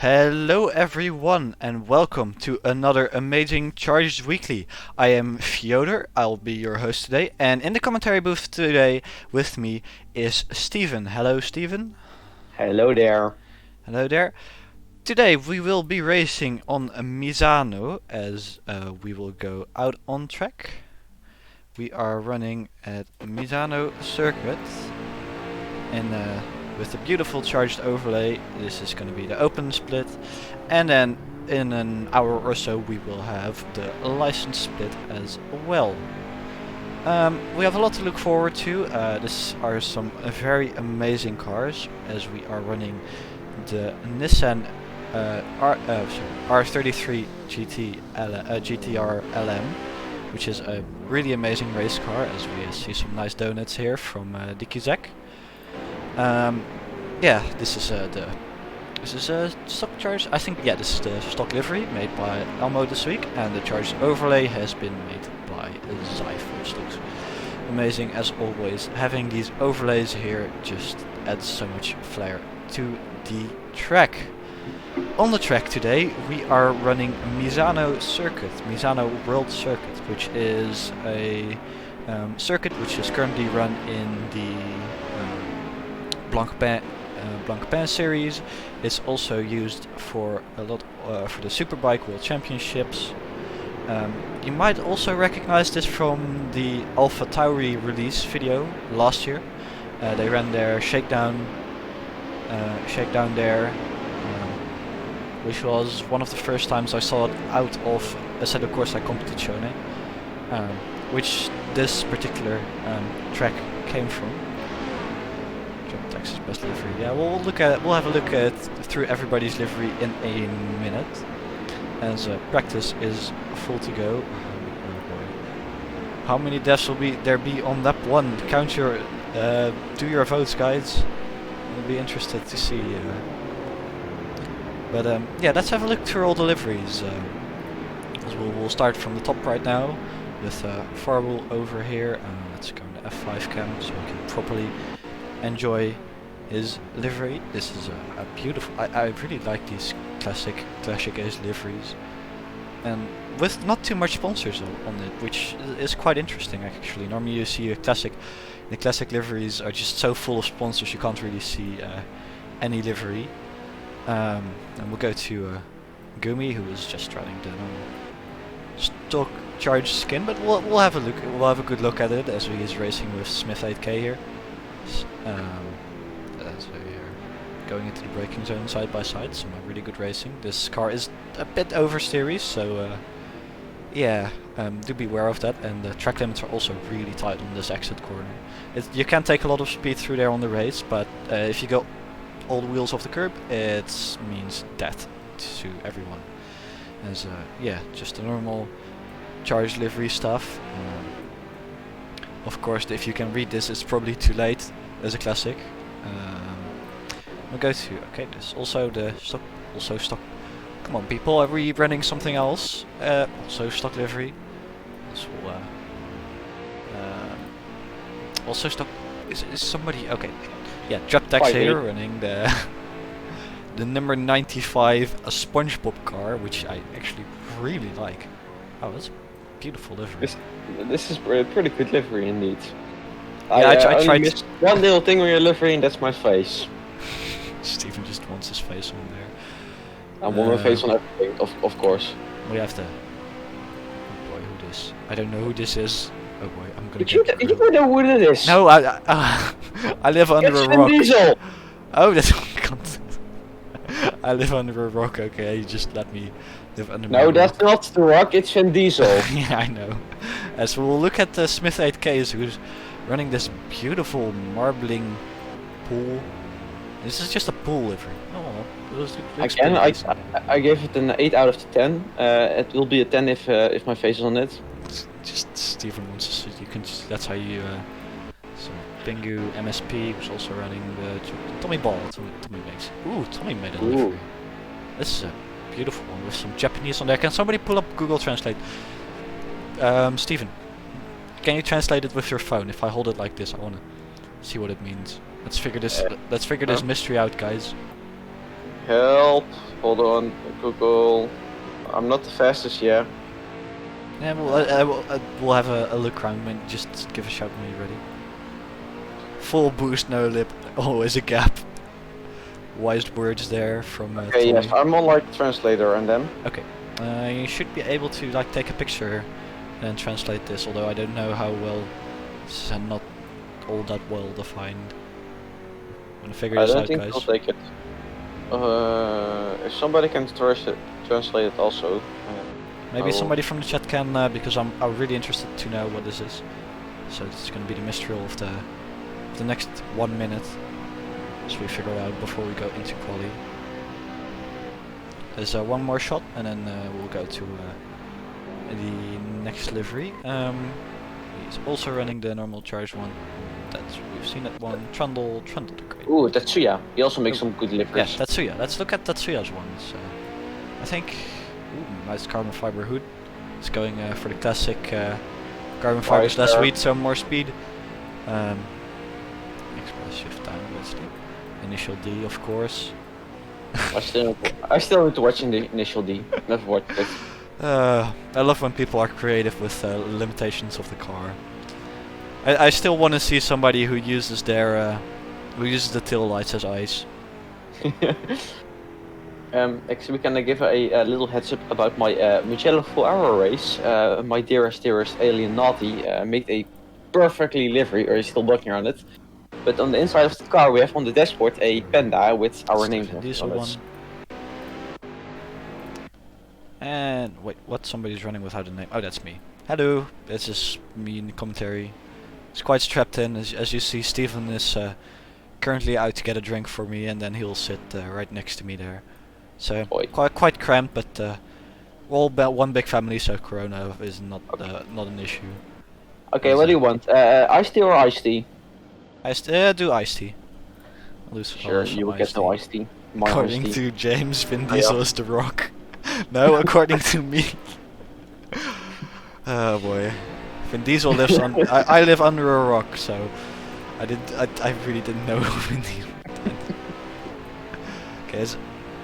Hello everyone and welcome to another amazing Charged Weekly. I am Fyodor, I'll be your host today, and in the commentary booth today with me is Steven. Hello Steven. Hello there. Hello there. Today we will be racing on a Misano as we will go out on track. We are running at Misano Circuit and with the beautiful charged overlay. This is going to be the open split, and then in an hour or so we will have the license split as well. We have a lot to look forward to. These are some very amazing cars as we are running the Nissan R33 GTR LM, which is a really amazing race car, as we see some nice donuts here from Dikizek. Yeah, this is a stock charge. I think this is the stock livery made by Elmo this week, and the charged overlay has been made by Zyph, which looks amazing as always. Having these overlays here just adds so much flair to the track. On the track today we are running Misano Circuit, Misano World Circuit, which is a circuit which is currently run in the Blancpain series. It's also used for a lot for the Superbike World Championships. You might also recognize this from the Alpha Tauri release video last year. They ran their shakedown there, which was one of the first times I saw it out of Assetto Corsa Competizione, which this particular track came from. Texas best livery. Yeah, we'll have a look at through everybody's livery in a minute, as practice is full to go. Oh boy. How many deaths will there be on lap 1? Count your, do your votes, guys. I'll be interested to see. But yeah, let's have a look through all the liveries. We'll start from the top right now with Farwell over here. Let's go into F5 cam so we can properly enjoy his livery. This is a beautiful. I really like these classic Ace liveries, and with not too much sponsors on it, which is quite interesting actually. Normally you see the classic liveries are just so full of sponsors you can't really see any livery. And we'll go to Gumi, who is just running the stock charged skin, but we'll have a look. We'll have a good look at it as he is racing with Smith 8K here. So we are going into the braking zone side by side, some really good racing. This car is a bit oversteery, so yeah, do be aware of that. And the track limits are also really tight on this exit corner. You can take a lot of speed through there on the race, but if you go all the wheels off the curb, it means death to everyone. As yeah, just the normal charged livery stuff. Of course, if you can read this, it's probably too late as a classic. We'll go to, okay, there's also the stock, come on people, are we running something else? Also stock livery. So, also stock, is somebody, okay, yeah, Trap Tax here running the the number 95 a SpongeBob car, which I actually really like. Oh, that's beautiful livery. This is a pretty good livery indeed. Yeah, I tried missed one little thing on your livery, and that's my face. Steven just wants his face on there. I want my face on everything, of course. We have to. Oh boy, who this? I don't know who this is. Oh boy, I'm gonna. You don't know who it is. No, I live under a rock. Diesel. Oh, that's content. I live under a rock. Okay, you just let me live under. No, that's not the rock. It's Vin Diesel. Yeah, I know. So we'll look at the Smith 8Ks, who's running this beautiful marbling pool. This is just a pool livery. Oh, again, I gave it an 8 out of 10. It will be a 10 if my face is on it. Just Steven wants to see. You can. That's how you. So Pingu MSP was also running the Tommy Ball. Tommy makes. Ooh, Tommy made a livery. This is a beautiful one with some Japanese on there. Can somebody pull up Google Translate? Steven, can you translate it with your phone? If I hold it like this, I wanna see what it means. Let's figure this mystery out, guys. Help. Hold on, Google. I'm not the fastest, yeah. Yeah, we'll have a look around when just give a shout when you're ready. Full boost, no lip, always a gap. Wise words there from Okay, Tommy. yes, I'm on like translator and then. Okay, you should be able to like take a picture and translate this, although I don't know how well. It's not all that well defined. I'm gonna figure I this don't out, think guys. I'll take it. If somebody can translate it also. Maybe somebody from the chat can, because I'm really interested to know what this is. So this is gonna be the mystery of the next 1 minute, so we figure it out before we go into quali. There's one more shot, and then we'll go to the next livery. He's also running the normal charge one. We've seen that one. Trundle the great. Ooh, Tatsuya. He also makes some good Yeah, liveries. Tatsuya. Let's look at Tatsuya's ones. I think. Ooh, nice carbon fiber hood. It's going for the classic carbon fibers, less weight, so more speed. Express shift down, obviously. Initial D, of course. I still need to watch in the initial D. Never watched it. I love when people are creative with limitations of the car. I still want to see somebody who uses the tail lights as eyes. Actually, can I give a little heads up about my Mugello 4-hour race? My dearest alien naughty made a perfectly livery, or is still working on it. But on the inside of the car, we have on the dashboard a panda with our names on it. And wait, what? Somebody's running without a name. Oh, that's me. Hello, this is me in the commentary. It's quite strapped in, as you see. Steven is currently out to get a drink for me, and then he'll sit right next to me there. So quite cramped, but we're all one big family, so Corona is not an issue. Okay, what do you want? Iced tea or iced tea? Do iced tea. Sure, you will get no iced tea. According to James, Vin Diesel is the Rock. No, according to me. Oh boy, Vin Diesel lives on. I live under a rock, so I really didn't know who Vin Diesel. Okay, it's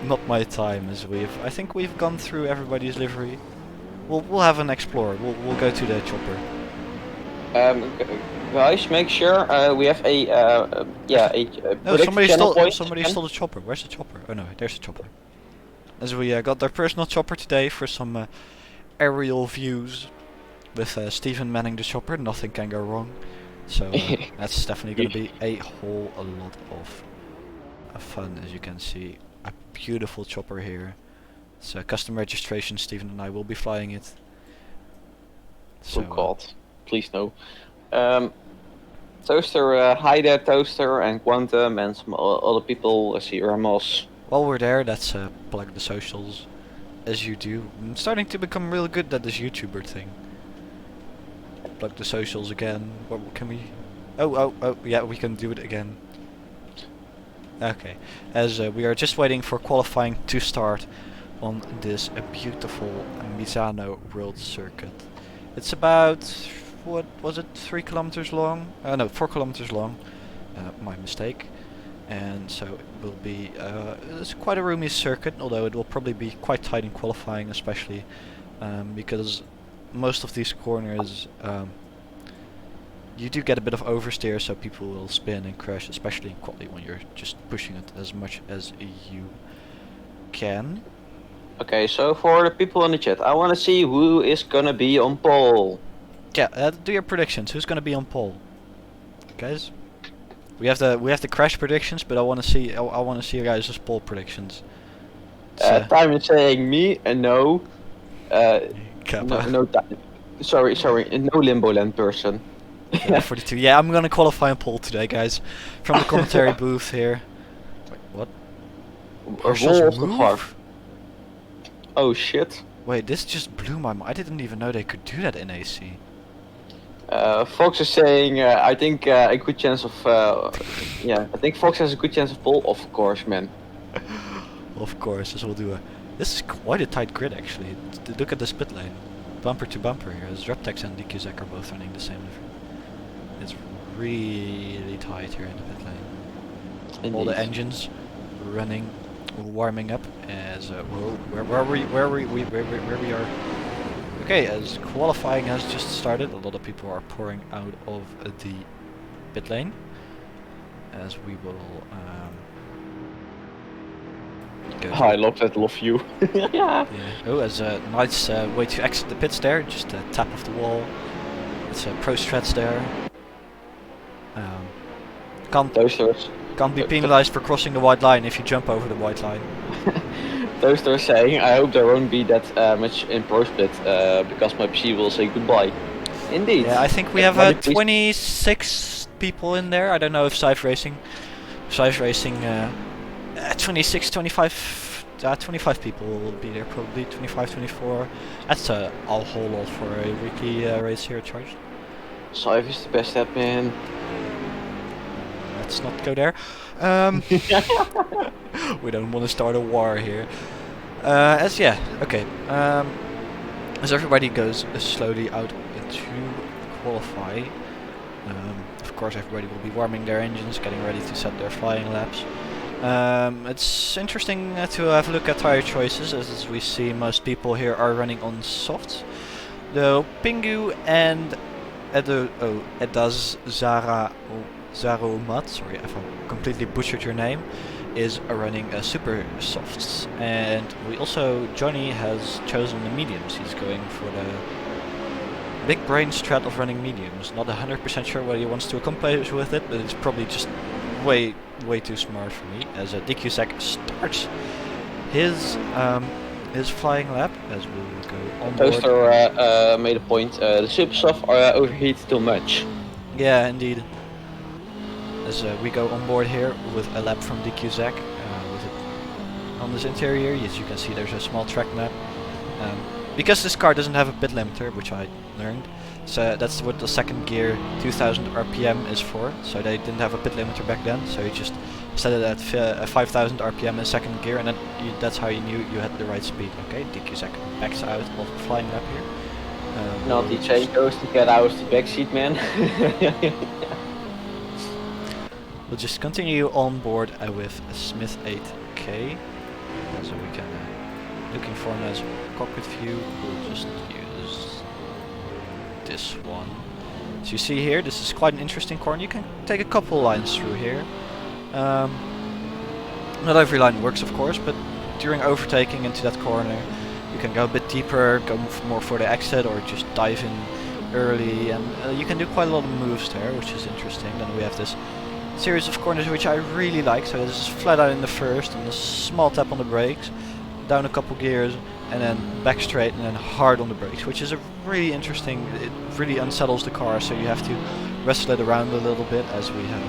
not my time, as I think we've gone through everybody's livery. We'll have an explorer. We'll go to the chopper. Guys, make sure we have a no, somebody stole the chopper. Where's the chopper? Oh no, there's the chopper. As we got their personal chopper today for some aerial views with Steven manning the chopper. Nothing can go wrong. So that's definitely going to be a lot of fun, as you can see. A beautiful chopper here. It's custom registration. Steven and I will be flying it. So God, please no. Toaster, hi there, Toaster and Quantum and some other people. I see Ramos. While we're there, let's plug the socials, as you do. I'm starting to become real good at this YouTuber thing. Plug the socials again. What can we? Oh, yeah, we can do it again. Okay, as we are just waiting for qualifying to start on this beautiful Misano World Circuit. It's about, what was it, 3 kilometers long? No, 4 kilometers long. My mistake. And so it will be, it's quite a roomy circuit, although it will probably be quite tight in qualifying, especially because most of these corners you do get a bit of oversteer, so people will spin and crash, especially in quali when you're just pushing it as much as you can. Okay, so for the people in the chat, I want to see who is gonna be on pole. Yeah, do your predictions. Who's gonna be on pole, guys? We have the crash predictions, but I want to see you guys' pole predictions. Time is saying me and no. Sorry, no Limbo Land person. 42. Yeah, I'm gonna qualify on pole today, guys. From the commentary booth here. Wait, what? Partials move? Oh shit. Wait, this just blew my mind. I didn't even know they could do that in AC. Fox is saying, I think a good chance of, I think Fox has a good chance of pole, of course, man. Of course, this is quite a tight grid, actually. Look at this pit lane. Bumper to bumper here, as Reptex and DQZek are both running the same livery. It's really tight here in the pit lane. Indeed. All the engines running warming up as whoa, where we are. Okay, as qualifying has just started, a lot of people are pouring out of the pit lane. As we will go Oh, I love that little view. yeah. Oh, as a nice way to exit the pits there, just a tap of the wall. It's pro strats there. Can't be penalized for crossing the white line if you jump over the white line. Those are saying, I hope there won't be that much in Pro Split because my PC will say goodbye. Indeed. Yeah, I think we have 26 people in there. I don't know if Scythe Racing 26, 25, 25 people will be there probably, 25, 24. That's a whole lot for a weekly race here at Charged. Scythe is the best admin. Let's not go there. We don't want to start a war here. As everybody goes slowly out to qualify, of course everybody will be warming their engines, getting ready to set their flying laps. It's interesting to have a look at tire choices, as we see most people here are running on softs. Though Pingu and Edaz Zaromat, sorry if I completely butchered your name, is running super softs, and Johnny has chosen the mediums. He's going for the big brain strat of running mediums. Not 100% sure what he wants to accomplish with it, but it's probably just way too smart for me. As DQSec starts his flying lap, as we will go on board. Toaster made a point. The super soft overheat too much. Yeah, indeed. As we go on board here with a lap from DQSec, with it on this interior, as you can see there's a small track map. Because this car doesn't have a pit limiter, which I learned, so that's what the second gear 2000 RPM is for, so they didn't have a pit limiter back then, so you just set it at 5000 RPM in second gear, and then that's how you knew you had the right speed. Okay, DQSec backs out of the flying lap here. Not the chain goes to get out of the backseat, man. We'll just continue on board with Smith 8K, so we can, looking for a nice cockpit view, we'll just use this one. So you see here, this is quite an interesting corner. You can take a couple lines through here. Not every line works, of course, but during overtaking into that corner, you can go a bit deeper, go more for the exit, or just dive in early, and you can do quite a lot of moves there, which is interesting. Then we have this series of corners which I really like, so this is flat out in the first, and a small tap on the brakes, down a couple gears, and then back straight, and then hard on the brakes, which is a really interesting, it really unsettles the car, so you have to wrestle it around a little bit, as we have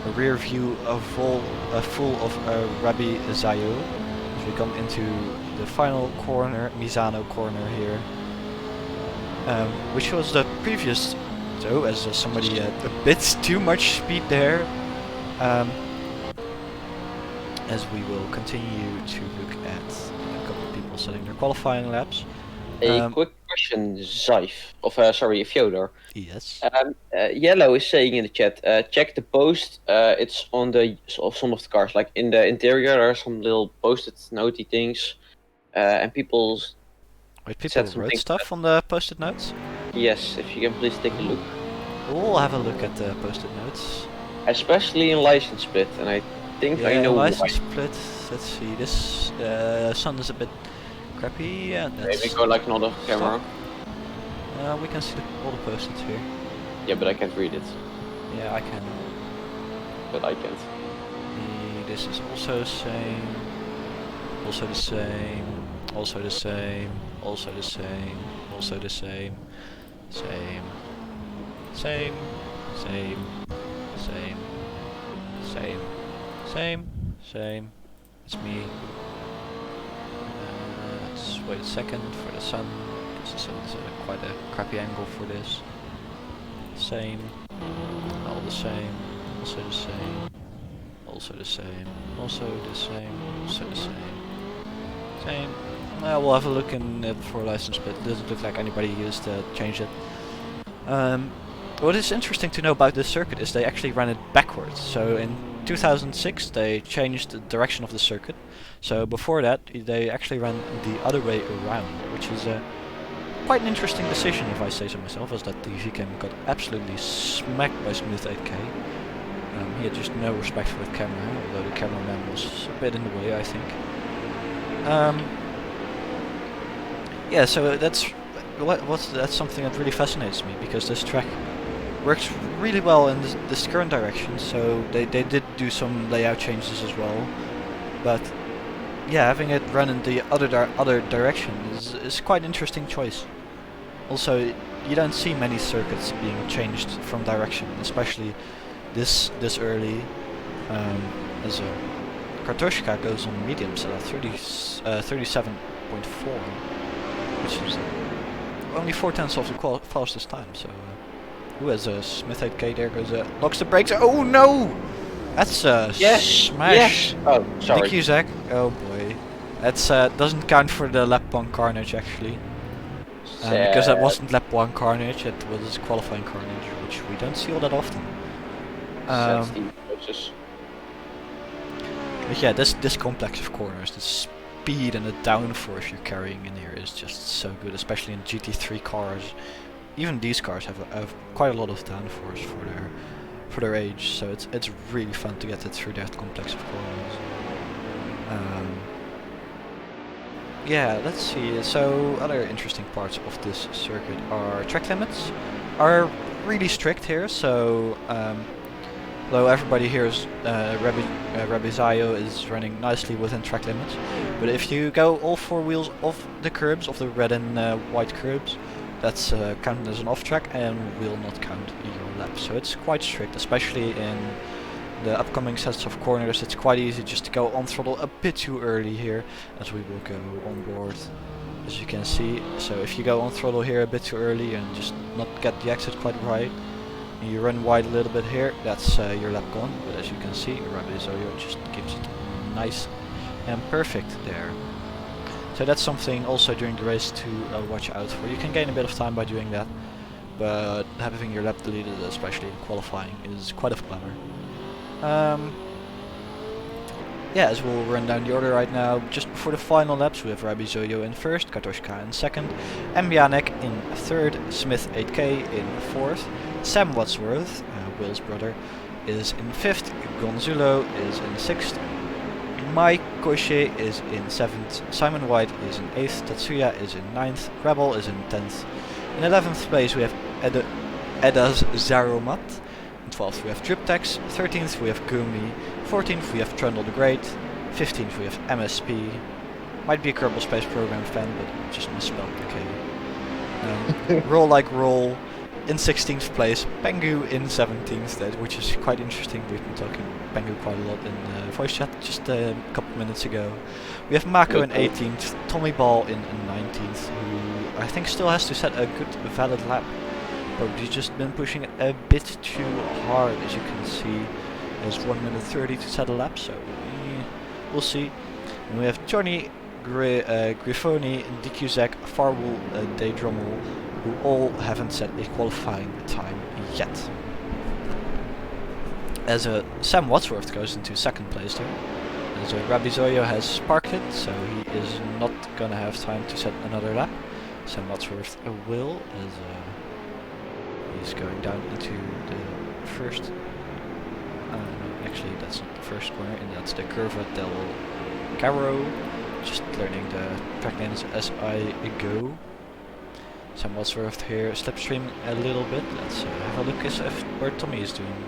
a rear view full of Rabbi Zayo, as we come into the final corner, Misano corner here, which was the previous. So, as somebody a bit too much speed there, as we will continue to look at a couple of people setting their qualifying laps. A quick question, Zaif, Fyodor. Yes. Yellow is saying in the chat, check the post, it's on the some of the cars, like in the interior there are some little post-it notey things, and people wrote stuff on the post-it notes? Yes, if you can please take a look. We'll have a look at the post-it notes. Especially in license split, and I think I know license split. Let's see, this sun is a bit crappy. Yeah, maybe go like another camera. We can see all the post-its here. Yeah, but I can't read it. Yeah, I can. But I can't. This is also the same. Also the same. Also the same. Also the same. Also the same. Same. Same. Same. Same. Same. Same. Same. It's me. Let's wait a second for the sun, because the sun's quite a crappy angle for this. Same. All the same. Also the same. Also the same. Also the same. Also the same. Same. We'll have a look in it for license, but it doesn't look like anybody used to change it. what is interesting to know about this circuit is they actually ran it backwards. So in 2006 they changed the direction of the circuit. So before that they actually ran the other way around, which is quite an interesting decision if I say so myself, as that the VCam got absolutely smacked by Smith 8K. He had just no respect for the camera, although the cameraman was a bit in the way, I think. Yeah, so that's something that really fascinates me, because this track works really well in this current direction. So they did do some layout changes as well, but yeah, having it run in the other direction is quite an interesting choice. Also, you don't see many circuits being changed from direction, especially this early, as a Kartoshka goes on mediums at 37.4, which is only 4/10 of the fastest time. So, who has a Smith 8K? There goes locks the brakes. Oh no! That's a smash. Yes. Oh, sorry. Nick Cusack. Oh boy, that's doesn't count for the lap 1 carnage actually, because that wasn't lap 1 carnage. It was qualifying carnage, which we don't see all that often. But yeah, this complex of corners, the speed and the downforce you're carrying in here is just so good, especially in GT3 cars. Even these cars have quite a lot of downforce for their age, so it's really fun to get it through that complex of corners. Yeah, let's see. So other interesting parts of this circuit are track limits are really strict here. So though everybody here is Rabizayo is running nicely within track limits, but if you go all 4 wheels off the curbs, of the red and white curbs, that's counted as an off track and will not count your lap. So it's quite strict, especially in the upcoming sets of corners. It's quite easy just to go on throttle a bit too early here, as we will go on board, as you can see. So if you go on throttle here a bit too early and just not get the exit quite right, and you run wide a little bit here, that's your lap gone. But as you can see, Rabizoyo just keeps it nice and perfect there. So that's something also during the race to watch out for. You can gain a bit of time by doing that, but having your lap deleted, especially in qualifying, is quite a clever. Yeah, as we'll run down the order right now, just before the final laps we have Rabizoyo in first, Kartoshka in second, Mbjanek in third, Smith 8K in fourth, Sam Wadsworth, Will's brother, is in fifth, Gonzulo is in sixth, Mike Cochet is in 7th, Simon White is in 8th, Tatsuya is in 9th, Rebel is in 10th. In 11th place we have Edaz Zaromat, in 12th we have Driptex, 13th we have Gumi, 14th we have Trundle the Great, 15th we have MSP, might be a Kerbal Space Program fan, but just misspelled the K. Roll Like Roll in 16th place, Pengu in 17th, which is quite interesting. We've been talking Pengu quite a lot in voice chat just a couple minutes ago. We have Mako in 18th, Tommy Ball in 19th, who I think still has to set a good valid lap, but he's just been pushing it a bit too hard, as you can see. There's 1 minute 30 to set a lap, so we'll see. And we have Johnny Grifoni, DQZek, Farwell, Daydrummel, who all haven't set a qualifying time yet. As Sam Wadsworth goes into second place there, as Rabizoyo has parked it, so he is not gonna have time to set another lap. Sam Wadsworth will, as he's going down into the first. Actually, that's not the first corner, and that's the Curva del Caro. Just learning the track names as I go. Sam Wadsworth here slipstreaming a little bit. Let's have a look at where Tommy is doing.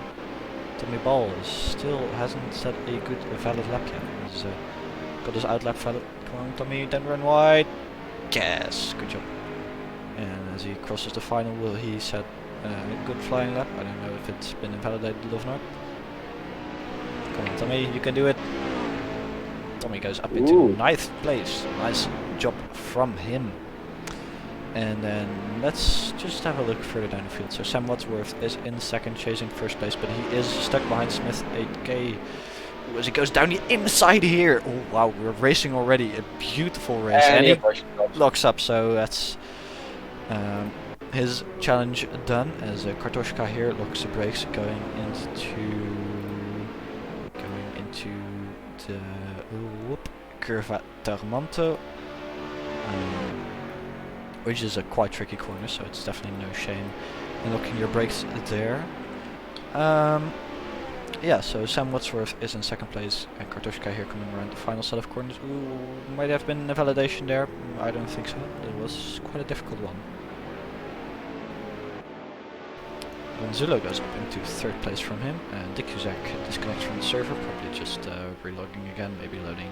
Tommy Ball still hasn't set a good valid lap yet. He's got his outlap valid. Come on, Tommy, then run wide. Yes, good job. And as he crosses the final, will he set a good flying lap? I don't know if it's been invalidated or not. Come on, Tommy, you can do it. Tommy goes up into 9th place. Nice job from him. And then let's just have a look further down the field. So Sam Wadsworth is in second, chasing first place, but he is stuck behind Smith 8K. As he goes down the inside here. Oh wow, we're racing already. A beautiful race. And he locks up, so that's his challenge done, as Kartoshka here locks the brakes going into the Curva Tarmanto, which is a quite tricky corner, so it's definitely no shame in locking your brakes there. Yeah, so Sam Wadsworth is in second place, and Kartoshka here coming around the final set of corners. Ooh, might have been a validation there. I don't think so. It was quite a difficult one. Gonzulo goes up into third place from him, and Dick Cusack disconnects from the server, probably just relogging again, maybe loading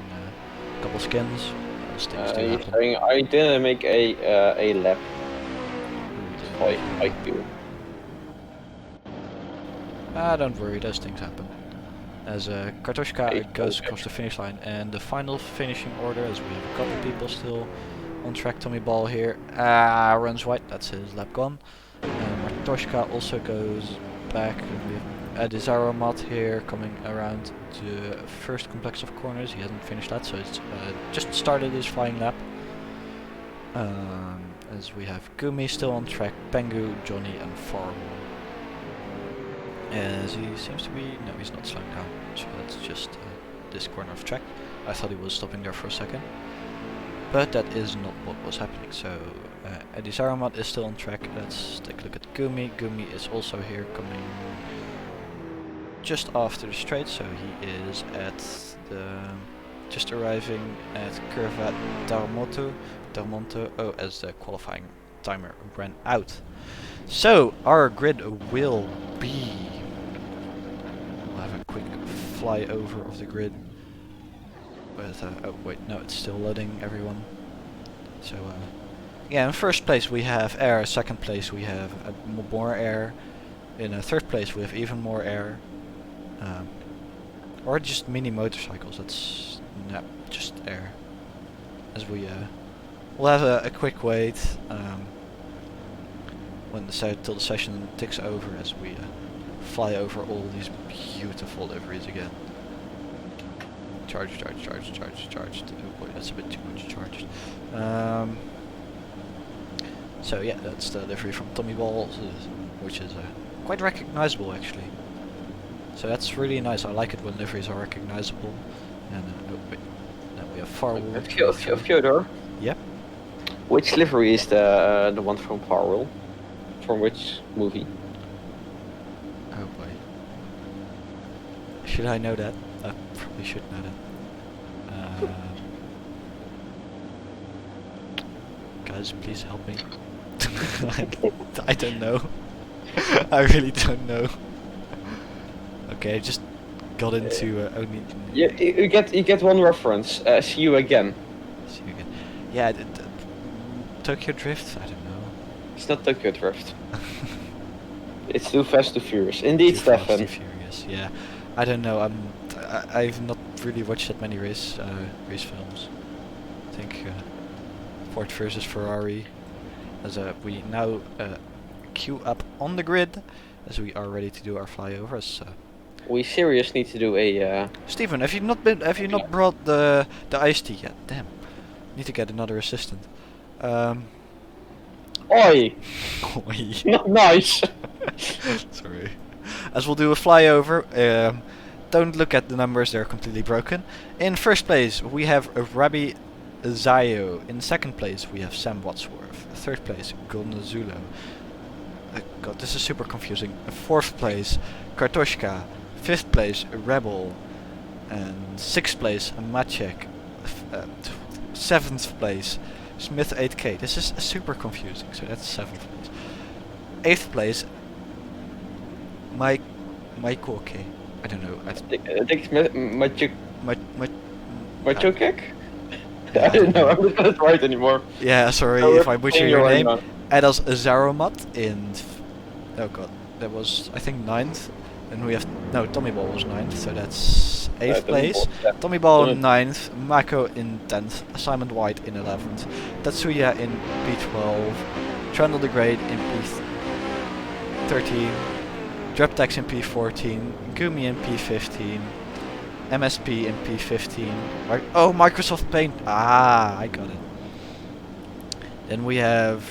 a couple skins. Those things do happen. Saying I didn't make a lap. I do. Don't worry, those things happen. As Kartoshka goes across the finish line, and the final finishing order, as we have a couple people still on track. Tommy Ball here runs white, that's his lap gone. Kartoshka also goes back, and we have Adizaromat here coming around the first complex of corners. He hasn't finished that, so it's just started his flying lap. As we have Gumi still on track, Pengu, Johnny and Farwell. As he seems to be... no, he's not slowing down, so that's just this corner of track. I thought he was stopping there for a second, but that is not what was happening. So Eddie Saramat is still on track. Let's take a look at Gumi. Gumi is also here, coming just after the straight, so he is at the... just arriving at Curva Darmonto, as the qualifying timer ran out. So our grid will be... we'll have a quick flyover of the grid. With, oh wait, no, it's still loading, everyone. So yeah, in first place we have air, second place we have more air, in third place we have even more air. Or just mini motorcycles, that's no, just air. As we we'll have a quick wait when till the session ticks over, as we fly over all these beautiful liveries again. Charge. Oh boy, that's a bit too much charged. So yeah, that's the livery from Tommy Ball, which is quite recognizable actually. So that's really nice. I like it when liveries are recognizable. And oh wait, then we have Farwell. Fyodor. Yep. Which livery is the one from Farwell? From which movie? Oh boy. Should I know that? I probably should know that. Guys, please help me. I don't know. I really don't know. Okay, I just got into only... You get one reference. See you again. See you again. Yeah, Tokyo Drift? I don't know. It's not Tokyo Drift. It's Too Fast, Too Furious. Indeed, Stefan. Too Fast, Too Furious, yeah. I don't know, I've not really watched that many race films. I think Ford versus Ferrari. As we now queue up on the grid, as we are ready to do our flyovers. We seriously need to do a... Stephen, have you not brought the iced tea yet? Damn. Need to get another assistant. Oi! Oi. Not nice! Sorry. As we'll do a flyover, don't look at the numbers, they're completely broken. In first place we have Rabbi Zayo. In second place we have Sam Wadsworth. Third place Gonzulo. God, this is super confusing. Fourth place Kartoshka. Fifth place Rebel. And sixth place Maciek. Seventh place Smith 8K. This is super confusing, so that's seventh place. Eighth place Mike okay. I don't know. I think it's Maciek. Yeah, I don't know, I'm not gonna try it anymore. Yeah, sorry if I butcher your name. Adas Zaromat in... oh god, that was I think 9th. And we have... no, Tommy Ball was 9th, so that's 8th place. Tommy Ball in 9th, Mako in 10th, Simon White in 11th, Tatsuya in P12, Trundle the Great in P13, Dreptax in P14, Gumi in P15, MSP in P15. Oh, Microsoft Paint. Ah, I got it. Then we have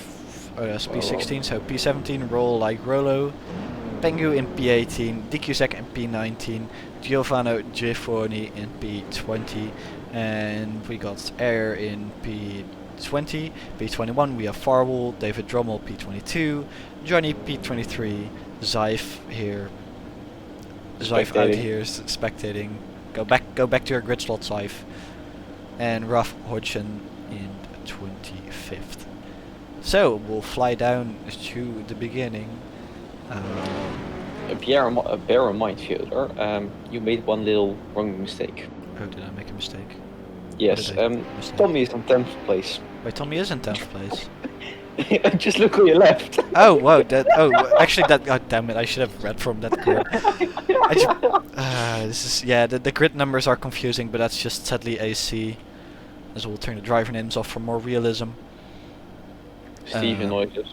that's P16, so P17 roll like Rolo, Pengu in P18, DQSec in P19, Giovanni Giffoni in P20, and we got Air in P20, P21 we have Farwell, David Drummel P22, Johnny P23, Zyfe here, Zyfe out here spectating, go back to your grid slot Zyfe, and Raf Hodgson in 25th. So we'll fly down to the beginning. Bear in mind, Fyodor, you made one little wrong mistake. Oh, did I make a mistake? Yes, Tommy is in 10th place. Wait, Tommy is in 10th place. Just look who you left. Oh, whoa, actually god damn it, I should have read from that grid. The grid numbers are confusing, but that's just sadly AC. As we'll turn the driver names off for more realism. Steven noises.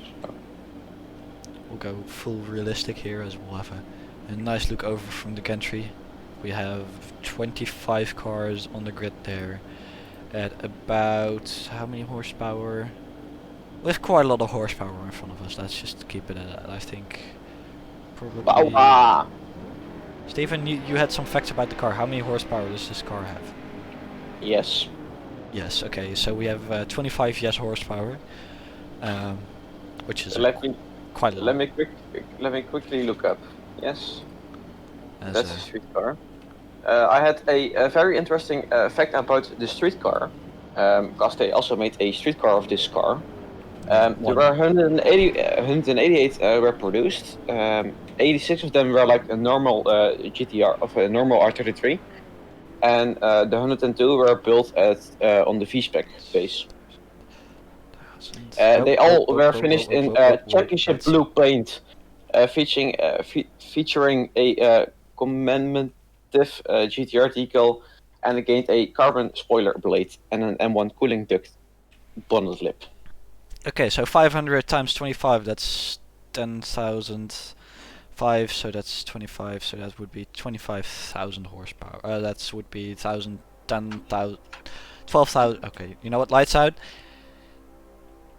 We'll go full realistic here, as we'll have a nice look over from the gantry. We have 25 cars on the grid there at about how many horsepower? We have quite a lot of horsepower in front of us. Let's just keep it at that. I think probably. Steven, you had some facts about the car. How many horsepower does this car have? Yes. Yes. Okay. So we have 25 horsepower, which is quite a lot. Let me quickly look up. Yes. That's a street car. I had a very interesting fact about the street car, because they also made a street car of this car. There were 188 were produced. 86 of them were like a normal GTR of a normal R33, and the 102 were built on the V-spec base. They all were finished in championship blue paint, featuring a commemorative GTR decal, and it gained a carbon spoiler blade and an M1 cooling duct bonnet lip. Okay, so 500 times 25, that's 10,005, so that's 25, so that would be 25,000 horsepower. That would be 1,000, 10,000, 12,000. Okay, you know what? Lights out.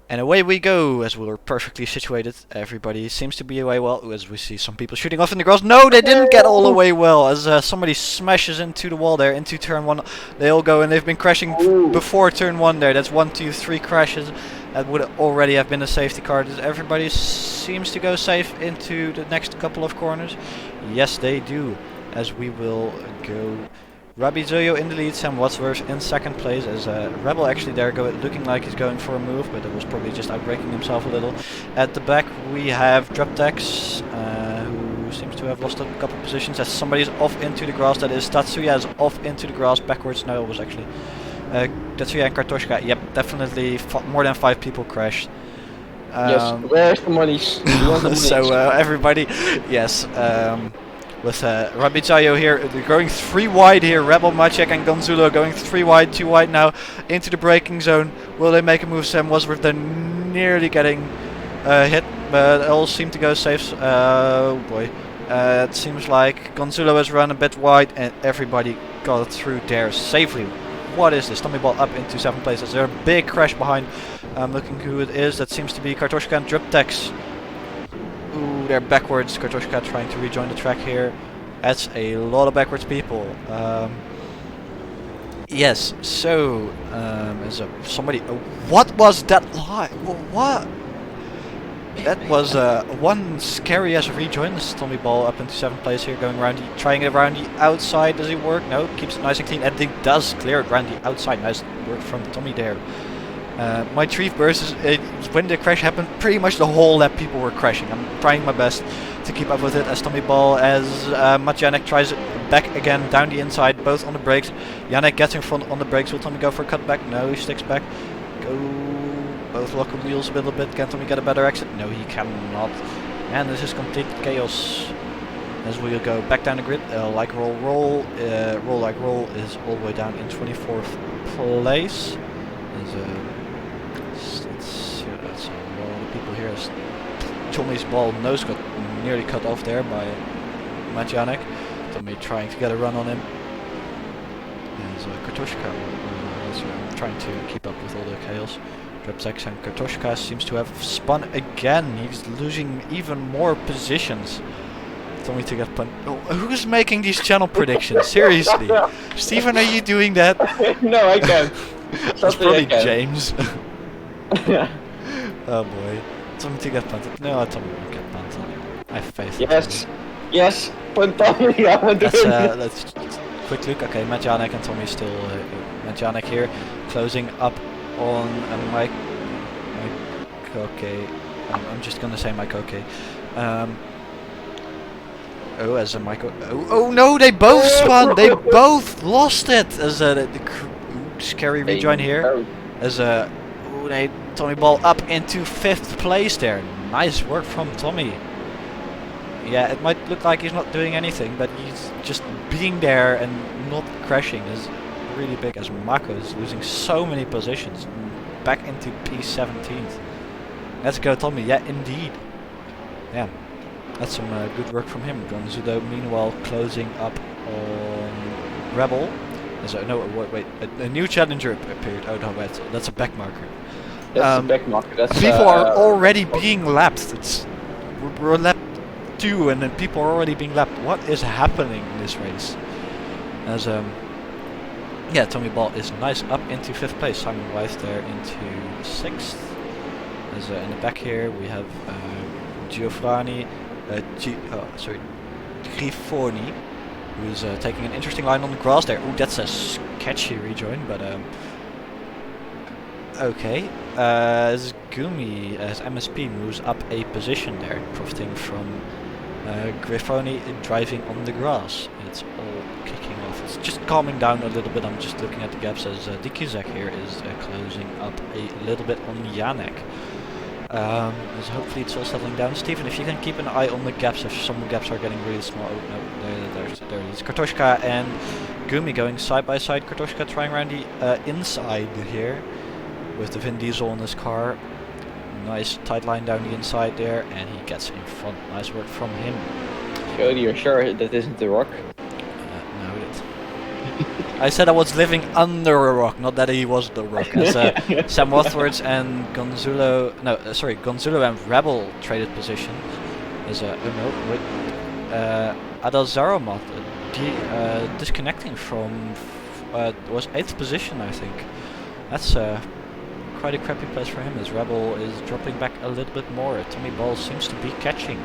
And away we go, as we're perfectly situated. Everybody seems to be away well, as we see some people shooting off in the grass. No, they didn't get all the way well, as somebody smashes into the wall there, into turn 1. They all go, and they've been crashing before turn 1 there. That's 1, 2, 3 crashes. That would already have been a safety car. Does everybody seems to go safe into the next couple of corners? Yes, they do, as we will go. Rabbi Zoyo in the lead, Sam Wadsworth in second place, as Rebel actually there looking like he's going for a move, but it was probably just outbraking himself a little. At the back we have Druptex, who seems to have lost a couple of positions, as somebody's off into the grass. That is Tatsuya is off into the grass backwards. No, it was actually Tatsuya and Kartoshka. Yep, definitely more than 5 people crashed. Yes, where's the money? So everybody, yes. With Rabizayo here going 3 wide here, Rebel, Maciek and Gonzulo going 3 wide, 2 wide now into the braking zone. Will they make a move? Sam Wadsworth, they're nearly getting hit, but all seem to go safe. Oh boy, it seems like Gonzulo has run a bit wide and everybody got through there safely. What is this? Tommy Ball up into 7th place. Is there a big crash behind? I'm looking who it is. That seems to be Kartoshka and Druptex. Ooh, they're backwards. Kartoshka trying to rejoin the track here. That's a lot of backwards people. Yes, so as somebody. What was that lie? What? That was one scary as rejoin. This is Tommy Ball up into 7th place here, going around, trying it around the outside. Does it work? No, keeps it nice and clean. And it does clear it around the outside. Nice work from Tommy there. My Treef burst is when the crash happened, pretty much the whole lap people were crashing. I'm trying my best to keep up with it as Tommy Ball, as Matjanek tries it back again down the inside, both on the brakes. Janek gets in front on the brakes. Will Tommy go for a cutback? No, he sticks back. Go. Both lock the wheels a little bit. Can Tommy get a better exit? No, he cannot. And this is complete chaos. As we go back down the grid, like roll, roll like roll is all the way down in 24th place. That's a lot of people here. Tommy's ball nose got nearly cut off there by Matjanek. Tommy trying to get a run on him. There's Kartoshka trying to keep up with all the chaos. Drepsek and Kartoshka seems to have spun again. He's losing even more positions. Tommy to get punt. Oh, who's making these channel predictions? Seriously. Stephen, are you doing that? No, I can't. That's probably I can. James. Oh boy. Tommy to get punted. No, Tommy won't get punted. I have faith in Yes. Tommy. Yes. Punt Tommy. I want to win. Let's quick look. Okay, Matt Janek and Tommy still. Matt Janek here, closing up on Mike. Okay. I'm just gonna say Mike. Okay. Oh, as a Michael. Oh no! They both spun. They both lost it. As the scary rejoin here. As Tommy Ball up into 5th place there. Nice work from Tommy. Yeah, it might look like he's not doing anything, but he's just being there and not crashing is really big. As Mako is losing so many positions, back into P17th. Let's go, Tommy. Yeah, indeed. Yeah. That's some good work from him. Gonzudo, meanwhile, closing up on Rebel. No, wait. A new challenger appeared. Oh no, wait. That's a back marker. That's a back marker. That's, people are already being lapped. We're lap 2, and then people are already being lapped. What is happening in this race? As yeah, Tommy Ball is nice up into 5th place. Simon Weiss there into 6th. As in the back here we have Giovanni. Grifoni, who's taking an interesting line on the grass there. Ooh, that's a sketchy rejoin, but okay. As Gumi, as MSP moves up a position there, profiting from Grifoni driving on the grass. It's all kicking off. It's just calming down a little bit. I'm just looking at the gaps as Dikizek here is closing up a little bit on Janek. So hopefully it's all settling down. Stephen, if you can keep an eye on the gaps, if some gaps are getting really small. Oh no, there it is. Kartoshka and Gumi going side by side. Kartoshka trying around the inside here with the Vin Diesel in his car. Nice tight line down the inside there, and he gets in front. Nice work from him. Jody, you're sure that isn't the rock? No, it. I said I was living under a rock, not that he was the rock. As Sam Wathwards and Gonzulo and Rebel traded position. As Adal Zaramat disconnecting from was 8th position, I think. That's quite a crappy place for him, as Rebel is dropping back a little bit more. Tommy Ball seems to be catching.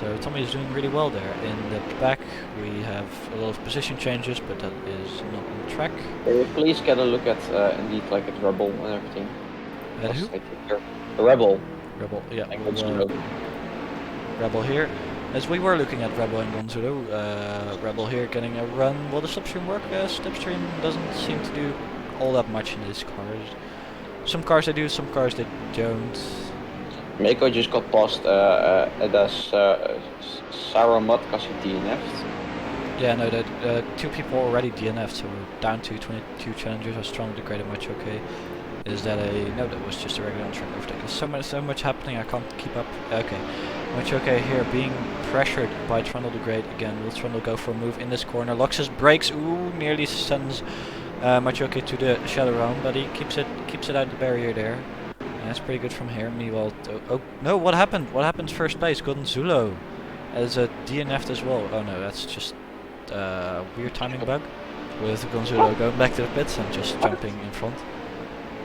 So Tommy is doing really well there. In the back we have a lot of position changes, but that is not on track. Please get a look at indeed like at Rebel and everything. At who? The Rebel. Rebel, yeah. And Rebel here. As we were looking at Rebel and Gonzulo, Rebel here getting a run. Will the slipstream work? Slipstream doesn't seem to do all that much in these cars. Some cars they do, some cars they don't. Mako just got past Edas Saramat because he DNF'd. Yeah, no, the 2 people already DNF'd, so we're down to 22 challengers. I strongly degraded Machoke. Is that a... No, that was just a regular on-track overtake. There's so much happening, I can't keep up. Okay. Machoke here being pressured by Trundle Degrade again. Will Trundle go for a move in this corner? Locks his brakes. Ooh, nearly sends Machoke to the shadow round, but he keeps it out the barrier there. That's pretty good from here. Meanwhile, oh no! What happened? What happened? First place, Gonzulo, as a DNF'd as well. Oh no, that's just weird timing bug with Gonzulo going back to the pits and just jumping in front.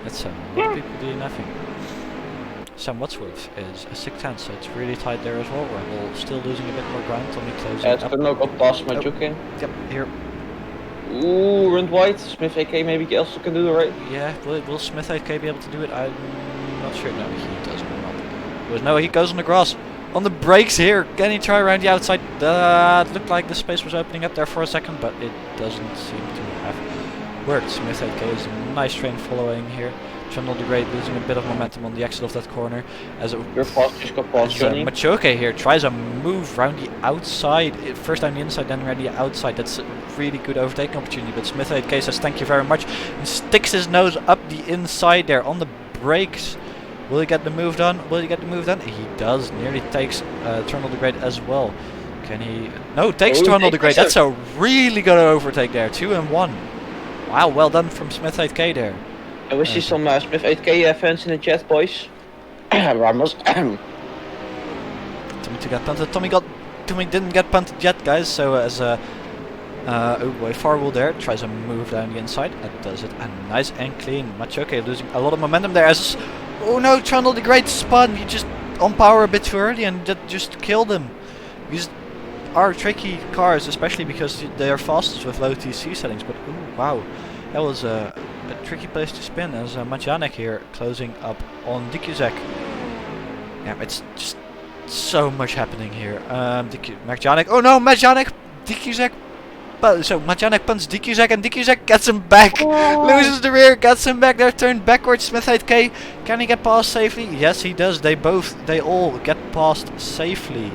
That's a lot of people DNFing. Sam Wadsworth is a 6th, so it's really tight there as well. Rebel still losing a bit more ground. Tommy closing up. No got past Machoke. Yep, here. Ooh, run wide. Smith AK maybe also can do the right. Yeah, will Smith AK be able to do it? I'm not sure. No, he does not. No, he goes on the grass. On the brakes here. Can he try around the outside? It looked like the space was opening up there for a second, but it doesn't seem to have worked. Smith AK is a nice train following here. Trundle Degrade losing a bit of momentum on the exit of that corner. As Machoke here tries a move around the outside. First down the inside, then around the outside. That's a really good overtaking opportunity. But Smith AK says thank you very much and sticks his nose up the inside there on the brakes. Will he get the move done? Will he get the move done? He does. Nearly takes Trundle Degrade as well. Can he? No, takes Trundle Degrade. That's a really good overtake there. 2 and 1. Wow, well done from Smith 8K there. And we see some Smith 8K fans in the chat, boys. Ramos. Tommy to get punted. Tommy didn't get punted yet, guys. So as oh boy, Farwell there tries a move down the inside and does it, and nice and clean. Machoke losing a lot of momentum there. As oh no, Trundle the Great spun. He just on power a bit too early and that just killed him. These are tricky cars, especially because they are fastest with low TC settings. But ooh, wow, that was a tricky place to spin. As Majanek here closing up on Dikuzek. Yeah, it's just so much happening here. Majanek. Oh no, Majanek, Dikuzek. So Majanek punts Dikuzek and Dikuzek gets him back. Loses the rear, gets him back there, turned backwards. Smith 8K. Can he get past safely? Yes, he does. They all get past safely.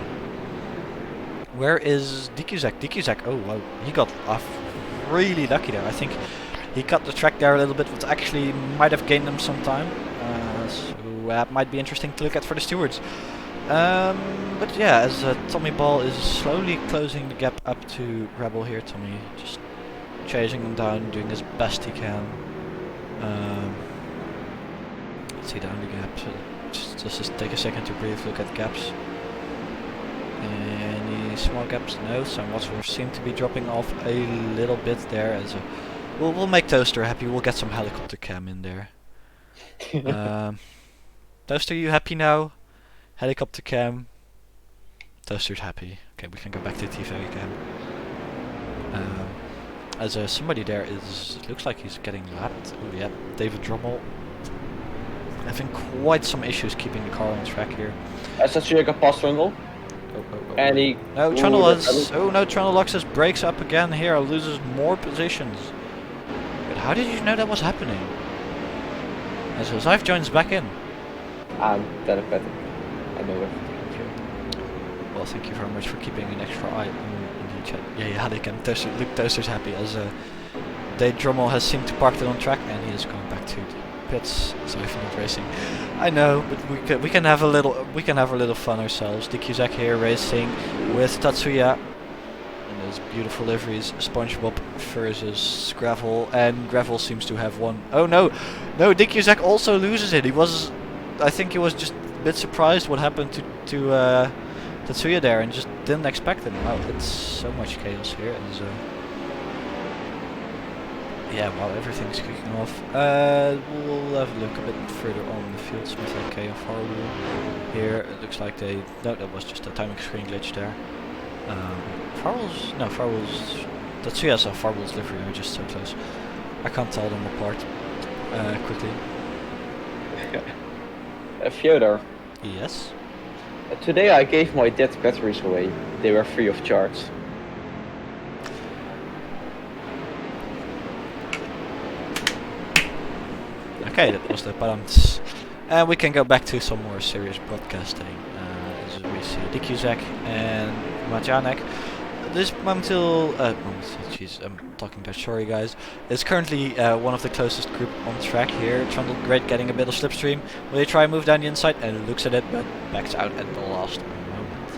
Where is Dikuzek? Dikuzek, oh wow, he got off really lucky there. I think he cut the track there a little bit, which actually might have gained him some time. So that might be interesting to look at for the stewards. But yeah, as Tommy Ball is slowly closing the gap up to Rebel here, Tommy just chasing him down, doing his best he can. Let's see down the gap. Just take a second to breathe, look at gaps. Any small gaps? No, some Wadsworth seem to be dropping off a little bit there. As we'll make Toaster happy, we'll get some helicopter cam in there. Toaster, you happy now? Helicopter cam. Toaster's happy. Okay, we can go back to TV cam. As somebody there is, it looks like he's getting lapped. Oh yeah, David Drummel having quite some issues keeping the car on track here. Tatsuya got past Trundle. And he... No, Trundle has... Oh no, Trundle locks his brakes up again here, loses more positions. But how did you know that was happening? As Zyfe joins back in. I'm telepathic. I know everything. Well, thank you very much for keeping an extra eye in the chat. Yeah, they can. Luke Toaster's happy as Dave Drummel has seemed to park it on track and he is going back to the pits. Sorry for not racing. I know, but we can have a little fun ourselves. Dikuzek here racing with Tatsuya. And those beautiful liveries, SpongeBob versus Gravel, and Gravel seems to have won. Oh no, Dikuzek also loses it. I think he was just a bit surprised what happened to Tatsuya there and just didn't expect him. Wow, it's so much chaos here. Yeah, wow, everything's kicking off. We'll have a look a bit further on the field. Smith 8K and Farwell here. It looks like no, that was just a timing screen glitch there. Farwell's Tatsuya's and Farwell's livery are just so close. I can't tell them apart quickly. Fyodor. Yes? Today I gave my dead batteries away. They were free of charge. Okay, that was the balance. And we can go back to some more serious broadcasting. As we see Dikuzek and Majanek. This jeez, I'm talking Dutch, sorry guys. It's currently one of the closest group on track here. Trundle Great getting a bit of slipstream. Will he try and move down the inside? And looks at it, but backs out at the last moment.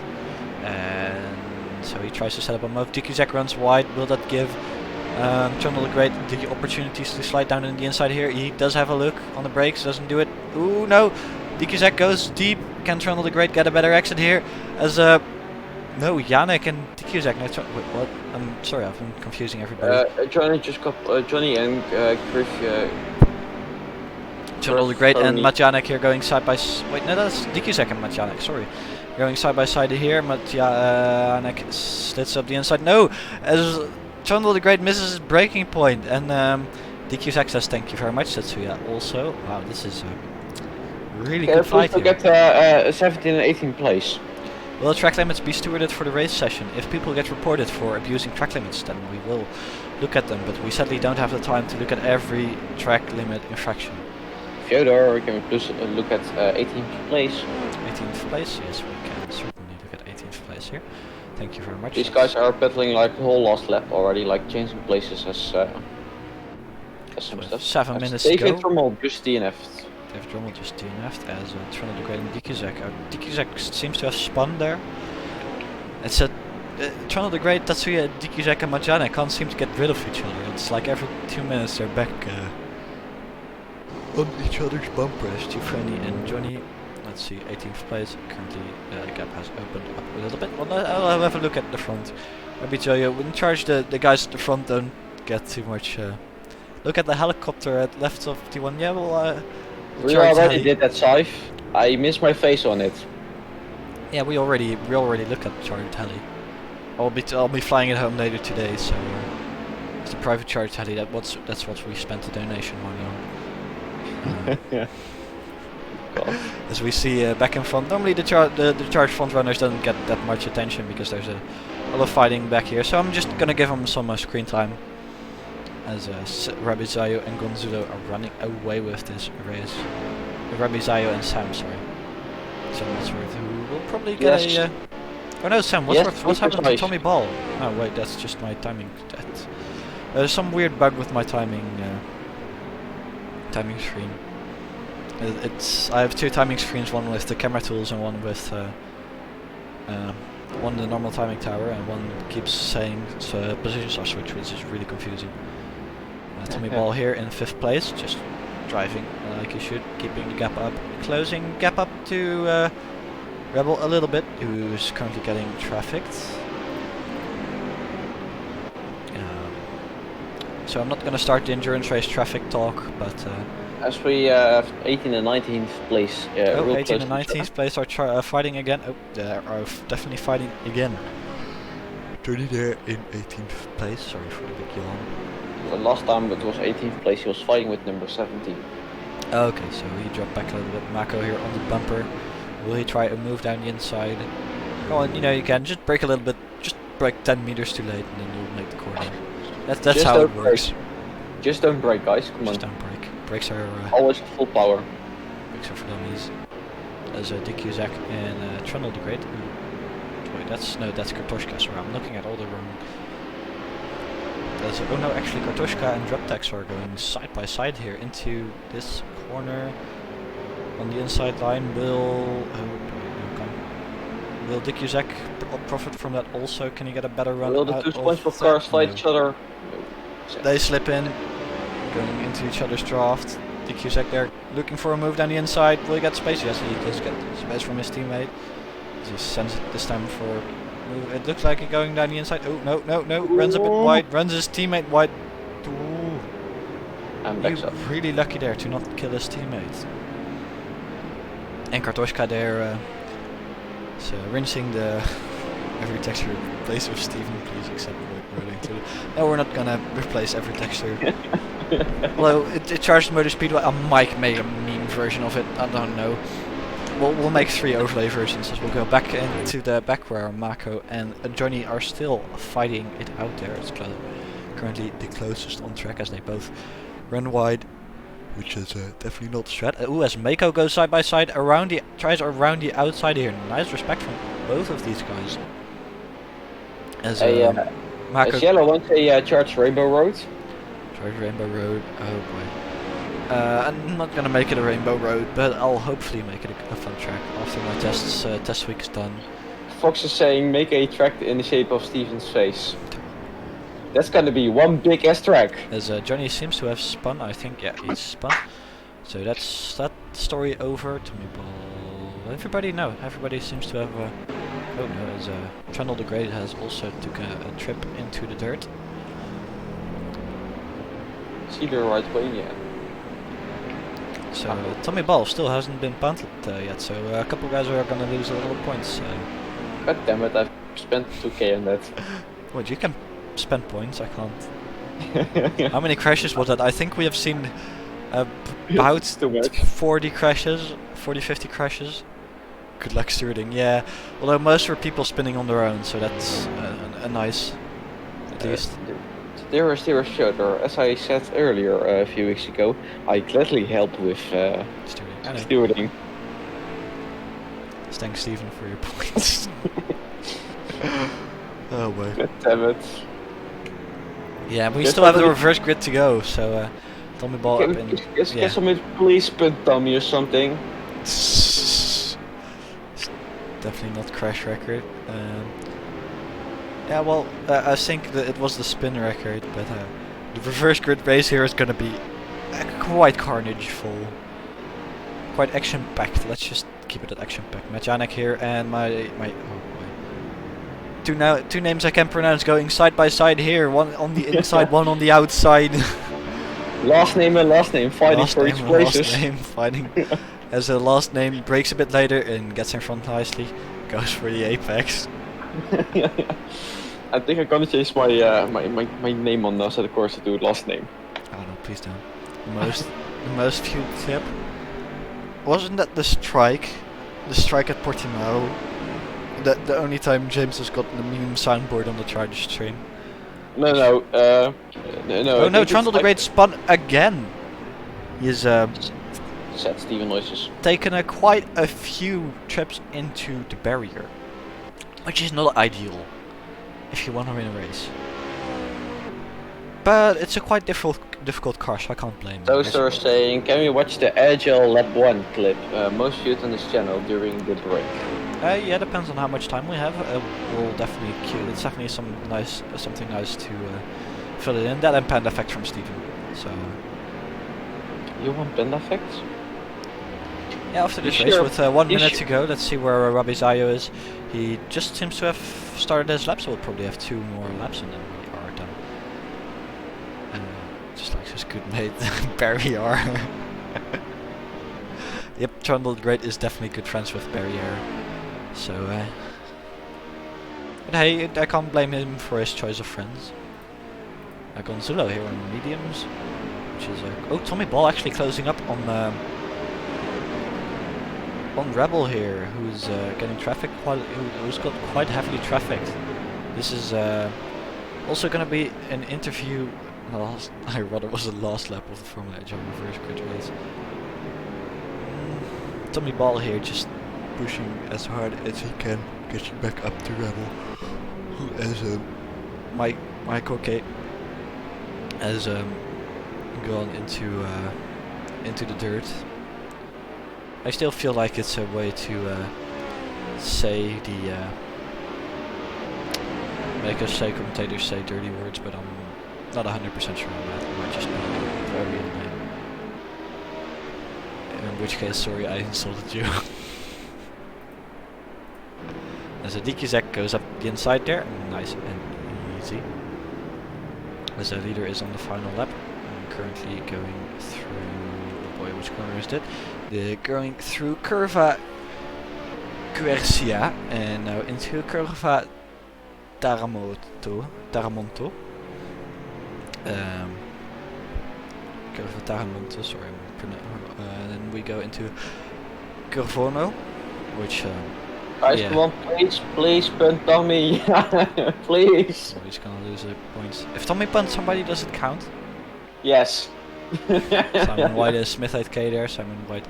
And so he tries to set up a move. Dikuzek runs wide. Will that give Trundle Great the opportunities to slide down in the inside here? He does have a look on the brakes, doesn't do it. Ooh, no! Dikuzek goes deep. Can Trundle the Great get a better exit here? As no, Yannick and Dikuzek. No, wait, what? I'm sorry, I've been confusing everybody. Johnny just got Johnny and Chris. Trundle the Great and Majanek here going side by side. Wait, no, that's Dikuzek and Majanek. Sorry, going side by side here. Majanek slits up the inside. No, as Trundle the Great misses his braking point, and Dikuzek says thank you very much. Tatsuya also. Wow, this is a really good fight here. Get 17th and 18th place. Will track limits be stewarded for the race session? If people get reported for abusing track limits, then we will look at them, but we sadly don't have the time to look at every track limit infraction. Fyodor, can we please look at 18th place? 18th place? Yes, we can certainly look at 18th place here. Thank you very much. These guys are battling like the whole last lap already, like changing places as some stuff. 7 minutes to go. David Drummel just DNF'd. David Drummel just DNF'd as Trundle the Great and Dikuzek. Dikuzek seems to have spun there. It's Trundle the Great, Tatsuya, Dikuzek and Majanek can't seem to get rid of each other. It's like every 2 minutes they're back. on each other's bumpers. Giovanni and Johnny. Let's see, 18th place. Currently, the gap has opened up a little bit. Well, I'll have a look at the front. Maybe Jojo wouldn't charge the guys at the front. Don't get too much. Look at the helicopter at left of T1. Yeah, well, We already did that, Scythe. I missed my face on it. Yeah, we already looked at the charged heli. I'll be flying it home later today, so it's a private charged heli. That's what we spent the donation money on. Yeah. As we see back in front, normally the charged front runners don't get that much attention because there's a lot of fighting back here. So I'm just gonna give them some screen time. As Rabbi Zayo and Gonzulo are running away with this race. Rabbi Zayo and Sam, sorry. Sam Wadsworth, who will probably get a... oh no, Sam Wadsworth, what's happened to Tommy Ball? Oh wait, that's just my timing. There's some weird bug with my timing screen. I have two timing screens, one with the camera tools and one with one the normal timing tower, and one keeps saying positions are switched, which is really confusing. Tommy Ball here in 5th place, just driving like he should, keeping the gap up, closing gap up to Rebel a little bit, who's currently getting trafficked. So I'm not going to start the endurance race traffic talk, but as we have 18th and 19th place. 18th and 19th place are fighting again. Oh, they are definitely fighting again. 30 there in 18th place. Sorry for the big yawn. The last time it was 18th place, he was fighting with number 17. Okay, so he dropped back a little bit. Mako here on the bumper. Will he try to move down the inside? Go on, you can just brake a little bit. Just brake 10 meters too late, and then you'll make the corner. That's how it works. Just don't brake, guys. Come on. Just don't brake. Brakes are always full power. Brakes are for dummies. There's Dick Cusack and Trundle the Great. Wait, that's Kartoshka. Sorry, I'm looking at all the wrong. Oh no, actually Kartoshka and Druptex are going side by side here into this corner on the inside line. Will Dick Cusack profit from that also? Can he get a better run? Will the two sequential cars fight each other? They slip in, going into each other's draft. Dick Cusack there looking for a move down the inside. Will he get space? Yes, he does get space from his teammate. He just sends it this time for. It looks like he's going down the inside. Oh, no. Runs a bit wide. Runs his teammate wide. Ooh. He's really lucky there to not kill his teammate. And Kartoshka there. So rinsing the every texture replace with Steven, please accept rolling to. No, we're not gonna replace every texture. Although it charged motor speed. I might make a meme version of it. I don't know. We'll make 3 overlay versions as we'll go back into the back where Mako and Johnny are still fighting it out there. It's currently the closest on track as they both run wide, which is definitely not a threat. As Mako goes side by side tries around the outside here. Nice respect from both of these guys. As Mako Yellow wants a charged Rainbow Road. Charged Rainbow Road. Oh boy. I'm not gonna make it a Rainbow Road, but I'll hopefully make it a fun track after my test week is done. Fox is saying make a track in the shape of Steven's face. That's gonna be one big ass track. As Johnny seems to have spun, I think, yeah, he's spun. So that's that story over. Tommy Ball. Everybody seems to have. Oh no, as Trundle the Great has also took a trip into the dirt. See the right way, yeah. So Tommy Ball still hasn't been punted yet, so a couple guys are gonna lose a little points. God damn it, I've spent 2k on that. What, you can spend points, I can't. How many crashes was that? I think we have seen about 40 crashes, 40-50 crashes. Good luck stewarding, yeah. Although most were people spinning on their own, so that's a nice, at least. There is shooter. As I said earlier a few weeks ago, I gladly help with stewarding. Thanks, Steven, for your points. Oh boy. God damn it. Yeah, but we still have the reverse grid to go, so Tommy Ball up in. Get some police spin dummy or something. Definitely not crash record. Yeah, well, I think that it was the spin record, but the reverse grid race here is going to be quite carnageful, quite action-packed. Let's just keep it at action-packed. Majanek here and my oh boy. Two names I can pronounce going side by side here. One on the inside, one on the outside. Last name and last name fighting last for name each and places. last name fighting. As a last name breaks a bit later and gets in front nicely, goes for the apex. I think I'm gonna change my my name on the course to last name. Oh no, please don't. The most viewed clip. Wasn't that the strike? The strike at Portimao? The only time James has gotten the meme soundboard on the charge stream. No. Oh no, Trundle the Great spun again. He's Sad Steven noises. taken quite a few trips into the barrier, which is not ideal if you want to win a race. But it's a quite difficult car, so I can't blame him. Those are saying, can we watch the Agile Lab 1 clip? Most viewed on this channel during the break. Yeah, depends on how much time we have. We'll definitely queue. It's definitely something nice to fill it in. That and Panda Effect from Steven. So You want Panda effects? yeah, after this You race sure? with 1 You minute su- to go, let's see where Rabbi Zayo is. He just seems to have started his lap, so we'll probably have 2 more laps and then we are done. Just like his good mate Barrier. Yep, Trundle the Great is definitely good friends with Barrier. So, but hey, I can't blame him for his choice of friends. Gonzulo here on mediums, which is oh, Tommy Ball actually closing up on Rebel here, who's getting traffic who's got quite heavily trafficked. This is also going to be an interview. I rather was the last lap of the Formula E Jump reverse grid race. Tommy Ball here just pushing as hard as he can, getting back up to Rebel, who as Mike okay has gone into the dirt. I still feel like it's a way to say the make us say commentators say dirty words, but I'm not 100% sure on that. It might just be very lame. In which case, sorry, I insulted you. As a DQZ goes up the inside there, nice and easy. As the leader is on the final lap, I'm currently going through. Oh boy, which corner is that? Going through Curva Quercia and now into Curva Taramonto. Curva Taramonto, sorry, and then we go into Curvono, which Guys, yeah. come on, please, punt Tommy, please. So he's gonna lose the points. If Tommy punts somebody, does it count? Yes. Simon White is Smith 8K there. Simon White,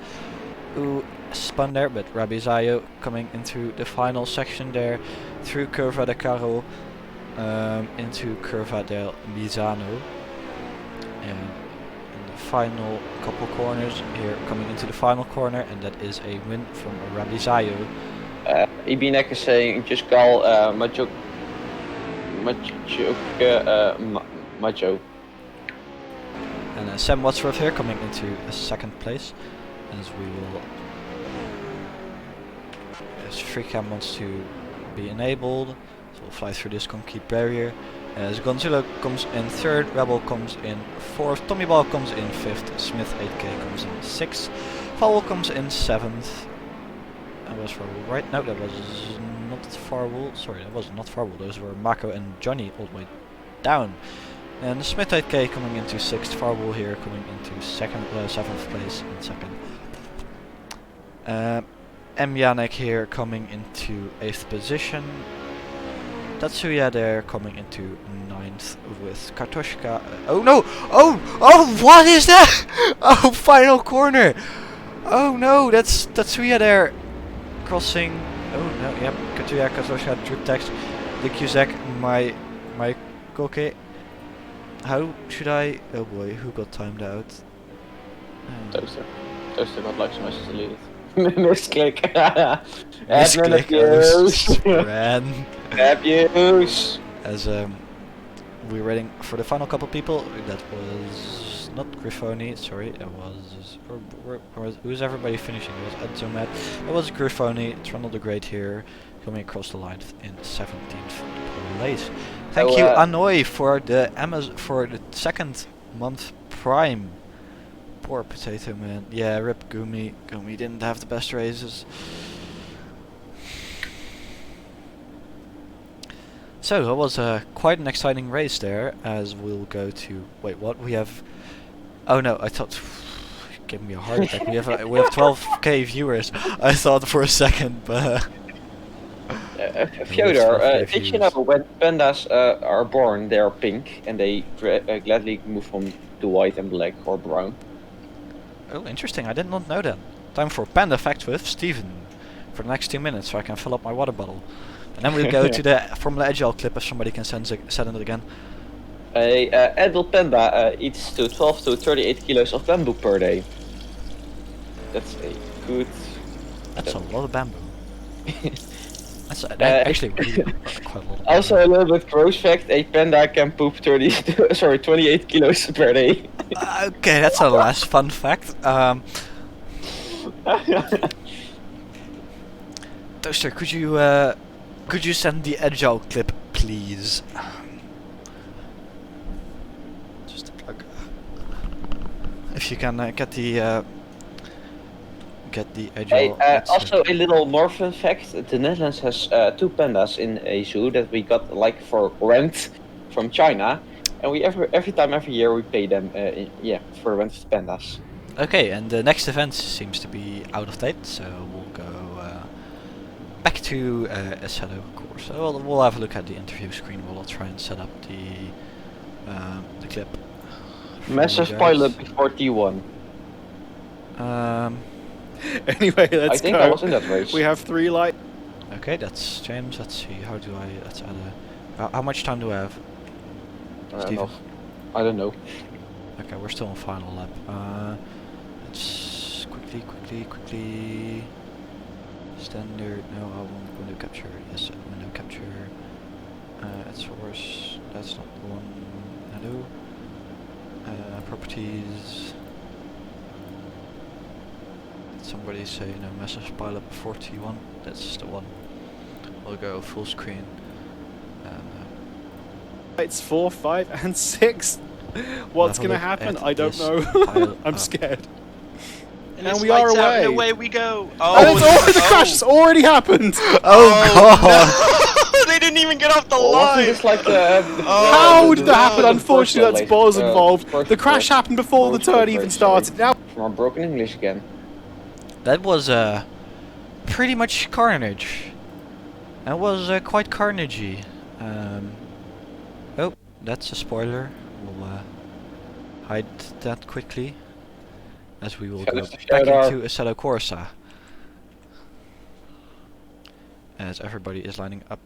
who spun there, but Rabbi Zayo coming into the final section there, through Curva de Caro, into Curva del Misano, and in the final couple corners here, coming into the final corner, and that is a win from Rabbi Zayo. Ibinek is saying, just call Macho. And Sam Wadsworth here coming into second place, as we will. As FreeCam wants to be enabled, so we'll fly through this concrete barrier. As Gonzalo comes in third, Rebel comes in fourth, Tommy Ball comes in fifth, Smith 8K comes in sixth, Fowl comes in seventh. That was Farwell, right? No, that was not Farwell. Sorry, that was not Farwell. Those were Mako and Johnny all the way down. And Smith 8K coming into 6th, Farwell here coming into 7th place in 2nd. M. Janek here coming into 8th position. Tatsuya there coming into 9th with Kartoshka. Oh no! Oh, what is that? Oh, final corner! Oh no, that's Tatsuya there crossing. Oh no, yep, Kartoshka, Kartoshka, Drip Text, the Cusack, my Koke. How should I? Oh boy, who got timed out? Toaster got like some messages deleted. Misclick. Misclick. Abuse. Ran. Abuse. As we're waiting for the final couple people. That was not Griffoni, sorry, it was... who's everybody finishing? It was Edzomet. It was Griffoni, Trundle the Great here, coming across the line in 17th place. Thank you, Annoy, for the for the 2nd month Prime. Poor Potato Man. Yeah, rip Gumi. Gumi didn't have the best races. So that was quite an exciting race there, as we'll go to... Wait, what? We have... Oh no, I thought... Give me a heart attack. we have 12k viewers. I thought for a second, but... Fyodor, did you know when pandas are born, they are pink, and they gladly move from to white and black or brown? Oh, interesting. I did not know that. Time for Panda Facts with Steven for the next 2 minutes, so I can fill up my water bottle. And then we'll go to the Formula Agile clip if somebody can send it again. A adult panda eats to 12 to 38 kilos of bamboo per day. That's a good... That's a lot of bamboo. That's actually really quite a lot of Also a little bit gross fact, a panda can poop 28 kilos per day. Okay, that's a less fun fact. Toaster, could you send the Agile clip, please? Just a plug. If you can get the Agile. Also a little more fun fact: the Netherlands has 2 pandas in a zoo that we got like for rent from China, and we every year we pay them for rent of pandas. Okay, and the next event seems to be out of date, so we'll go back to Assetto course. So we'll have a look at the interview screen while I'll try and set up the clip. Massive pilot before T1. Anyway, let's go. I think I was in that race. We have 3 lights. Okay, that's James. Let's see. How do I? Let's add a. How much time do I have? Steven? I don't know. Okay, we're still on final lap. Let's quickly. Standard. No, I want window capture. Yes, window capture. It's worse. That's not the one. Hello. Properties. Somebody say no message pilot before T1. That's the one. We'll go full screen. Lights 4, 5, and 6. What's gonna happen? I don't know. I'm scared. And we are away. And away we go. Oh, the crash has already happened. Oh god! No! They didn't even get off the line. It's like How did that happen? Unfortunately, that's balls first involved. The crash happened before the turn even started. Now, from our broken English again. That was pretty much carnage. That was quite carnagey. Oh, that's a spoiler. We'll hide that quickly, as we will go back into Assetto Corsa. As everybody is lining up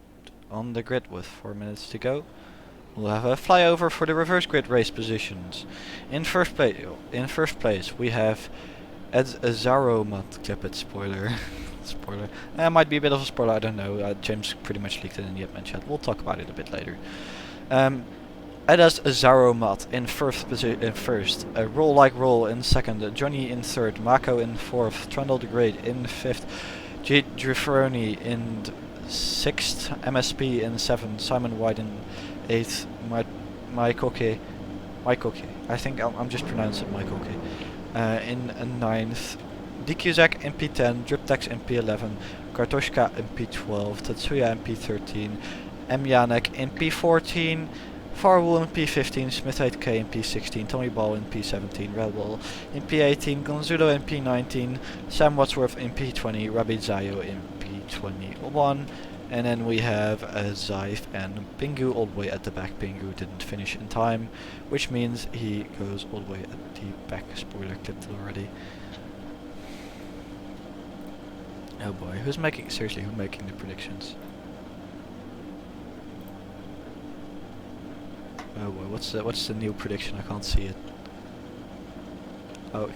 on the grid with 4 minutes to go, we'll have a flyover for the reverse grid race positions. In first place, we have Zaromat clip. Spoiler. Spoiler. Might be a bit of a spoiler, I don't know. James pretty much leaked it in the admin chat. We'll talk about it a bit later. Edas Zaromat in first. Roll Like Roll in second. Johnny in third. Mako in fourth. Trundle the Great in fifth. Giffroni in sixth. MSP in seventh. Simon White in eighth. Maikoke. I think I'm just pronouncing Maikoke. In ninth. DQZak in P10, Driptex in P11, Kartoshka in P12, Tatsuya in P13, Mjanek in P14, Farwool in P15, Smith 8K in P16, Tommy Ball in P17, Redwall in P18, Gonzulo in P19, Sam Wadsworth in P20, Rabbi Zayo in P21, and then we have Zaif and Pingu all the way at the back. Pingu didn't finish in time, which means he goes all the way at the back. Spoiler clipped already. Oh boy, who's making the predictions? Oh boy, what's the new prediction? I can't see it. Oh.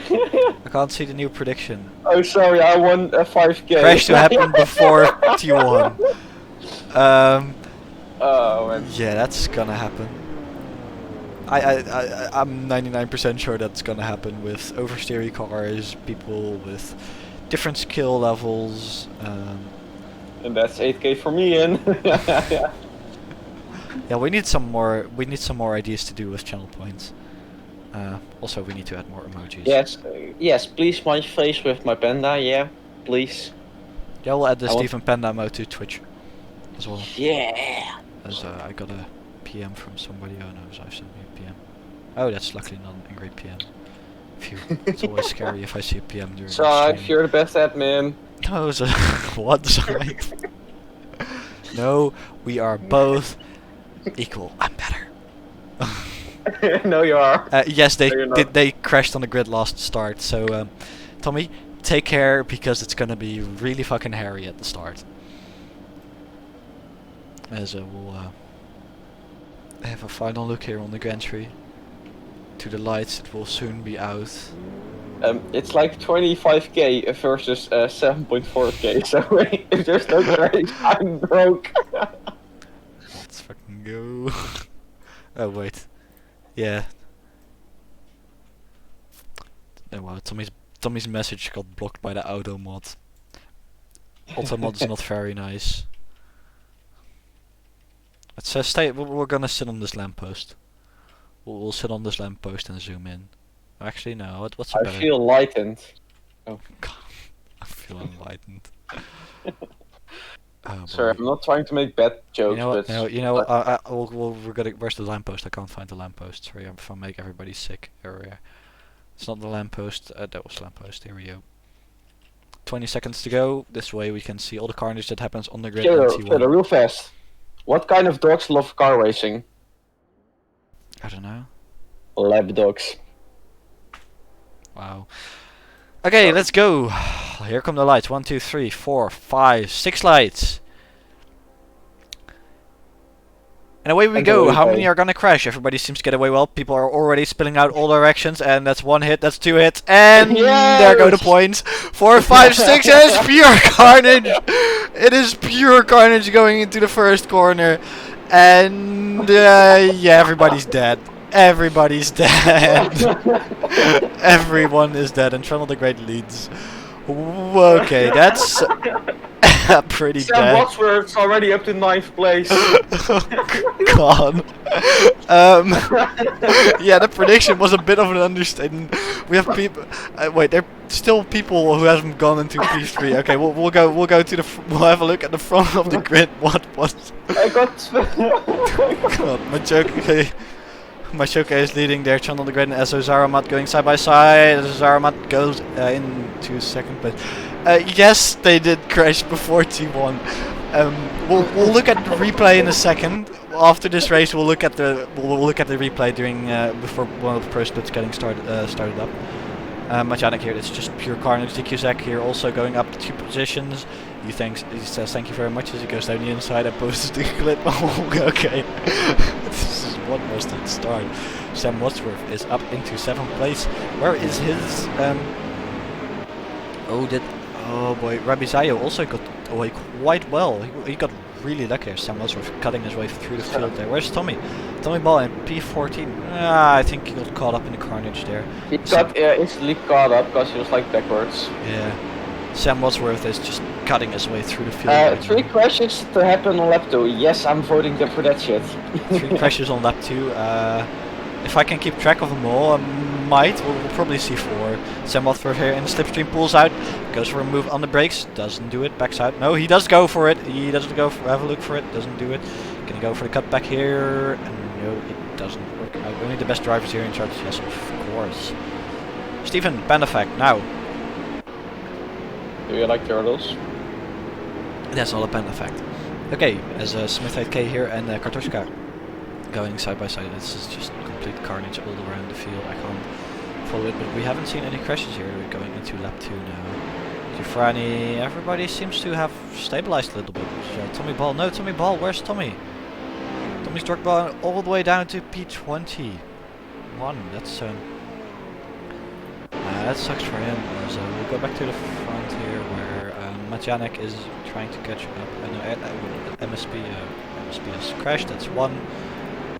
I can't see the new prediction. Oh sorry, I won a 5k. Crash to happen before T1. Oh man. Yeah, that's gonna happen. I'm 99% sure that's gonna happen with oversteery cars, people with different skill levels. And that's 8k for me in. Yeah, we need some more. We need some more ideas to do with channel points. Also, we need to add more emojis. Yes, yes, please my face with my panda, yeah, please. Yeah, we'll add the Stephen Panda mode to Twitch as well. Yeah. As I got a PM from somebody. Oh no, I've sent me a PM. Oh, that's luckily not an angry PM. Phew. It's always scary if I see a PM during the Sorry, stream. you're the best admin. No, so what? Sorry. No, we are both equal. I'm better. No, you are. Yes, No, you're not. they crashed on the grid last start. So, Tommy, take care because it's gonna be really fucking hairy at the start. As we'll have a final look here on the gantry. To the lights, it will soon be out. It's like 25k versus 7.4k. So if there's no crash, I'm broke. Let's fucking go. Oh wait, yeah. Oh wow, Tommy's message got blocked by the auto mod. Auto mod is not very nice. It says stay. We're gonna sit on this lamppost. We'll sit on this lamppost and zoom in. Actually, no. What's a I better? feel lightened. Oh God, I feel enlightened. Oh, Sorry, boy. I'm not trying to make bad jokes, You know what? but No, you know what? We're gonna. Where's the lamppost? I can't find the lamppost. Sorry, if I make everybody sick. Here, it's not the lamppost. That was the lamppost. Here we go. 20 seconds to go. This way we can see all the carnage that happens on the grid. Kiddo, real fast. What kind of dogs love car racing? I don't know. Lab dogs. Wow. Okay, let's go. Here come the lights. 1, 2, 3, 4, 5, 6 lights. And away we go. How many are gonna crash? Everybody seems to get away well. People are already spilling out all directions, and that's 1 hit, that's 2 hits, and there go the points. 4, 5, 6, and it's pure carnage. It is pure carnage going into the first corner, and yeah, everybody's dead. Everybody's dead. Everyone is dead, and Trundle the Great leads. Okay, that's pretty Sam dead. Wadsworth's already up to 9th place. God. Yeah, the prediction was a bit of an understatement. We have people. Wait, there are still people who haven't gone into P3. Okay, we'll go to the. We'll have a look at the front of the grid. What was? I got. God, Machoka is leading there. Channel the Grid and Esso Zaramat going side by side. Zaramat goes into second place. Yes, they did crash before T1. We'll look at the replay in a second. After this race, we'll look at the replay during before one of the pro splits getting started up. Majanik here, it's just pure carnage. DQZak here also going up 2 positions. He says thank you very much as he goes down the inside and posts the clip. Oh, okay. This is what was the start. Sam Wadsworth is up into 7th place. Where is his oh boy, Rabbi Zayo also got away quite well. He got really lucky there. Sam Wadsworth cutting his way through the field there. Where's Tommy? Tommy Ball in P14. I think he got caught up in the carnage there. He got instantly caught up because he was like backwards. Yeah. Sam Wadsworth is just cutting his way through the field. 3 crashes to happen on lap 2. Yes, I'm voting for that shit. 3 crashes on lap 2. If I can keep track of them all, I might. We'll probably see 4. Sam Wadsworth here in the slipstream, pulls out, goes for a move on the brakes, doesn't do it, backs out. No, he does go for it. He doesn't go for have a look for it, doesn't do it. Can he go for the cut back here? And no, it doesn't work out. Only the best drivers here in charge. Yes, of course. Stephen, Bandafact, now. Do you like turtles? That's all a Bandafact. Okay, as Smith 8K here and Kartoshka going side by side. This is just complete carnage all around the field. I can't follow it, but we haven't seen any crashes here. We're going into lap 2 now. Giuffrani, everybody seems to have stabilized a little bit. Tommy Ball, no Tommy Ball, where's Tommy? Tommy's dropped ball all the way down to P21. That's that sucks for him. So we'll go back to the front here where Matjanek is trying to catch up. I know MSP has crashed. That's 1.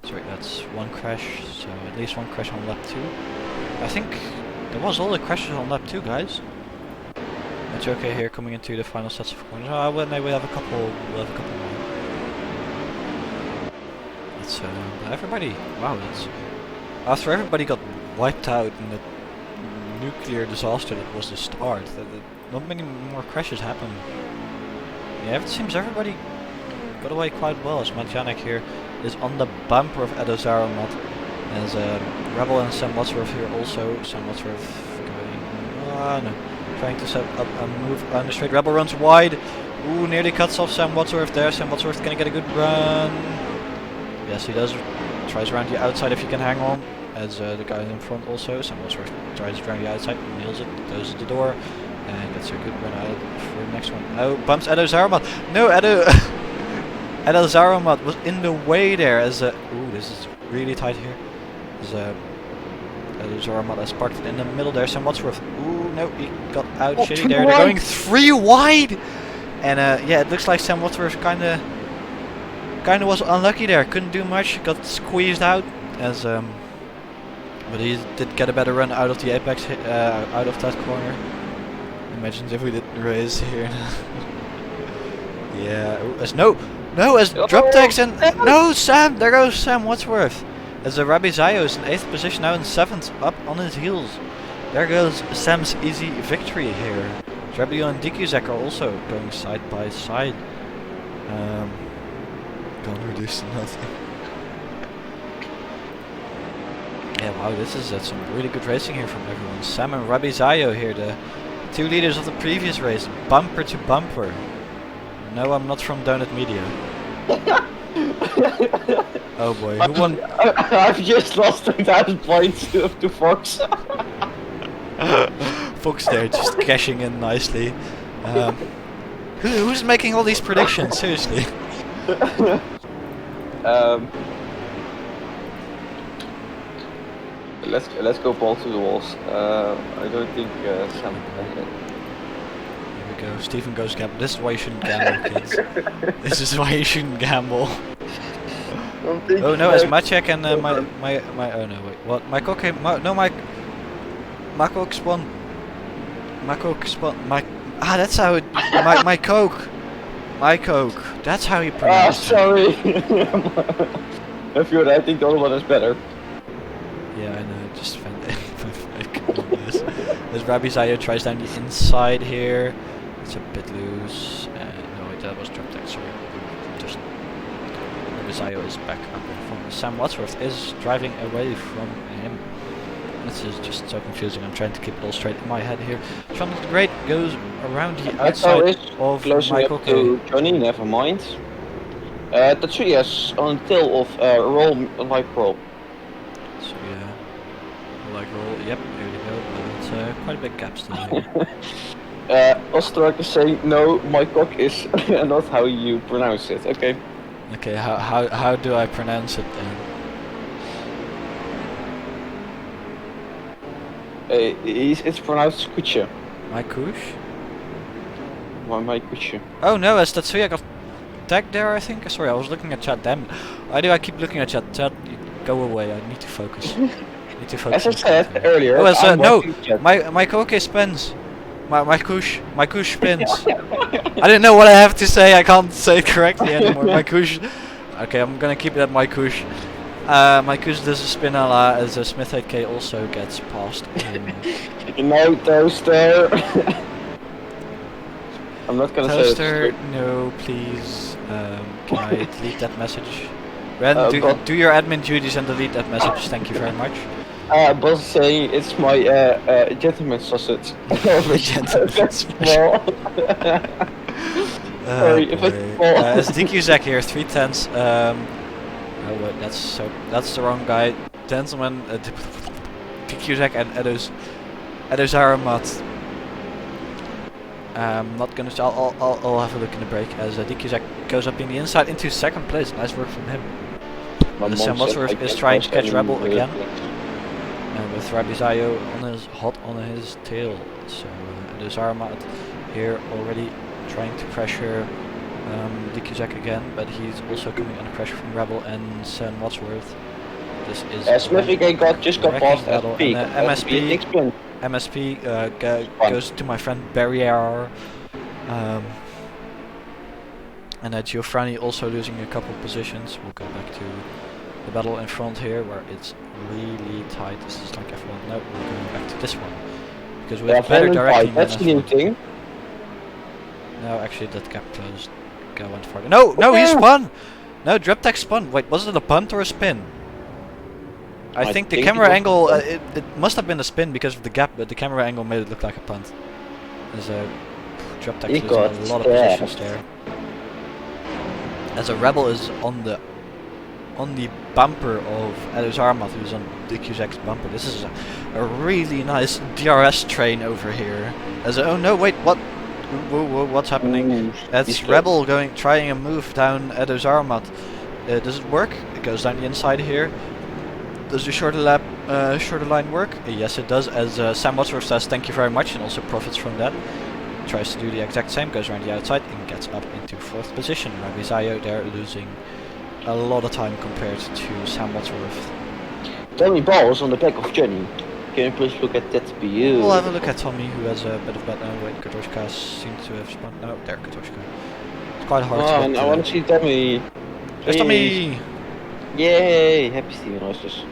Sorry, that's one crash, so at least one crash on lap 2. I think there was all the crashes on lap 2, guys. It's okay here coming into the final sets of corners. Oh, well, no, we'll have a couple more. It's everybody. Wow, it's after everybody got wiped out in the nuclear disaster that was the start. Not many more crashes happened. Yeah, it seems everybody got away quite well. As Matjanek here is on the bumper of Edo Zaramat. As Rebel and Sam Wadsworth here also. Sam Wadsworth going, no, trying to set up a move on the straight. Rebel runs wide. Ooh, nearly cuts off Sam Wadsworth there. Sam Wadsworth gonna get a good run. Yes, he does. Tries around the outside if he can hang on. As the guy in front also. Sam Wadsworth tries around the outside, nails it, closes the door, and gets a good run out for the next one. Oh, bumps Edo Zaramat. No, Edo Zaramat was in the way there. As ooh, this is really tight here. As Edo Zaramat has parked in the middle there. Sam Wadsworth. Ooh, no, he got out shitty there. They're going 3 wide, and yeah, it looks like Sam Wadsworth kind of was unlucky there. Couldn't do much. Got squeezed out as but he did get a better run out of the apex, out of that corner. Imagine if we didn't race here. Yeah, as drop tags and no Sam. There goes Sam Wadsworth. As Rabbi Zayo is in 8th position now in 7th, up on his heels. There goes Sam's easy victory here. Trebio and Dikuzek are also going side by side. Don't reduce to nothing. Yeah, wow, this is some really good racing here from everyone. Sam and Rabbi Zayo here, the 2 leaders of the previous race, bumper to bumper. No, I'm not from Donut Media. Oh boy, who won? I've just lost 2,000 points to Fox. Fox there, just cashing in nicely. Who's making all these predictions? Seriously. Let's go ball to the walls. I don't think Sam. Here we go. Stephen goes gamble. This is why you shouldn't gamble, kids. This is why you shouldn't gamble. Oh no, it's Maciek and my oh no wait, what? My coke came, my coke spun. That's how it. My coke. That's how you pronounce it. Sorry. If you're I think the other one is better. Yeah, I know. Just found it. As Rabbi Zayo tries down the inside here. It's a bit loose. No, wait, that was drop tech. Sorry. Just Rabbi Zayo is back up in front. Sam Wadsworth is driving away from him. This is just so confusing. I'm trying to keep it all straight in my head here. Sean the Great goes around the outside of Michael to Johnny. Never mind. The tree has on the tail of roll like roll. So yeah, like roll. Yep, here we go. But it's quite a big gap still here. Osterk is saying no. My cock is not how you pronounce it. Okay. Okay. How do I pronounce it then? It's pronounced kuche. My kush? My kuche. Oh no, as Tatsuya got tagged there, I think. Sorry, I was looking at chat. Damn. Why do I keep looking at chat? Chat, go away. I need to focus. As I said earlier. Oh, no. My coke spins. My kush spins. I didn't know what I have to say. I can't say it correctly anymore. My kush. Okay, I'm gonna keep it at my kush. My kush does a spin a la as a Smith 8K also gets passed. No toaster. I'm not gonna toaster, say it. no, please. Can I delete that message? Ren, do your admin duties and delete that message. Thank you very much. Boss is saying it's my gentleman sausage. Gentleman's Sorry, if it's small. It's DQZack here, 3/10. Oh wait, that's the wrong guy. Gentleman, DQZack and Edo Zaramat. Not gonna. I'll have a look in the break as DQZack goes up in the inside into 2nd place. Nice work from him. Sam Wadsworth is trying to catch Rebel again. With Rabbi Zayo hot on his tail. So Edo Zaramat here already trying to pressure DQZ again, but he's also coming under pressure from Rebel and Sam Wadsworth. This is Smithy just got wrecking past battle, SP. and MSP goes to my friend Barrier. And Giovanni also losing a couple positions. We'll go back to the battle in front here where it's really tight. This is like F1. No, we're going back to this one because we have better directing. That's the new thing. No, actually that gap closed. Go went farther. No, he spun! No, DrepTech spun. Wait, was it a punt or a spin? I think the camera angle, it must have been a spin because of the gap, but the camera angle made it look like a punt. There's a DrepTech losing a lot of positions there. As a Rebel is on the bumper of Edo's Armat, who's on DQZ's bumper. This is a really nice DRS train over here. As a, oh no, wait, what? What's happening? That's Rebel trying a move down Edo's Armat. Does it work? It goes down the inside here. Does the shorter line work? Yes, it does. As Sam Wadsworth says, thank you very much, and also profits from that. Tries to do the exact same, goes around the outside and gets up into 4th position. Rabbi Zayo there losing a lot of time compared to Sam Wadsworth. Tommy Ball's on the back of Johnny. Can you please look at that view? We'll have a look at Tommy, who has a bit of bad. Oh wait, Katoshka seems to have spun. No, there, Katoshka. It's quite hard to get. I want to see Tommy. There's Tommy! Yay! Happy Steven Rosters.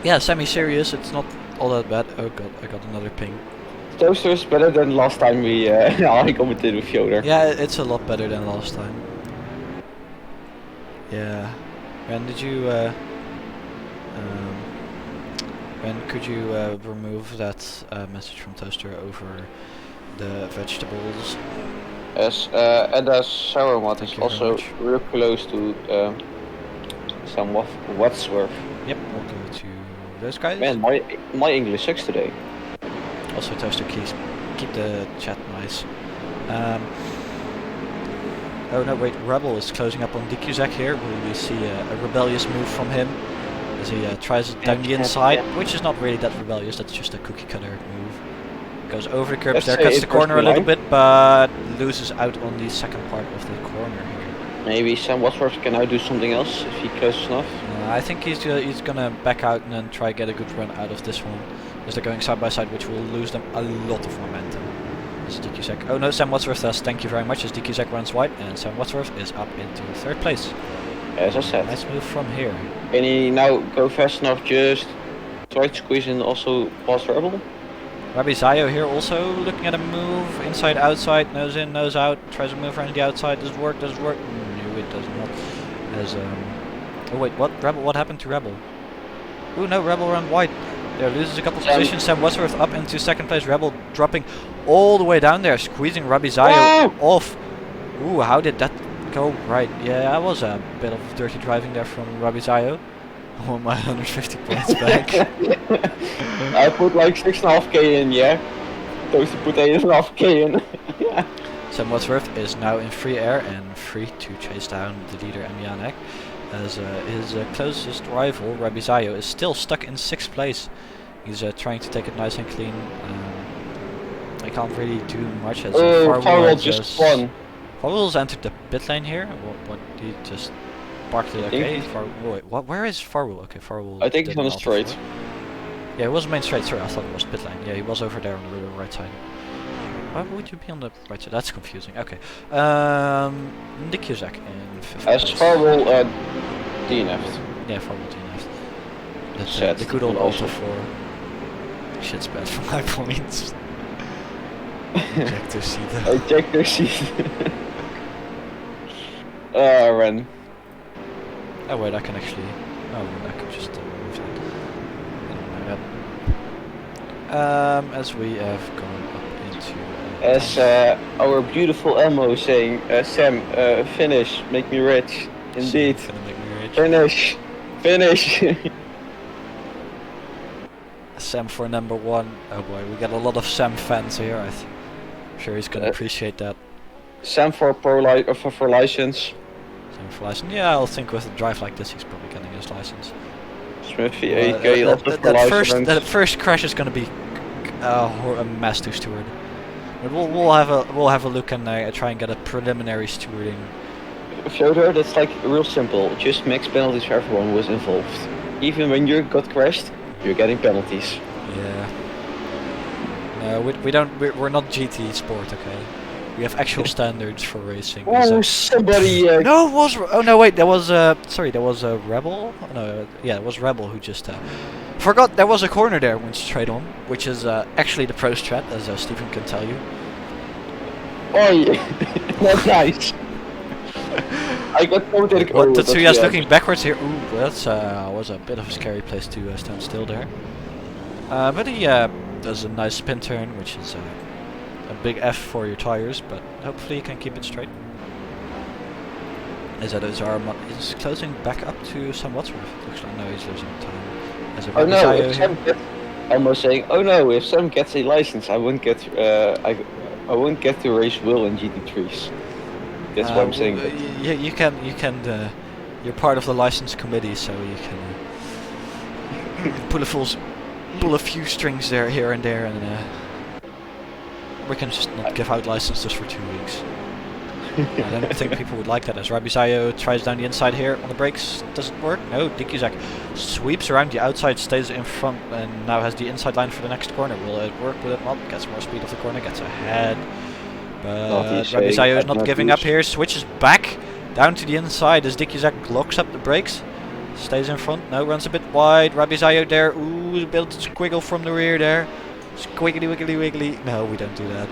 Yeah, semi-serious. It's not all that bad. Oh god, I got another ping. Toaster's better than last time I commented with Yoder. Yeah, it's a lot better than last time. Yeah. When did you when could you remove that message from Toaster over the vegetables? As Edda's Sourmat is also real close to some Wadsworth. Yep, we'll go to those guys. Man, my English sucks today. Also Toaster keep the chat nice. Oh no, wait, Rebel is closing up on DQZ here. Will we see a rebellious move from him as he tries it down the inside, which is not really that rebellious, that's just a cookie cutter move. Goes over the curbs there, cuts the corner a little bit, but loses out on the second part of the corner here. Maybe Sam Wadsworth can now do something else if he closes enough. I think he's gonna back out and then try get a good run out of this one. As they're going side by side, which will lose them a lot of momentum. This is DQZ. Oh no, Sam Wadsworth says thank you very much as DQZ runs wide, and Sam Wadsworth is up into 3rd place. As I said. Nice move from here. Can he now go fast enough, just try to squeeze in also past Rebel? Rabbi Zayo here also looking at a move, inside, outside, nose in, nose out, tries to move around the outside, does it work, No, it does not. As, oh wait, what? Rebel, what happened to Rebel? Oh no, Rebel ran wide. There, loses a couple positions, Sam Wadsworth up into 2nd place, Rebel dropping all the way down there, squeezing Rabbi Zayo off. Ooh, how did that go? Right, yeah, that was a bit of dirty driving there from Rabbi Zayo. I want my 150 points back. I put like 6.5k in, yeah? Toast to put 8.5k in. Sam Wadsworth is now in free air and free to chase down the leader Emianek. As his closest rival, Rabbi Zayo, is still stuck in 6th place. He's trying to take it nice and clean. I can't really do much as Farwell just won. Farwell's entered the pit lane here. What he just parked it okay. Wait, where is Farwell? Okay, Farwell. I think he's on the straight. Yeah, it was main straight, sorry, I thought it was pit lane. Yeah, he was over there on the right side. Why would you be on the right side? That's confusing. Okay. Nick Cusack in 5th place. As Farwell DNF'd. Yeah, Farwell DNF'd. That's the good old Auto 4. Shit's bad for my points. Ejector seat. Ejector seat. Ren. Oh wait, I can actually... Oh, I can just remove that. As we have gone up into... As our beautiful Elmo saying, Sam, finish, make me rich. Indeed. Sam, make me Finish! rich. Finish! Sam for number 1. Oh boy, we got a lot of Sam fans here. I'm sure he's gonna appreciate that. Sam for for license. Sam for license. Yeah, I'll think with a drive like this, he's probably getting his license. Smithy 8k that first crash is gonna be a mess to steward. But we'll have a look and try and get a preliminary stewarding. Fyodor, that's like real simple. Just max penalties for everyone who was involved. Even when you got crashed, you're getting penalties. Yeah. No, we're not GT Sport, okay? We have actual standards for racing. Oh, somebody. No, it was. Oh no, wait. There was sorry. There was a Rebel. No, yeah, it was Rebel who just forgot there was a corner there. Went straight on, which is actually the pro strat, as Stephen can tell you. Oh, yeah. That's nice. I got commentated. What Tetsuya's looking backwards here. Ooh, that's was a bit of a scary place to stand still there. But he does a nice spin turn, which is a big F for your tires, but hopefully you can keep it straight. As that his arm is closing back up to some Wadsworth. Looks like no, he's losing time. As a Oh no! Rabbi If Sam gets, almost saying, oh no! If Sam gets a license, I won't get. I won't get to race Will in GT3s. That's what I'm saying. Yeah, you can. You're part of the license committee, so you can pull a few strings there, here and there, and we can just not give out licenses for 2 weeks. I don't think people would like that. As Rabisayo tries down the inside here on the brakes, doesn't work. No, Dikuzak sweeps around the outside, stays in front, and now has the inside line for the next corner. Will it work? Will it not? Gets more speed off the corner, gets ahead. But Rabisayo is not giving up here. Switches back down to the inside as Dikuzak locks up the brakes. Stays in front. No, runs a bit wide. Rabisayo there. Ooh, built a squiggle from the rear there. Squiggly wiggly wiggly. No, we don't do that.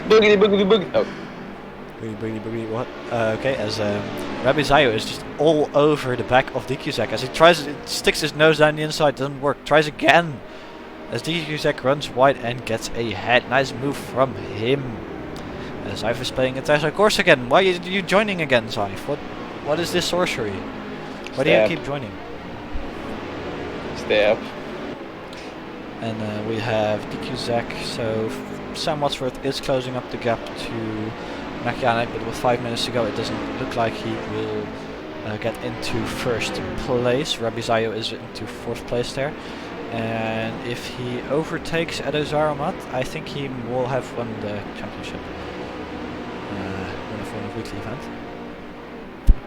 Boogity boogity boogity. Oh. Boogity boogity what? Okay, as Rabisayo is just all over the back of Dikuzak as he sticks his nose down the inside, doesn't work. Tries again as Dikuzak runs wide and gets ahead. Nice move from him. As Zyf is playing it as a course again. Why are you joining again, Zyf? What is this sorcery? Why do you keep joining? Stay up. And we have Dikuzak, so Sam Wadsworth is closing up the gap to Makianek, but with 5 minutes to go it doesn't look like he will get into first place. Rabisayo is into 4th place there. And if he overtakes Edo Zaramat, I think he will have won the championship. Won a weekly event.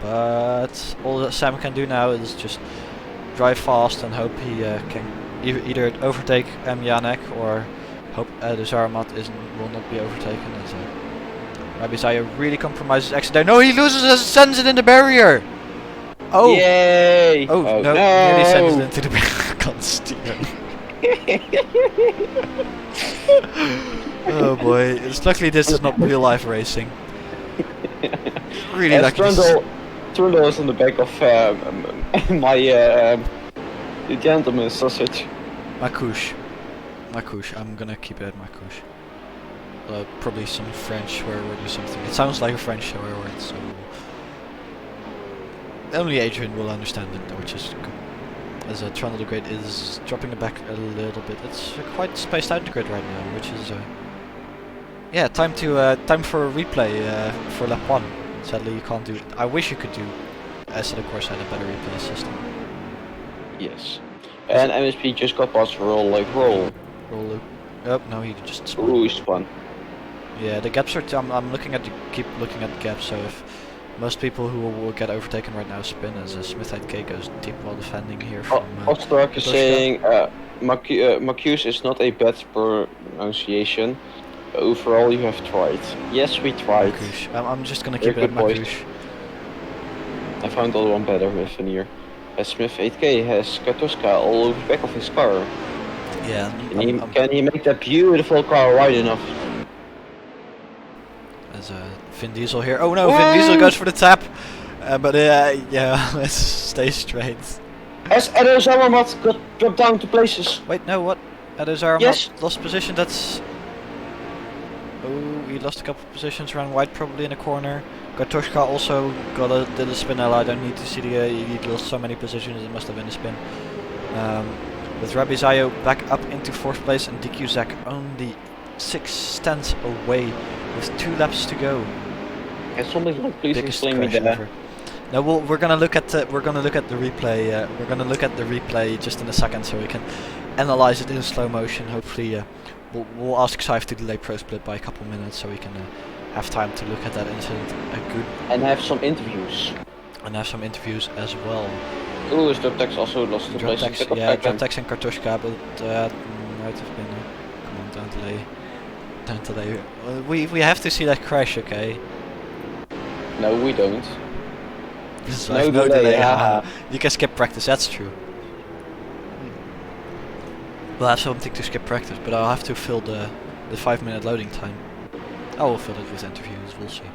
But all that Sam can do now is just drive fast and hope he can either overtake Janek or hope the Zaramat will not be overtaken. As Rabisayo really compromises exit there. No, he loses as sends it in the barrier. Oh! Yay! Oh, no, nearly sends it into the barrier. Can't steer. Oh boy, it's luckily this is not real life racing. Really lucky. Trundle is on the back of my the gentleman's sausage. Makouche. I'm gonna keep it at Makouche. Probably some French swear word or something. It sounds like a French swear word, so only Adrian will understand it, which is good. As Trundle the Great is dropping it back a little bit. It's quite spaced out the grid right now, which is yeah, time for a replay for lap 1. Sadly, you can't do it. I wish you could do. Asset, of course, had a better replay system. Yes. And MSP just got past roll loop. Oh no, he just spun. Ooh, he spun. Yeah, the gaps are. I'm looking at keep looking at the gaps. So if most people who will get overtaken right now spin, as Smith K goes deep while defending here from. Ostark is saying Macuse is not a bad pronunciation. Overall, you have tried. Yes, we tried. I'm just gonna keep it at Macouche. I found the other one better with Veneer. Smith 8K has Katuska all over the back of his car. Yeah. Can he make that beautiful car wide enough? As Vin Diesel here. Oh no, Vin Diesel goes for the tap. But yeah, let's stay straight. As Edo Zaramat got dropped down to places. Wait, no, what? Edo Zaramat lost position. That's. Oh, he lost a couple of positions, ran wide probably in a corner. Gatoshka also did a spinella. I don't need to see he lost so many positions, it must have been a spin. With Rabisayo back up into 4th place and Dikuzak only 6 tenths away with 2 laps to go. Can somebody please explain me that? No, we're gonna look at the replay. We're gonna look at the replay just in a second, so we can analyze it in slow motion. Hopefully, we'll ask Saif to delay pro split by a couple minutes so we can have time to look at that incident and have some interviews. And have some interviews as well. Ooh, is Droptex also lost the place? Yeah, Droptex and Kartushka, but might have been. Come on, don't delay. Don't delay. We have to see that crash, okay? No, we don't. No delay. You can skip practice. That's true. We'll have something to skip practice, but I'll have to fill the 5-minute loading time. I will fill it with interviews. We'll see.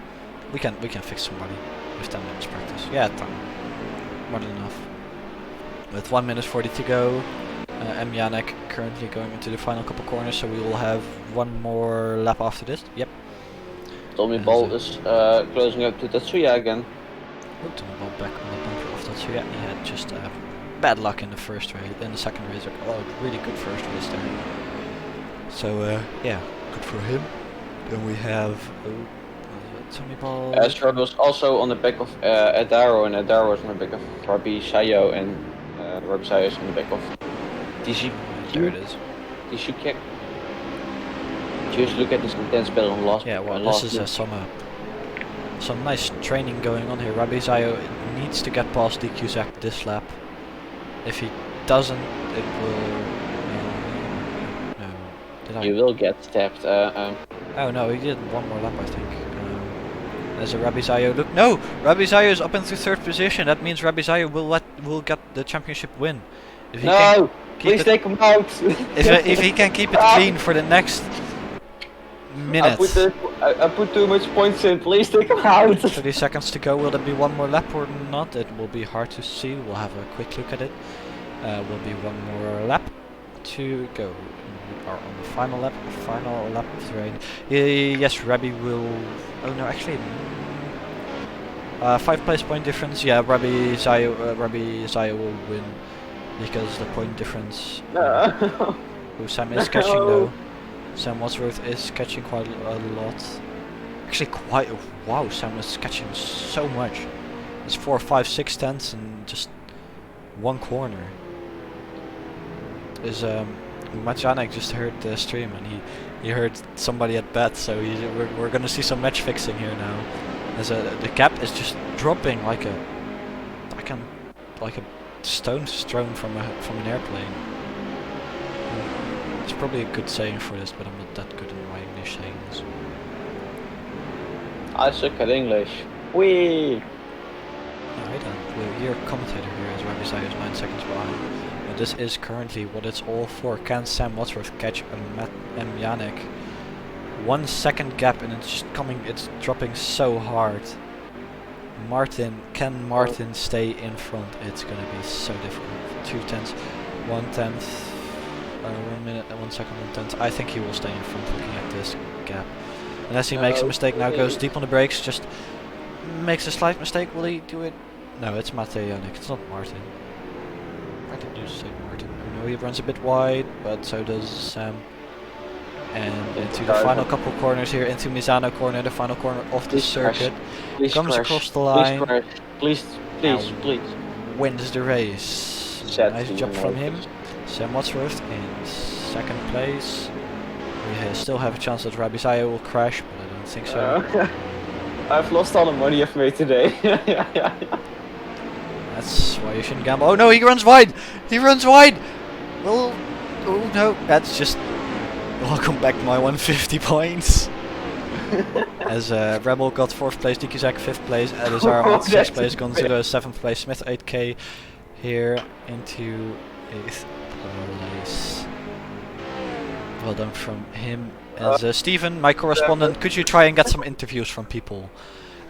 We can fix somebody with 10 minutes practice. Yeah, more than enough. With 1 minute 40 to go, M. Janek currently going into the final couple corners, so we will have one more lap after this. Yep. Tommy Ball is closing up to Tatsuya again. Oh, Tommy Ball back on the bumper of Tatsuya. He had just bad luck in the first race, in the second race. Oh, really good first race there. So yeah, good for him. Then we have Tommy Ball. Strad was also on the back of Adaro, and Adaro was on the back of Rabi Sayo, and Rabi Sayo is on the back of TC. There it is. TC. Just look at this intense battle on last. Yeah, well, this is some nice training going on here. Rabi Sayo needs to get past DQZak this lap. If he doesn't, it will. No, did I? You will get stabbed. Oh no, he did one more lap, I think. There's a Rabi Sayo. Look, no, Rabi Sayo is up into 3rd position. That means Rabi Sayo will get the championship win. If he no, please take him out. if he can keep it clean for the next minute. I put too much points in. Please take him out. 30 seconds to go. Will there be one more lap or not? It will be hard to see. We'll have a quick look at it. Will be one more lap to go. We are on the final lap of the race. Yes, Rabi will. Oh no, actually, 5 place point difference. Yeah, Rabi Sayo will win because the point difference. Who Sam is catching though. Sam Wadsworth is catching quite a lot. Actually, wow, Sam is catching so much. It's 4, 5, 6 tenths in just one corner. Is Majanek just heard the stream and he heard somebody at bat, so we're gonna see some match fixing here now. As the gap is just dropping like a stone thrown from an airplane. It's probably a good saying for this, but I'm not that good in my English sayings. I suck at English. Wee. Alright then, your commentator here is Rabi Sayo is 9 seconds behind. But this is currently what it's all for. Can Sam Wadsworth catch M. Janek? 1 second gap and it's dropping so hard. Can Martin stay in front? It's gonna be so difficult. 2 tenths, 1 tenth, 1 minute and 1 second, 1 tenth. I think he will stay in front looking at this gap. Unless he makes a mistake now, goes deep on the brakes, just makes a slight mistake. Will he do it? No, it's Matej Janek, it's not Martin. I didn't use to say Martin. I know he runs a bit wide, but so does Sam. And into the final couple corners here, into Misano corner, the final corner of the circuit. Comes across the line. Please. Wins the race. Nice job from him. Sam Wadsworth in 2nd place. We still have a chance that Rabi Sayo will crash, but I don't think so. I've lost all the money I've made today. That's why you shouldn't gamble. Oh no, he runs wide! He runs wide! Well, oh no, that's just... Welcome back my 150 points. As Rebel got 4th place, DQZak 5th place, Elizar on 6th place, Gonzalo 7th place, Smith 8k here into 8th place. Well done from him. As Steven, my correspondent, could you try and get some interviews from people?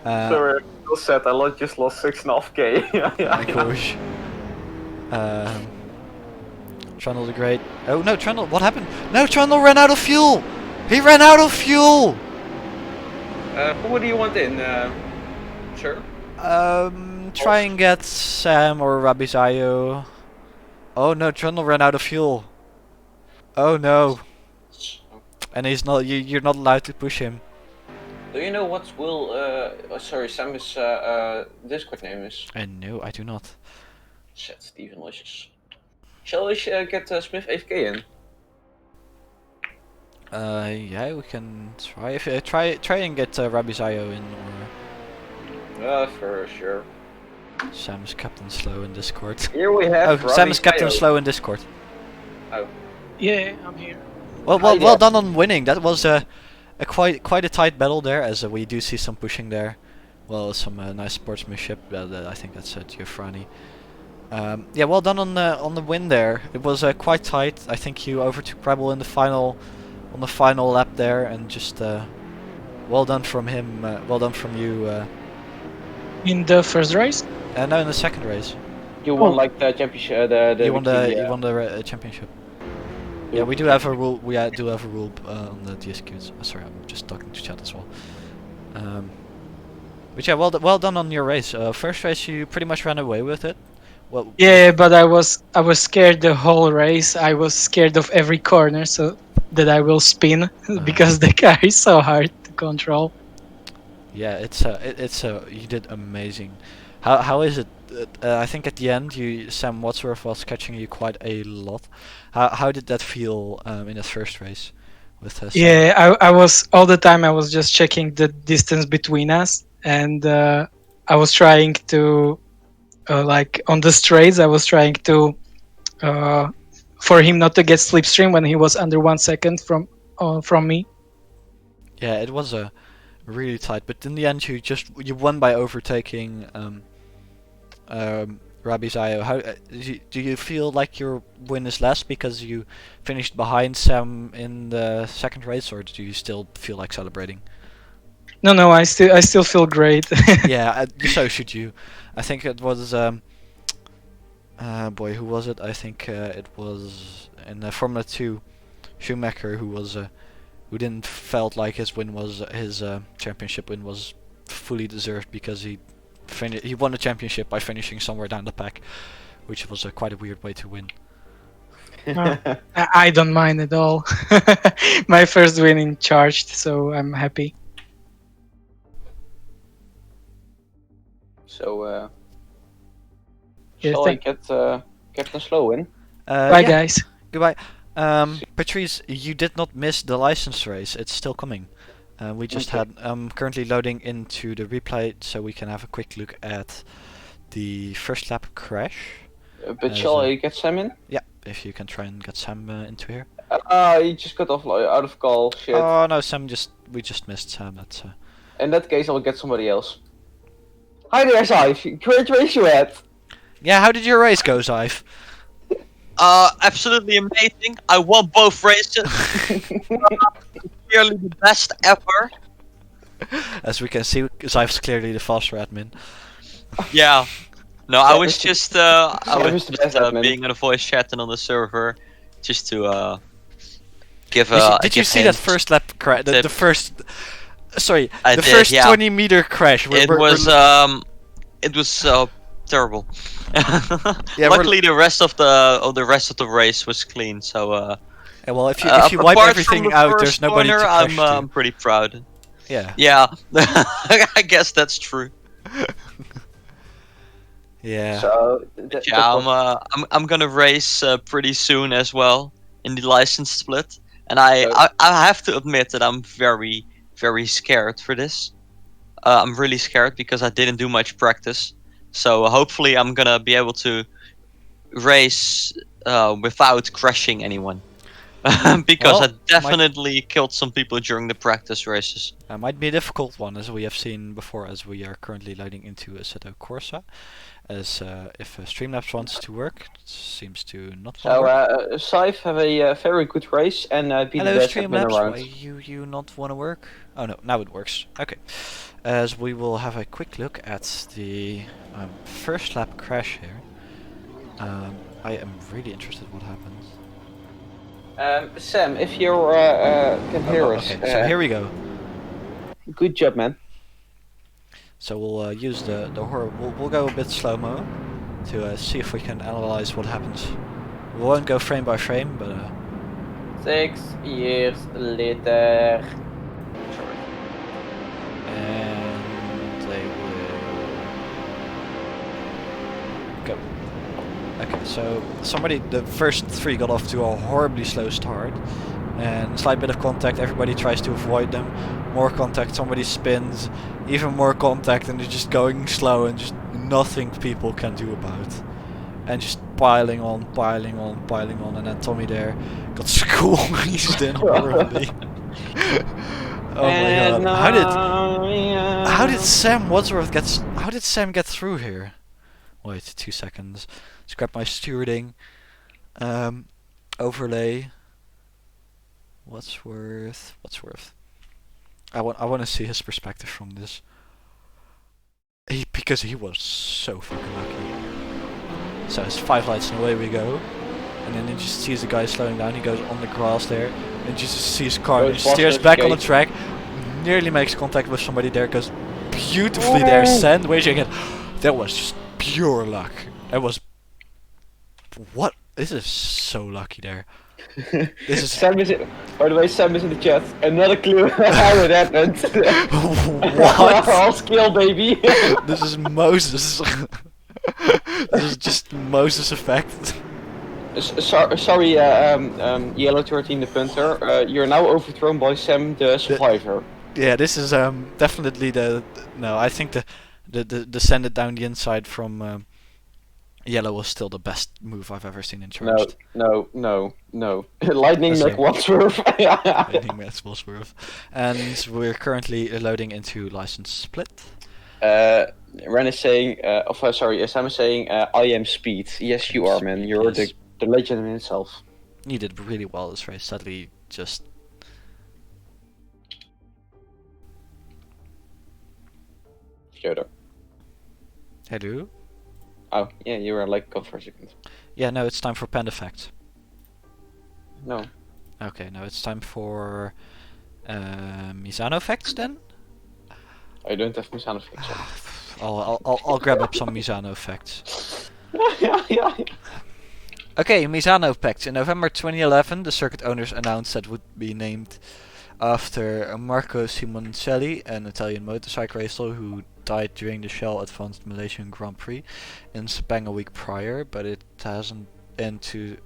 Sorry, I said I just lost 6.5k. My gosh. Trundle the Great. Oh no, Trundle, what happened? No, Trundle ran out of fuel! He ran out of fuel! Who do you want in, sir? Try and get Sam or Rabi Sayo. Oh no, Trundle ran out of fuel. Oh no. And he's not, you're not allowed to push him. Do you know what Sam's Discord name is? No, I do not. Shit, Steven Licious. Shall we get Smith 8k in? Yeah, we can try. If try and get Rabizayo in, or For sure. Sam is Captain Slow in Discord. Here we have Oh, Sam is Captain Sayo. Slow in Discord. Oh. Yeah, I'm here. Well, Hi well there. done on winning. That was a quite a tight battle there, as we do see some pushing there. Well, some nice sportsmanship. I think that's Giuffrani. Yeah, well done on the win there. It was quite tight. I think you overtook Rebel in the final, on the final lap there, and just well done from him. Well done from you. In the first race? No, in the second race. You won like the championship. You won the championship. Yeah, we do have a rule. We do have a rule on the DSQs. Sorry, I'm just talking to chat as well. But yeah, well done on your race. First race, you pretty much ran away with it. Well, Yeah, but I was scared the whole race. I was scared of every corner, so that I will spin because the car is so hard to control. Yeah, it's you did amazing. How is it? I think at the end, Sam Wadsworth was catching you quite a lot. How did that feel in the first race with Sam? Yeah, I was all the time. I was just checking the distance between us, and I was trying to, like on the straights, I was trying to, for him not to get slipstream when he was under 1 second from me. Yeah, it was a really tight, but in the end, you won by overtaking Rabizayo. How do you feel like your win is less because you finished behind Sam in the second race, or do you still feel like celebrating? No, I still feel great. Yeah, so should you. I think it was boy, who was it? I think it was in Formula 2, Schumacher, who didn't felt like his championship win was fully deserved because he won the championship by finishing somewhere down the pack, which was quite a weird way to win. I don't mind at all. My first win in charged, so I'm happy. So, Yeah, shall I get Captain Slow in? Bye, Yeah, guys. goodbye. Patrice, you did not miss the license race. It's still coming. We just had currently loading into the replay, so we can have a quick look at the first lap crash. But shall I get Sam in? Yeah, if you can try and get Sam into here. He just got off out of call. Shit. Oh no, we just missed Sam. That's In that case, I'll get somebody else. Hi there, Saif. Great race you had. Yeah, how did your race go, Saif? Absolutely amazing. I won both races. Clearly the best ever. As we can see, Saif's clearly the faster admin. Yeah. No, I was just admin. being on a voice chat and on the server, just to give Did you see that first lap crash? The first, sorry, I the did, first yeah. 20-meter crash. It was terrible. Yeah, luckily the rest of the race was clean. So yeah, well, if you wipe apart everything from the out, first there's nobody to corner, crash I'm pretty proud. Yeah. Yeah, I guess that's true. Yeah. So, Yeah, I'm gonna race pretty soon as well in the license split, and I have to admit that I'm very scared for this. I'm really scared because I didn't do much practice, so hopefully I'm gonna be able to race without crashing anyone. Because Well, I definitely killed some people during the practice races. It might be a difficult one, as we have seen before, as we are currently loading into Assetto Corsa. As if Streamlabs wants to work, it seems to not So, work. Saif have a very good race and be Hello the best admin Streamlabs, around. why you not want to work? Oh no, now it works. Okay. As we will have a quick look at the first lap crash here. I am really interested what happens. Sam, if you can hear us, Okay, so here we go. good job, man. So we'll use the horror. We'll go a bit slow mo to see if we can analyze what happens. We won't go frame by frame, but 6 years later. and they will go. Okay, so the first three got off to a horribly slow start, and slight bit of contact, everybody tries to avoid them. More contact, somebody spins, even more contact, and they're just going slow and just nothing people can do about it. And just piling on, and then Tommy there got squeezed in horribly. Oh my god. How did Sam Wadsworth get through here? Wait, 2 seconds. Let's grab my stewarding. Overlay. Wadsworth. I want to see his perspective from this. Because he was so fucking lucky. So it's 5 lights and away we go. And then he just sees the guy slowing down. He goes on the grass there, and just sees his car. And he steers back on the track. Nearly makes contact with somebody there. Goes beautifully there. Sandwich again. That was just pure luck. That was. What? This is so lucky there. This is. Sam is in, by the way, Sam is in the chat. Another clue how it happened. What? All skill, baby. This is Moses. This is just Moses effect. Sorry, Yellow to our team, the punter. You're now overthrown by Sam, the survivor. Yeah, this is definitely no. I think the send it down the inside from Yellow was still the best move I've ever seen in Charged. No. Lightning Mac Wadsworth. Lightning Mac Wadsworth. And we're currently loading into license split. Ren is saying, Sam is saying, I am speed. Yes, you are, man. You're the legend in itself. You did really well this race. Sadly, just. Yoda. Hello? Oh, yeah, you were like gone for a second. Yeah, no, it's time for Panda Fact. No. Okay, no, it's time for Misano Facts then? I don't have Misano Facts. I'll grab up some Misano Facts. Okay, Misano Facts. In November 2011, the circuit owners announced that it would be named after Marco Simoncelli, an Italian motorcycle racer who died during the Shell Advanced Malaysian Grand Prix in Sepang a week prior, but it hasn't that's in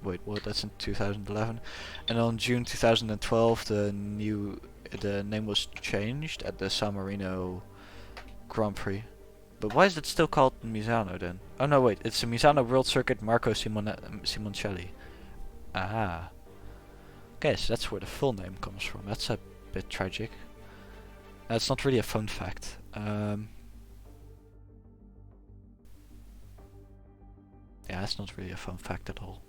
2011. And on June 2012 the name was changed at the San Marino Grand Prix. But why is it still called Misano then? Oh no, wait, it's the Misano World Circuit Marco Simoncelli. Ah. Okay, so that's where the full name comes from. That's a bit tragic. That's not really a fun fact. Yeah, that's not really a fun fact at all.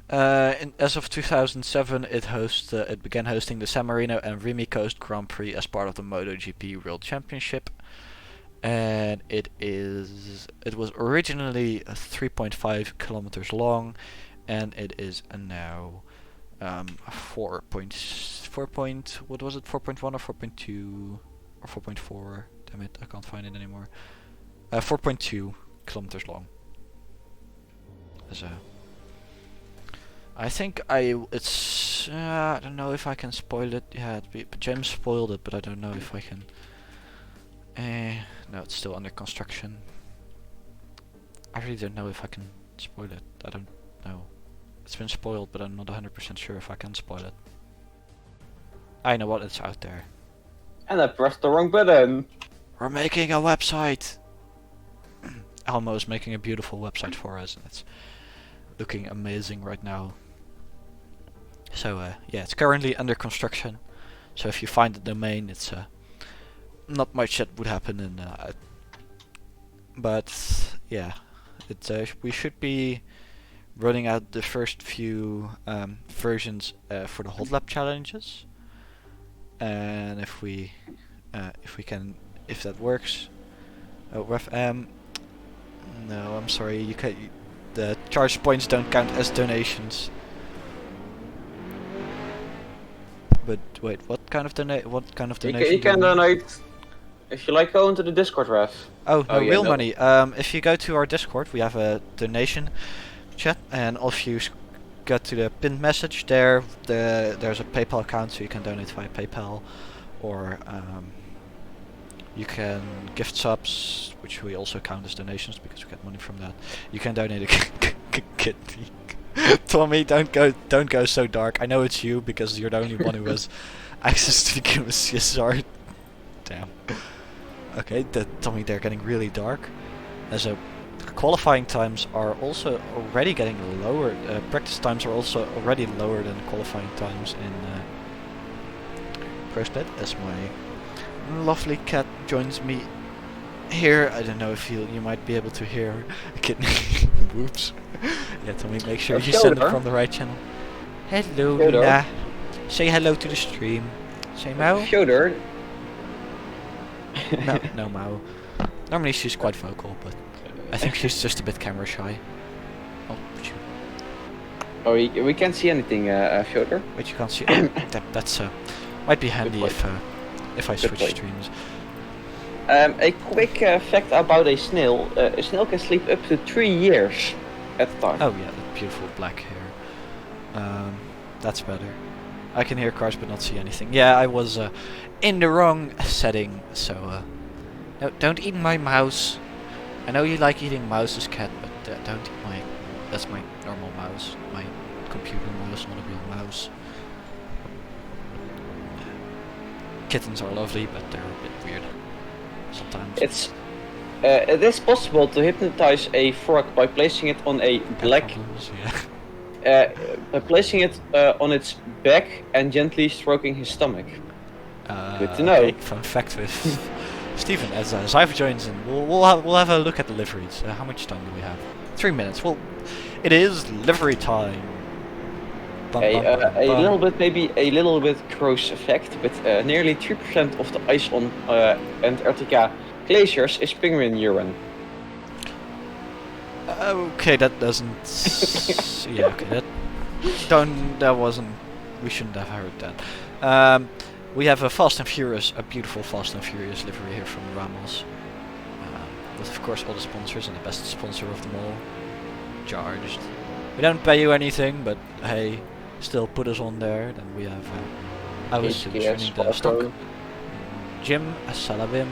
As of 2007, it began hosting the San Marino and Remy Coast Grand Prix as part of the MotoGP World Championship, and it was originally 3.5 kilometers long, and it is now 4.1 or 4.2 or 4.4. Damn it, I can't find it anymore. 4.2 kilometers long. So. I think I don't know if I can spoil it. Yeah, James spoiled it, but I don't know if I can. No, it's still under construction. I really don't know if I can spoil it. I don't know. It's been spoiled, but I'm not 100% sure if I can spoil it. I know what, it's out there. And I pressed the wrong button. We're making a website. Elmo is making a beautiful website for us, and it's looking amazing right now. So yeah, it's currently under construction. So if you find the domain, it's not much that would happen, and but yeah, we should be running out the first few versions for the hot lap challenges, and if that works. Ref no, I'm sorry, you can't. The charge points don't count as donations. But wait, what kind of donation? You can donate. If you like, go into the Discord, Ref. Oh, no, real money. If you go to our Discord, we have a donation chat, and if you go to the pinned message there, there's a PayPal account, so you can donate via PayPal, or you can gift subs, which we also count as donations because we get money from that. You can donate a kidney. Tommy, don't go so dark. I know it's you because you're the only one who has access to the CSR. Damn. Okay, Tommy, they're getting really dark. So qualifying times are also already getting lower. Practice times are also already lower than qualifying times in Pro Split. As my lovely cat joins me here. I don't know if you might be able to hear a kitten. Whoops. Yeah, Tommy, make sure you send it from the right channel. Hello, Luna. Say hello to the stream. Say Mao. Fyodor. No, Mao. Normally she's quite vocal, but I think she's just a bit camera shy. Oh, shoot. Oh, we can't see anything, Fyodor. Wait, you can't see. Oh, that's might be handy if I switch streams. A quick fact about a snail. A snail can sleep up to 3 years at a time. Oh yeah, that beautiful black hair. That's better. I can hear cars but not see anything. Yeah, I was in the wrong setting, so no, don't eat my mouse. I know you like eating mouse's cat, but don't eat my... That's my normal mouse. My computer mouse, not a real mouse. Kittens are lovely, but they're a bit weird sometimes. It is possible to hypnotize a frog by placing it on a black... Problems, by placing it on its back and gently stroking his stomach. Good to know. Okay, fun fact with Steven, as Zypher joins in, we'll have a look at the liveries. How much time do we have? 3 minutes. Well, it is livery time. A little bit, maybe a little bit gross effect, but nearly 3% of the ice on Antarctica glaciers is penguin urine. Okay, that doesn't. Yeah, okay, that wasn't. We shouldn't have heard that. We have a beautiful Fast and Furious livery here from Ramos. With of course all the sponsors and the best sponsor of them all, Charged. We don't pay you anything, but hey, still put us on there. Then we have I was running the stock. Jim Salabim,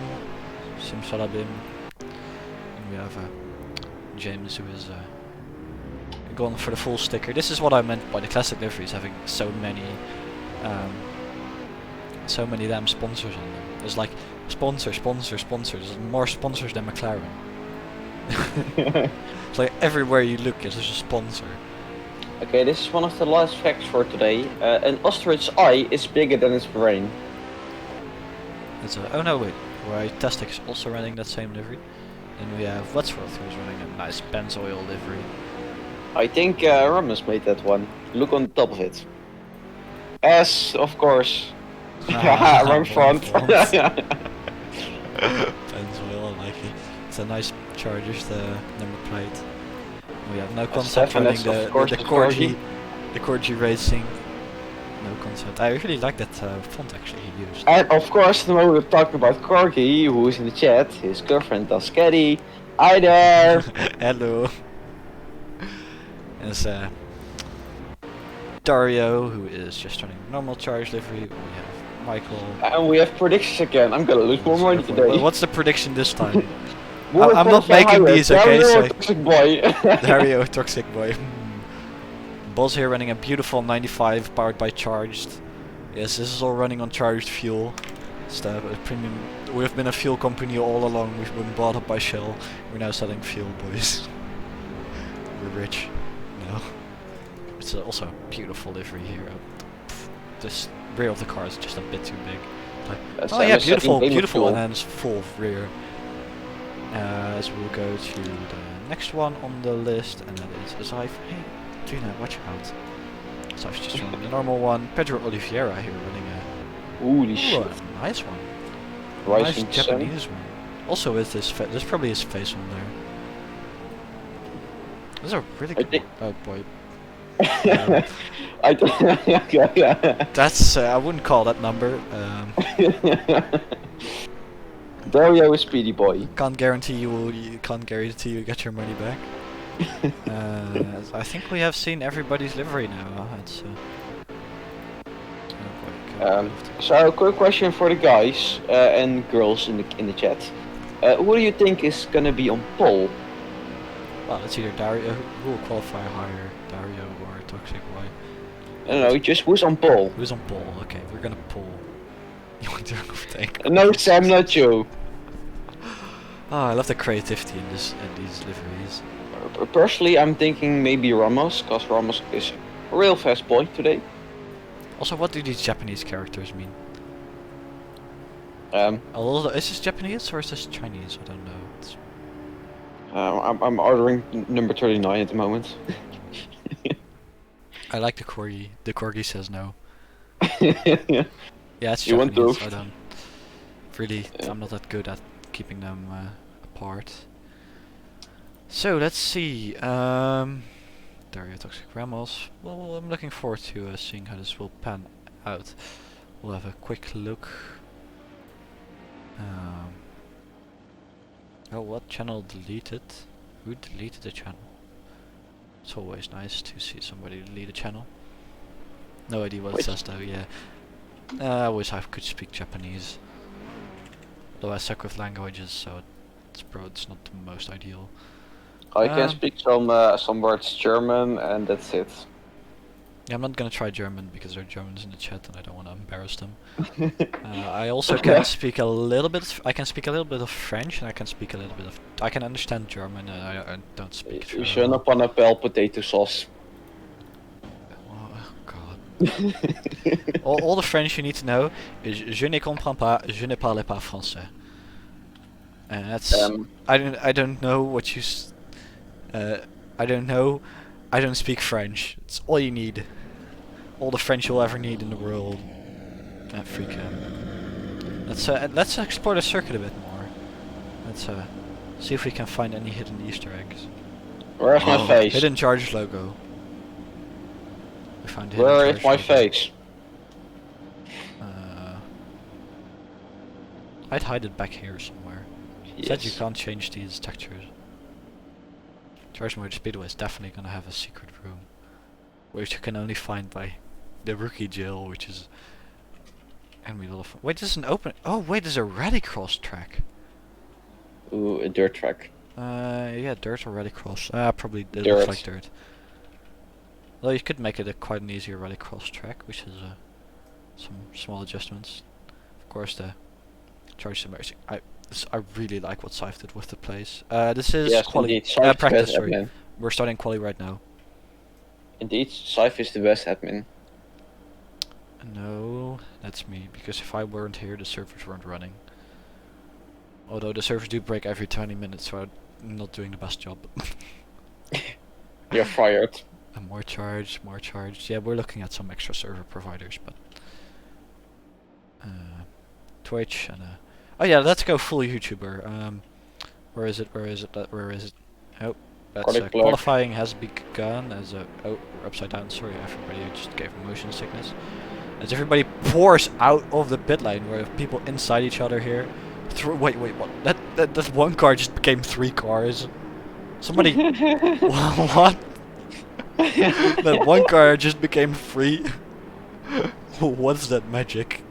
Sim Salabim. And we have James, who is gone for the full sticker. This is what I meant by the classic liveries having so many damn sponsors on them. There's like sponsors. There's more sponsors than McLaren. It's like everywhere you look, there's a sponsor. Okay, this is one of the last facts for today. An ostrich's eye is bigger than its brain. Oh no, wait. Tastic is also running that same livery. Then we have Wadsworth, who's running a nice Pennzoil livery. I think Ramos made that one. Look on the top of it. S, of course. Wrong front. Pennzoil, I like it. It's a nice Chargers, the number plate. We have no concept running the Corgi Racing. No concept. I really like that font actually he used. And of course, the moment we're talking about Corgi, who is in the chat, his girlfriend Daskedi. Hi there! Hello. There's Dario, who is just running normal charge livery. We have Michael. And we have predictions again. I'm gonna lose more money today. Well, what's the prediction this time? I'm not making these, okay? Dario, toxic boy. Dario, toxic boy. Boz here running a beautiful 95 powered by Charged. Yes, this is all running on charged fuel. Premium. We have been a fuel company all along. We've been bought up by Shell. We're now selling fuel, boys. We're rich. No. It's also a beautiful livery here. This rear of the car is just a bit too big. Like, oh yeah, beautiful, and then it's full rear. As we'll go to the next one on the list, and that is Zypher. Hey, Gina, watch out. Zypher's just running the normal one. Pedro Oliveira here running a nice one. Rising nice Japanese one. Also with this, there's probably his face on there. This is a really good one. Oh boy. That's I wouldn't call that number. Dario is speedy boy. Can't guarantee you get your money back. I think we have seen everybody's livery now. It's, so, quick question for the guys and girls in the chat. Who do you think is gonna be on pole? Well, it's either Dario, who will qualify higher, Dario or Toxic Boy. I don't know, just who's on pole? Who's on pole? Okay, we're gonna pull. You want to overtake? No, Sam, not you. Oh, I love the creativity in these liveries. Personally, I'm thinking maybe Ramos, because Ramos is a real fast boy today. Also, what do these Japanese characters mean? Is this Japanese or is this Chinese? I don't know. It's... I'm ordering number 39 at the moment. I like the corgi. The corgi says no. Yeah. Yeah, it's You want Japanese. to? I don't really. I'm not that good at keeping them apart. So let's see. Dario Toxic Ramos. Well, I'm looking forward to seeing how this will pan out. We'll have a quick look. Oh, what channel deleted? Who deleted the channel? It's always nice to see somebody delete a channel. No idea what it says though, yeah. I wish I could speak Japanese. Although I suck with languages, so it's not the most ideal. I can speak some words German, and that's it. Yeah, I'm not gonna try German because there are Germans in the chat and I don't want to embarrass them. I also can speak a little bit. I can speak a little bit of French, and I can speak a little bit of. I can understand German, and I don't speak. Je ne pas appelle potato sauce. Oh god. all the French you need to know is je ne comprends pas, je ne parle pas français. And that's I don't know what you. I don't know. I don't speak French. It's all you need. All the French you'll ever need in the world. Free cam. Let's explore the circuit a bit more. Let's see if we can find any hidden Easter eggs. Where's my face? Hidden Charge logo. We found hidden Where Charge is my logo. face? I'd hide it back here somewhere. Yes. Said you can't change these textures. Charge Motor Speedway is definitely gonna have a secret room, which you can only find by the rookie jail, which is gonna be a lot of fun. Wait, this is an open. Oh wait, there's a rallycross track. Ooh, a dirt track. Yeah, dirt or rallycross. Probably it Dirt. looks like dirt. Well, you could make it quite an easier rallycross track, which is some small adjustments. Of course, the Charge Submersion. I really like what Scythe did with the place. This is Yes, quali indeed. Scythe is practice. best Sorry, admin. we're starting quali right now. Indeed, Scythe is the best admin. No, that's me. Because if I weren't here, the servers weren't running. Although the servers do break every 20 minutes, so I'm not doing the best job. You're fired. And more charge, more charge. Yeah, we're looking at some extra server providers, but Twitch and oh yeah, let's go full YouTuber. Where is it? Where is it? Where is it? Oh, that's qualifying has begun as a. Oh, we're upside down. Sorry, everybody. I just gave motion sickness. As everybody pours out of the pit lane, where people inside each other here. Wait, what? That one car just became 3 cars. Somebody. What? That one car just became 3. What's that magic?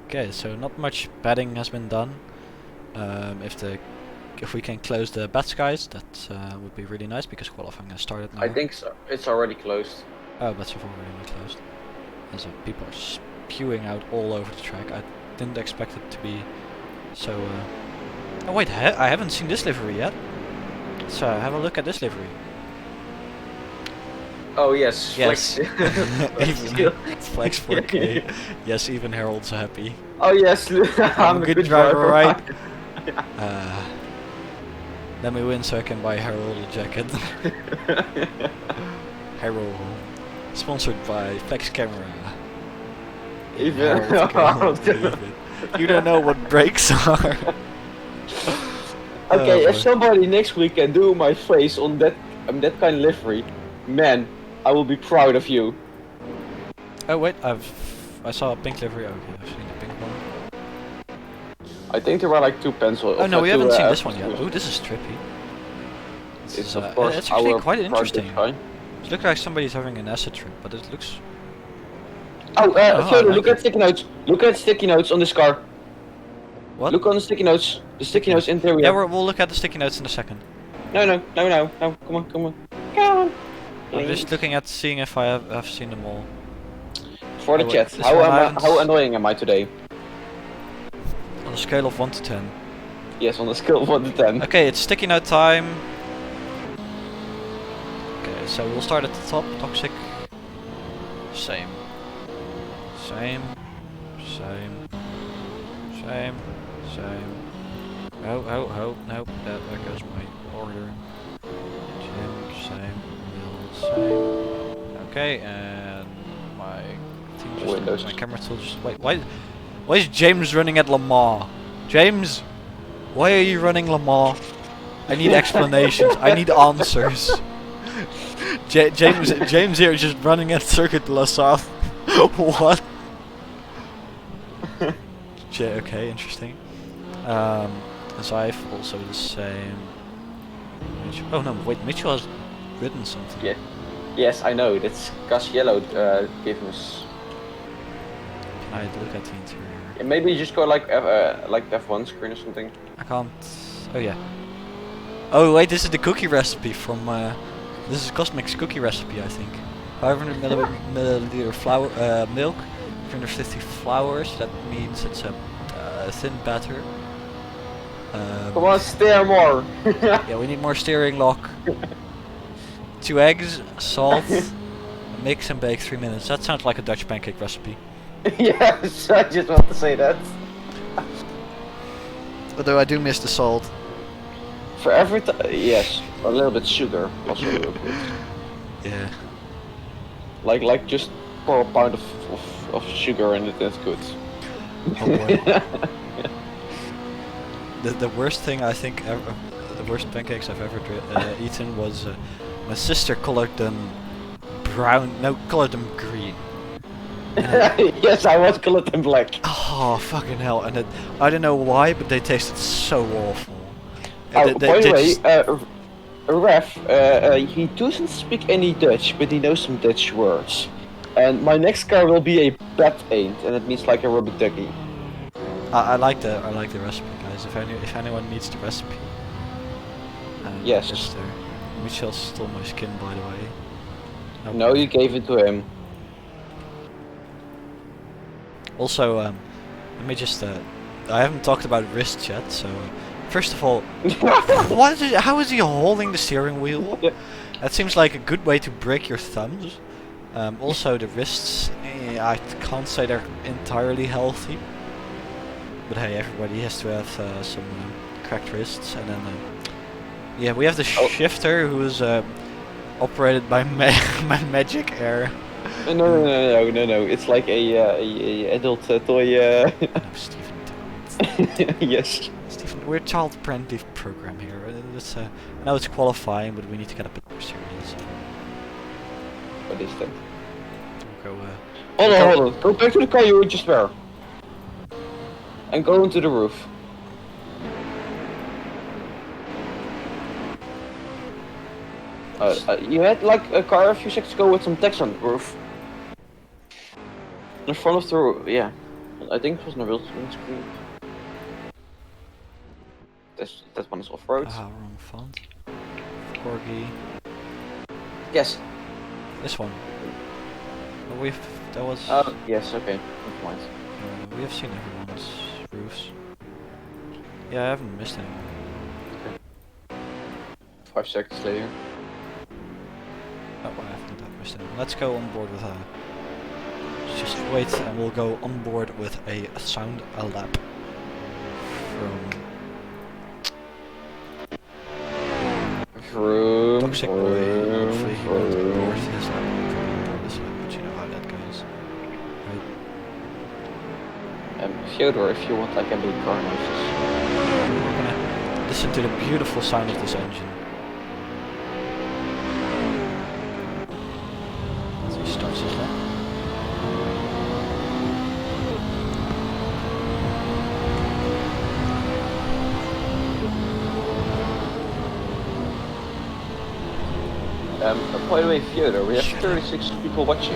Okay, so not much betting has been done. If we can close the bet skies, that would be really nice because qualifying has started now. I think so. It's already closed. Oh, bets have already been closed. And so people are spewing out all over the track. I didn't expect it to be so. Oh wait, I haven't seen this livery yet. So have a look at this livery. Oh yes. Yes. Flex. Flex 4K. Yes, even Harold's happy. Oh yes. I'm a good driver, right? Let me win so I can buy Harold a jacket. Harold. Sponsored by Flex Camera. Even Harold can believe it. You don't know what brakes are. Okay, if somebody next week can do my face on that kind of livery, man, I will be proud of you. Oh wait, I saw a pink livery. Okay, I've seen the pink one. I think there were like 2 pencils. Oh no, we haven't seen this one yet. Oh, this is trippy. It's of course it's actually our quite interesting. design. It looks like somebody's having an acid trip, but it looks. Oh, Theodore, I look like at sticky notes. Look at sticky notes on this car. What? Look on the sticky notes. The sticky notes interior. Yeah, we'll look at the sticky notes in a second. No. Come on. Come on. I'm just looking at seeing if I have seen them all. For the Oh, wait, chat, this one I haven't how annoying am I today? On a scale of 1 to 10. Yes, on a scale of 1 to 10. Okay, it's sticky note time. Okay, so we'll start at the top. Toxic. Same. Same. Same. Same. Same. Oh, nope. There goes my order. Jim, same. Mill, same. Okay, and my thing just Windows. my camera still just wait. Why is James running at Lamar? James, why are you running Lamar? I need explanations. I need answers. James here is just running at Circuit de la Salle. What? Okay, interesting. Zyfe also the same. Oh no, wait, Mitchell has written something. Yeah. Yes, I know. That's Gus Yellow gave us. Can I look at the interior? Yeah, maybe just go like F1 screen or something. I can't. Oh yeah. Oh wait, this is the cookie recipe from. This is Cosmic's cookie recipe, I think. 500 milliliter flour milk, 350 flours. That means it's a thin batter. Come on, steer more. Yeah, we need more steering lock. 2 eggs, salt, mix and bake 3 minutes. That sounds like a Dutch pancake recipe. Yes, I just want to say that. Although I do miss the salt. For every yes, a little bit sugar also real good. Yeah. Like just pour a pound of sugar and that's good. Oh boy. The worst thing I think ever, the worst pancakes I've ever eaten was my sister colored them brown. No, colored them green. Yes, I was colored them black. Oh fucking hell! And I don't know why, but they tasted so awful. By the way, Ref, he doesn't speak any Dutch, but he knows some Dutch words. And my next car will be a bat eend, and it means like a rubber ducky. I like the recipe, guys. If anyone needs the recipe, yes. it's there. Michel stole my skin, by the way. No, you gave it to him. Also, let me just. I haven't talked about wrists yet, so. First of all, how is he holding the steering wheel? Yeah. That seems like a good way to break your thumbs. Also, the wrists, I can't say they're entirely healthy. But hey, everybody has to have some cracked wrists. And then, yeah, we have the shifter who is operated by magic air. No. It's like a adult toy. No, Stephen, don't. Yes. Stephen, we're a child-friendly program here. It's, I know it's qualifying, but we need to get a bit more serious. What is that? We'll go, Hold on. Go back to the car you were just there. And go into the roof. You had like a car a few seconds ago with some text on the roof. In front of the roof, yeah. I think it was on the windscreen. That one is off-road. wrong font. Corgi. Yes. This one. Oh, that was... yes, okay. Never mind. we have seen everyone's roofs. Yeah, I haven't missed anyone. Okay. 5 seconds later. Oh, I haven't missed anyone. Let's go on board with just wait, and we'll go on board with a sound lab from Toxic Boy. Hopefully he won't board his lab. Probably board his lab, but you know how that goes. Right? Fyodor, if you want, I can do car noises. We're gonna listen to the beautiful sound of this engine. As he starts his lap. By the way, Fyodor, we have 36 people watching.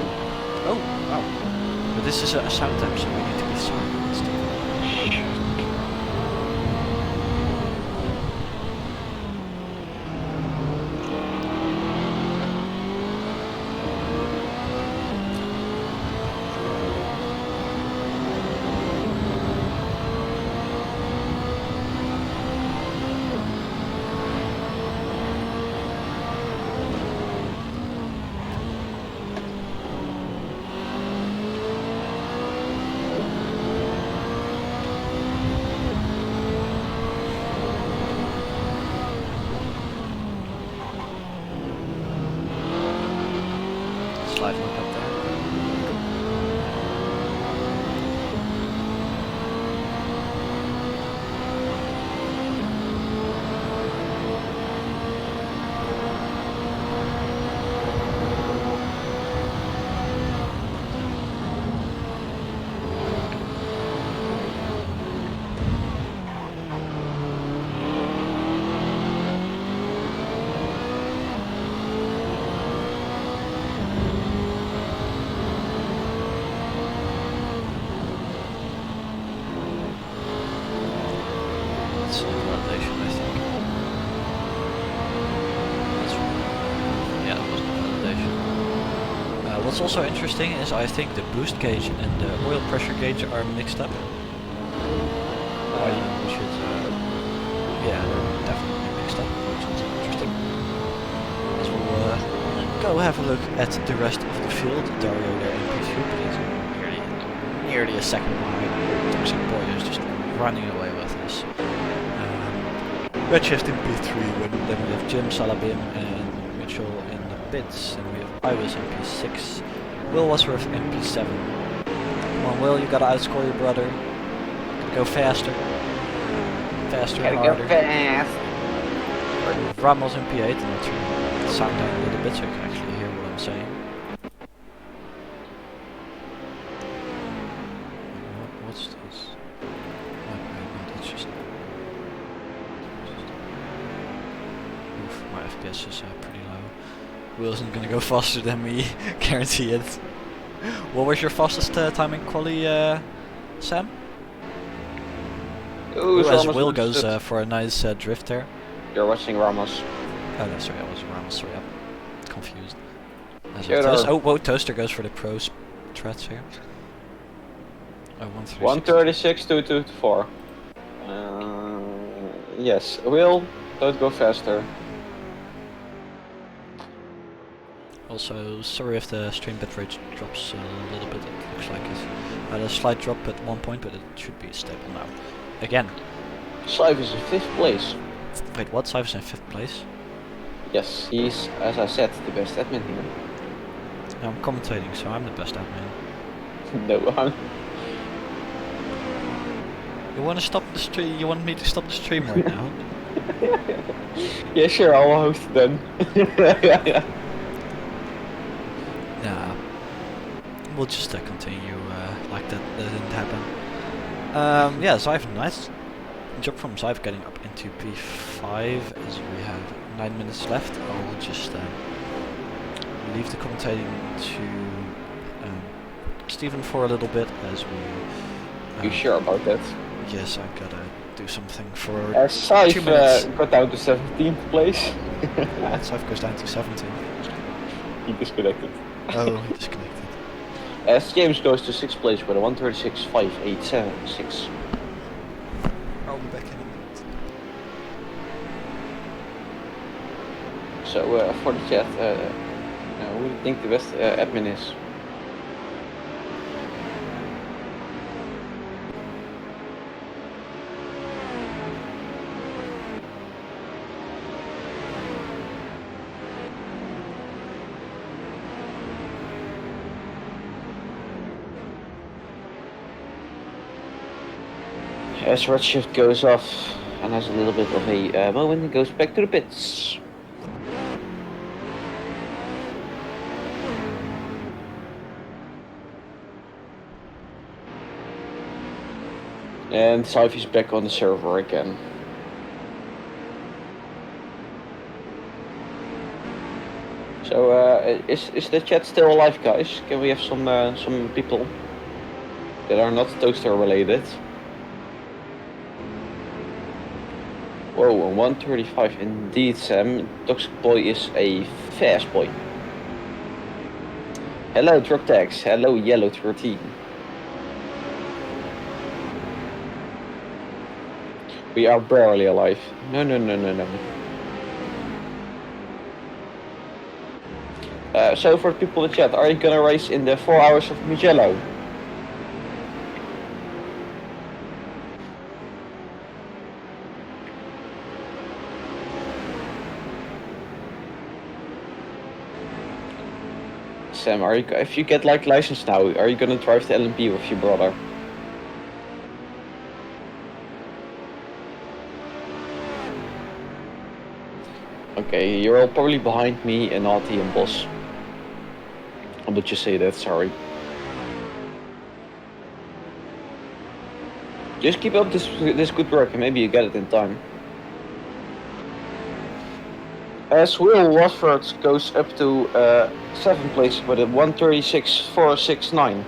Oh, wow. But this is a sound app, so we need to be silent. side look up there. It's validation, I think. Yeah, it wasn't validation. What's also interesting is I think the boost gauge and the oil pressure gauge are mixed up. We should, yeah, they're definitely mixed up, which is interesting. As we'll go have a look at the rest of the field. Dario there in P3, but he's nearly a second behind. Toxic Boy is just running away with this. Redshift in P3, then we have Jim, Salabim and Mitchell in the pits, and we have Iwas in P6, Will Wasworth in P7. Come on Will, you gotta outscore your brother. Gotta go faster. Faster, Gotta harder. go fast. Ramos in P8, and I'll turn the sound down a little bit so you can actually hear what I'm saying. What's this? No, that's just... Oof, my FPS is pretty low. Will isn't gonna go faster than me, guarantee it. What was your fastest time in quali, Sam? Ooh, As Will goes for a nice drift there. You're watching Ramos. Oh no, sorry, I was Ramos, sorry, I'm confused. Sure. Whoa, Toaster goes for the pro threats here. Oh, 136, 224. Yes, Will, don't go faster. Also, sorry if the stream bitrate drops a little bit, it looks like it had a slight drop at one point, but it should be stable now. Again. Sive is in 5th place. Wait, what? Sive is in 5th place? Yes, he's, as I said, the best admin here. No, I'm commentating, so I'm the best admin. No, I'm... You want to stop the stream? You want me to stop the stream right now? Yeah, sure, I'll host it then. Nah. We'll just continue like that didn't happen. Yeah, Sive, nice job from Sive getting up into P5 as we have 9 minutes left. I will just leave the commentating to Stephen for a little bit as we... You sure about that? Yes, I gotta do something for Sive 2 minutes. got down to 17th place. Yeah, Sive goes down to 17. He disconnected. Oh, he disconnected. As James goes to 6th place with a 136.586. I'll be back in a minute. So, for the chat, who do you think the best admin is? As Redshift goes off and has a little bit of a moment, he goes back to the pits. And Sive is back on the server again. So, is the chat still alive, guys? Can we have some people that are not Toaster related? Whoa, 135 indeed, Sam. Toxic Boy is a fast boy. Hello, Truck Tags. Hello, Yellow 13. We are barely alive. No. So for the people in the chat, are you gonna race in the 4 hours of Mugello? Sam, if you get like license now, are you gonna drive the LMP with your brother? Okay, you're all probably behind me and Naughty and Boss. I would just say that, sorry. Just keep up this good work and maybe you get it in time. As Will Watford goes up to 7th place with a 1:36.469.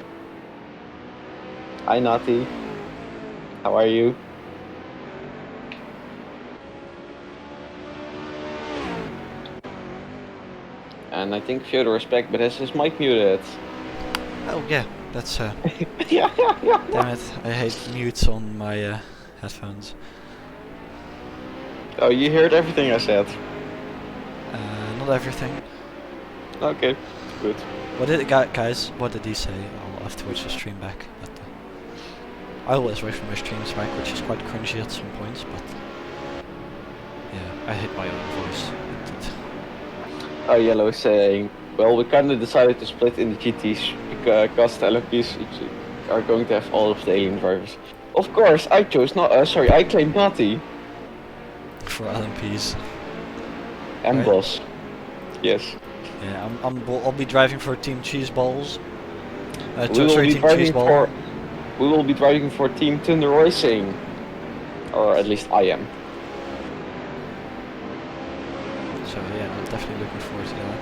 Hi Naughty. How are you? And I think Fyodor is back, but has his mic muted. Oh yeah, that's Yeah. damn it, I hate mutes on my headphones. Oh, you heard everything I said. Not everything. Okay, good. What did guys? What did he say? I'll have to watch the stream back. But I always watch my streams back, which is quite cringy at some points. But yeah, I hate my own voice. Oh, Yellow is saying, well, we kind of decided to split in the GTs because the LMPs are going to have all of the alien drivers. Of course, I chose not. Sorry, I claimed Naughty For LMPs. and Right. Boss. Yes. Yeah, I'll be driving for Team Cheese Balls. We will Sorry, be Team Cheese driving Ball. for. We will be driving for Team Thunder Racing, or at least I am. So yeah, I'm definitely looking forward to that.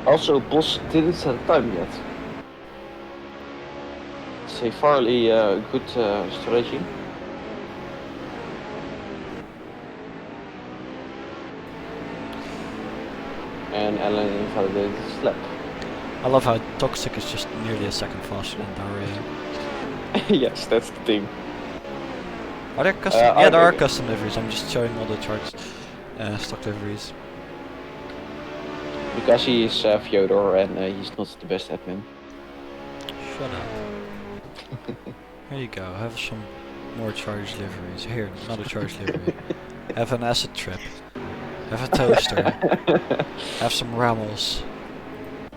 Also, Boss didn't set a time yet. It's a fairly good strategy. And Alan invalidated his lap. I love how Toxic is just nearly a second faster than Daria. Yes, that's the thing. Are there custom? Yeah, there are custom liveries. I'm just showing all the charts, stock liveries. Because he is Fyodor and he's not the best admin. Shut up. Here you go. Have some more charge liveries. Here, another charge livery. Have an acid trip. Have a toaster. Have some Ramos.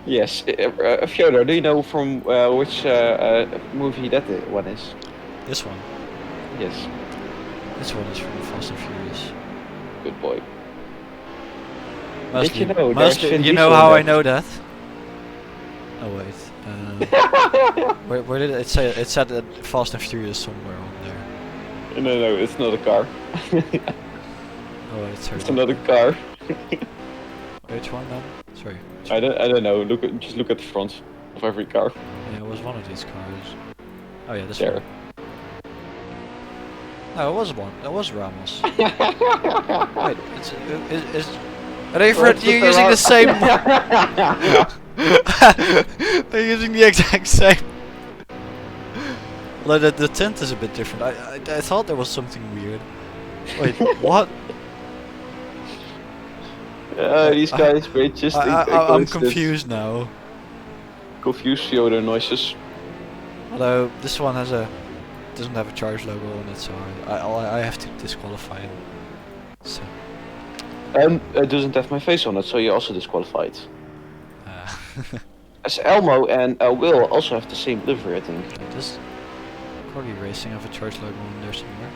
Yes, Fyodor, do you know from which movie that one is? This one. Yes. This one is from Fast and Furious. Good boy. Mostly, Did you know? mostly, you know how I know that? Oh wait. Where did it say? It said that Fast and Furious somewhere on there. No, it's not a car. Oh wait, sorry. It's another car. Which one then? Sorry. I don't know. Just look at the front of every car. Yeah, it was one of these cars. Oh yeah, this There. one. No, it was one. It was Ramos. Wait, you're using the same. They're using the exact same. Like the tint is a bit different. I thought there was something weird. Wait, what? These guys, wait, just. I'm confused now. Confused Fyodor noises. Although this one doesn't have a charge logo on it, so I have to disqualify him. So. And it doesn't have my face on it, so you're also disqualified. As Elmo and Will also have the same livery, I think. Does Corgi Racing have a charge logo on there somewhere?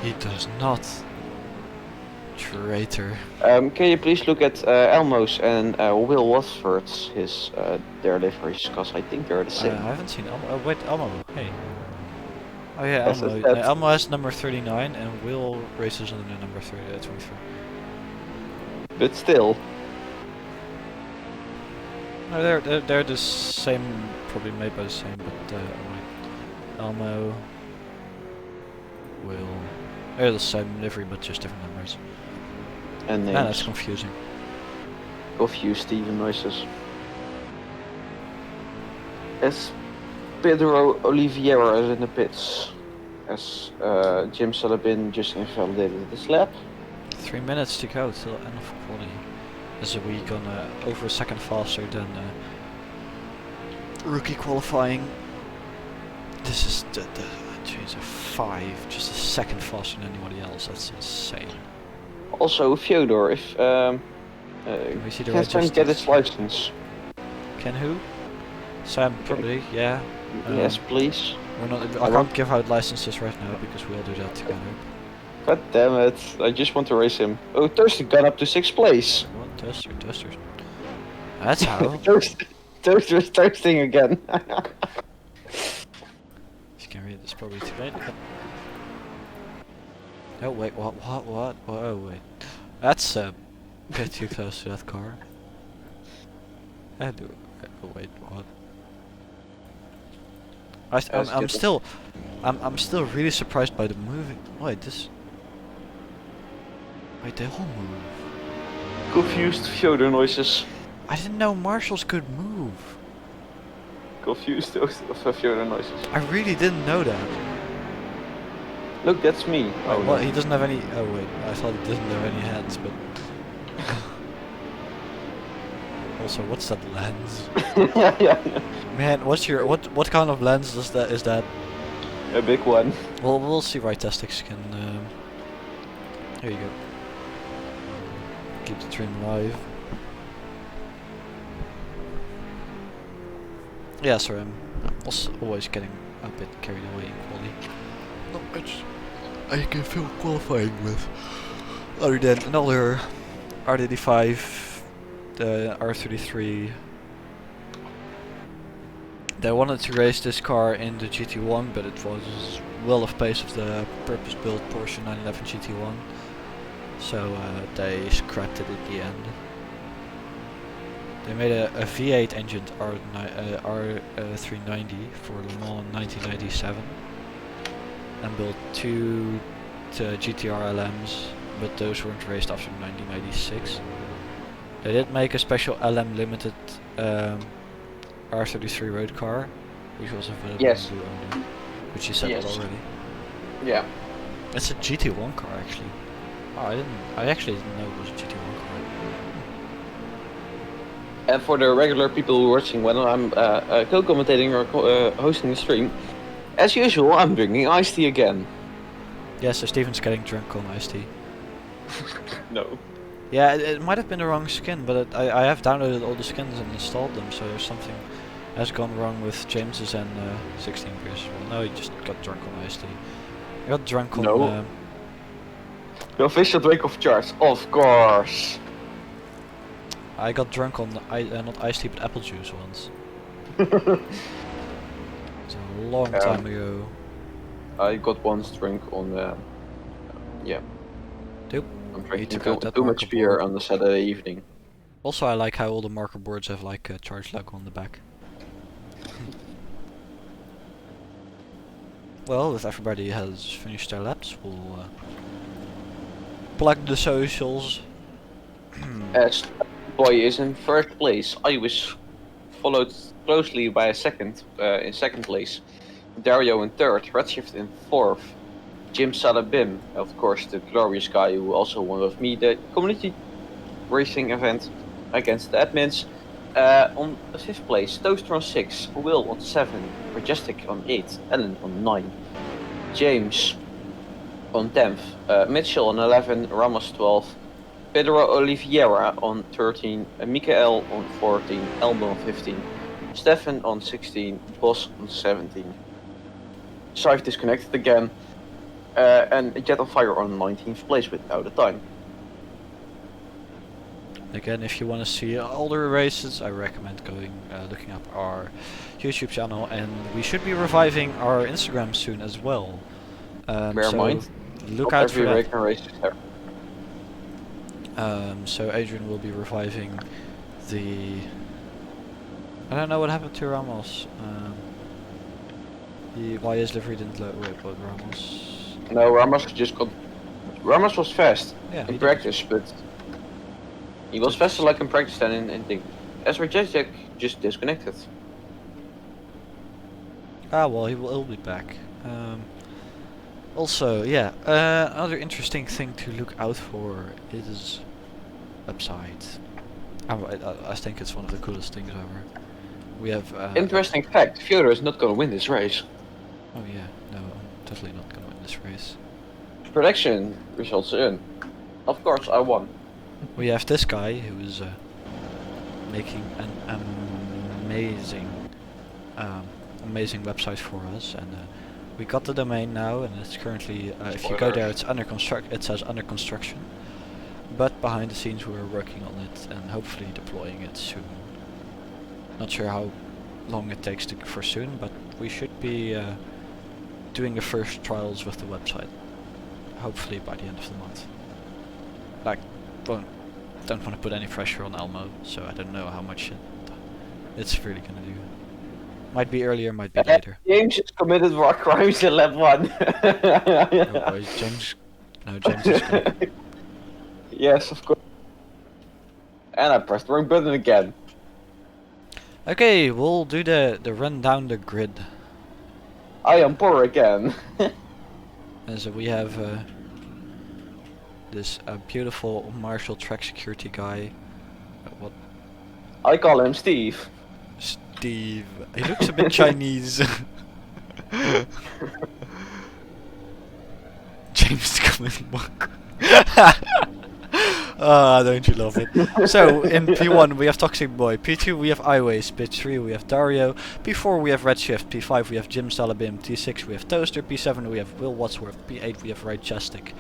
He does not. Traitor. Can you please look at Elmo's and Will Watford's their liveries, because I think they're the same. I haven't seen Elmo. Wait, Elmo. Hey. Oh yeah, Yes, Elmo. that's- Elmo has number 39 and Will races under number 23. But still. No, they're the same, probably made by the same, but wait. Elmo, Will, they're the same livery but just different numbers. And names. Man, that's confusing. Confused Steven noises. As Pedro Oliveira is in the pits. As Jim Sullivan just invalidated his lap. 3 minutes to go till end of quality. This is a week on over a second faster than rookie qualifying. This is jeez, a 5, just a second faster than anybody else. That's insane. Also, Fyodor, if Can we see the can Sam get his distance? license? Can who? Sam, probably, yeah. Yes, please. We're not. I can't give out licenses right now because we all do that together. God damn it! I just want to race him. Oh, Thirsty got up to 6th place. What? Toasters. That's how. Toaster's toasting again. You can read this probably too late. Oh wait, what? Oh wait, that's a bit too close to that car. Oh wait, what? I'm still really surprised by the moving. Wait, this. Wait, they all move. Confused Fyodor noises. I didn't know marshals could move. Confused Fyodor noises. I really didn't know that. Look, that's me. Oh, well, he doesn't have any. Oh wait, I thought he doesn't have any hands, but. Also, what's that lens? yeah. Man, what kind of lens is that? A big one. Well, we'll see. Rytastics can. Here you go. Keep the train alive. Yeah, sorry, I'm also always getting a bit carried away in quality. Not much I can feel qualifying with, other than another R85, the R33. They wanted to race this car in the GT1, but it was well off pace of the purpose-built Porsche 911 GT1, so they scrapped it at the end. They made a V8 engined R390 for Le Mans 1997 and built 2 GTR LMs, but those weren't raced after 1996. They did make a special LM limited R33 road car, which was available in blue only, which you said already. Yeah. It's a GT1 car actually. Oh, I actually didn't know it was a GT1 car. And for the regular people who are watching when I'm co-commentating or hosting the stream, as usual, I'm drinking iced tea again. Yeah, so Steven's getting drunk on iced tea. No. Yeah, it might have been the wrong skin, but I have downloaded all the skins and installed them, so something has gone wrong with James's and 16 Pierce. Well, no, he just got drunk on iced tea. I got drunk on... No. The official drink of charge, of course. I got drunk on not iced tea but apple juice once. It's a long time ago. I got once drink on yeah. Dope. I'm drinking took out that too much marker beer board. on the Saturday evening. Also, I like how all the marker boards have like a charge logo on the back. Well, if everybody has finished their laps, we'll plug the socials. As boy is in 3rd place, I was followed closely by a second in 2nd place. Dario in 3rd, Redshift in 4th, Jim Salabim, of course the glorious guy who also won with me the community racing event against the admins. On 5th place, Toaster on 6, Will on 7, Majestic on 8, Ellen on 9, James on 10th, Mitchell on 11, Ramos 12, Pedro Oliveira on 13, Mikael on 14, Elmo on 15, Stefan on 16, Boss on 17. Scythe disconnected again, and Jet on Fire on 19th place without a time. Again, if you want to see older races, I recommend going looking up our YouTube channel, and we should be reviving our Instagram soon as well. Bear in so mind, look not out for every that. race is there. So Adrian will be reviving the... I don't know what happened to Ramos. Why his livery didn't load. Wait, what, Ramos? No, Ramos just got... Ramos was fast in practice, but... He was faster like in practice than in thing. Ezra Jacek just disconnected. Ah, well, he'll be back. Also, yeah, another interesting thing to look out for is upside. I think it's one of the coolest things ever. We have... Interesting fact, Fyodor is not gonna win this race. Oh yeah, no, I'm totally not gonna win this race. Prediction results in. Of course, I won. We have this guy who is making an amazing website for us, and we got the domain now, and it's currently, if you go there, it's under construct. It says under construction, but behind the scenes we're working on it and hopefully deploying it soon. Not sure how long it takes for soon, but we should be doing the first trials with the website, hopefully by the end of the month. Like, don't want to put any pressure on Elmo, so I don't know how much it's really gonna do. Might be earlier, might be later. James has committed war crimes in lap 1. Oh boy, James. No, James is gonna... Yes, of course. And I pressed the wrong button again. Okay, we'll do the run down the grid. I am poor again. And so we have this beautiful Marshall track security guy. What? I call him Steve. Steve. He looks a bit Chinese. James coming back. Ah, don't you love it? So, in P1 we have Toxic Boy, P2 we have iWays, P3 we have Dario, P4 we have Redshift, P5 we have Jim Salabim, T6 we have Toaster, P7 we have Will Wadsworth, P8 we have Righteistic,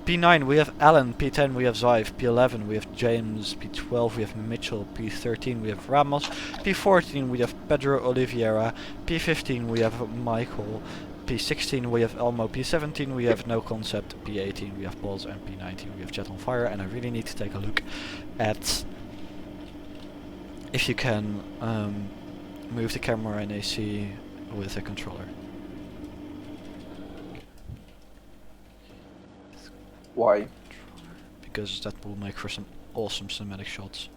P9 we have Alan, P10 we have Zive, P11 we have James, P12 we have Mitchell, P13 we have Ramos, P14 we have Pedro Oliveira, P15 we have Michael, P16 we have Elmo, P17 we have No Concept, P18 we have Balls, and P19 we have Jet on Fire. And I really need to take a look at if you can move the camera and AC with a controller. Why? Because that will make for some awesome cinematic shots.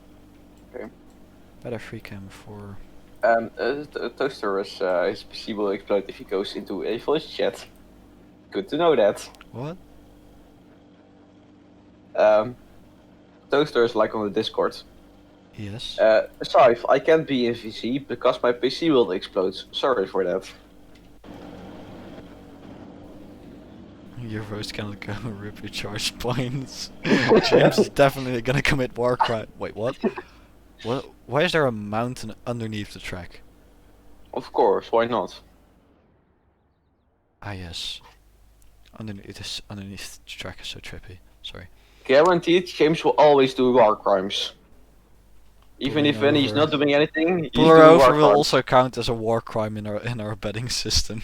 Okay. Better free cam for... Toaster is his PC will explode if he goes into a voice chat. Good to know that. What? Toaster is like on the Discord. Yes. Sive, I can't be in VC because my PC will explode. Sorry for that. Your voice cannot go rip your charge points. James is definitely gonna commit war crime. Wait, what? What? Why is there a mountain underneath the track? Of course, why not? Ah yes. Underneath the track is so trippy. Sorry. Guaranteed, James will always do war crimes. Even if when he's not doing anything, he's doing Puller war over crimes. will also count as a war crime in our betting system.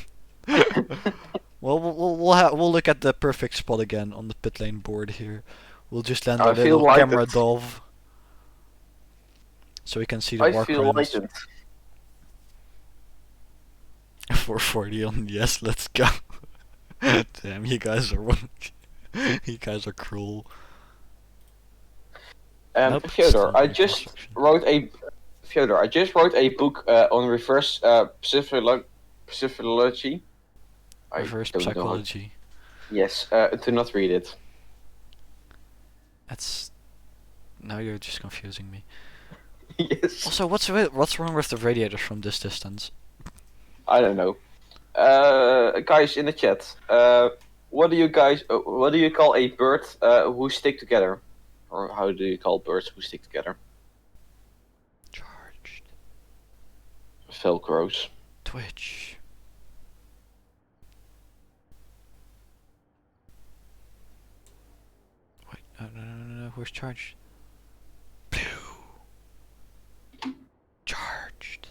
Well, we'll look at the perfect spot again on the pit lane board here. We'll just land a little like camera it. dove, so we can see the I war feel crimes. like it. 440 on yes, let's go. Damn, you guys are you guys are cruel. Nope, Fyodor, still I no just construction. wrote a book on reverse psychology. I Reverse don't know how- psychology. Yes, do not read it. That's... Now you're just confusing me. Yes. Also, what's wrong with the radiators from this distance? I don't know. Guys in the chat, what do you call a bird who stick together? Or how do you call birds who stick together? Charged. Velcros. Twitch. Wait, no, where's charged? Blue. Charged.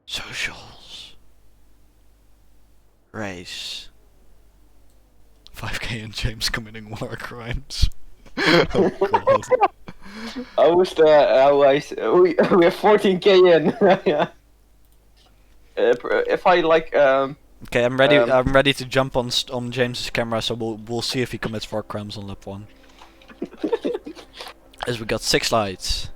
Socials. Race. 5k and James committing war crimes. Oh god. We have 14k in. If I like Okay, I'm ready. I'm ready to jump on James's camera, so we'll see if he commits war crimes on lap 1. As we got 6 lights.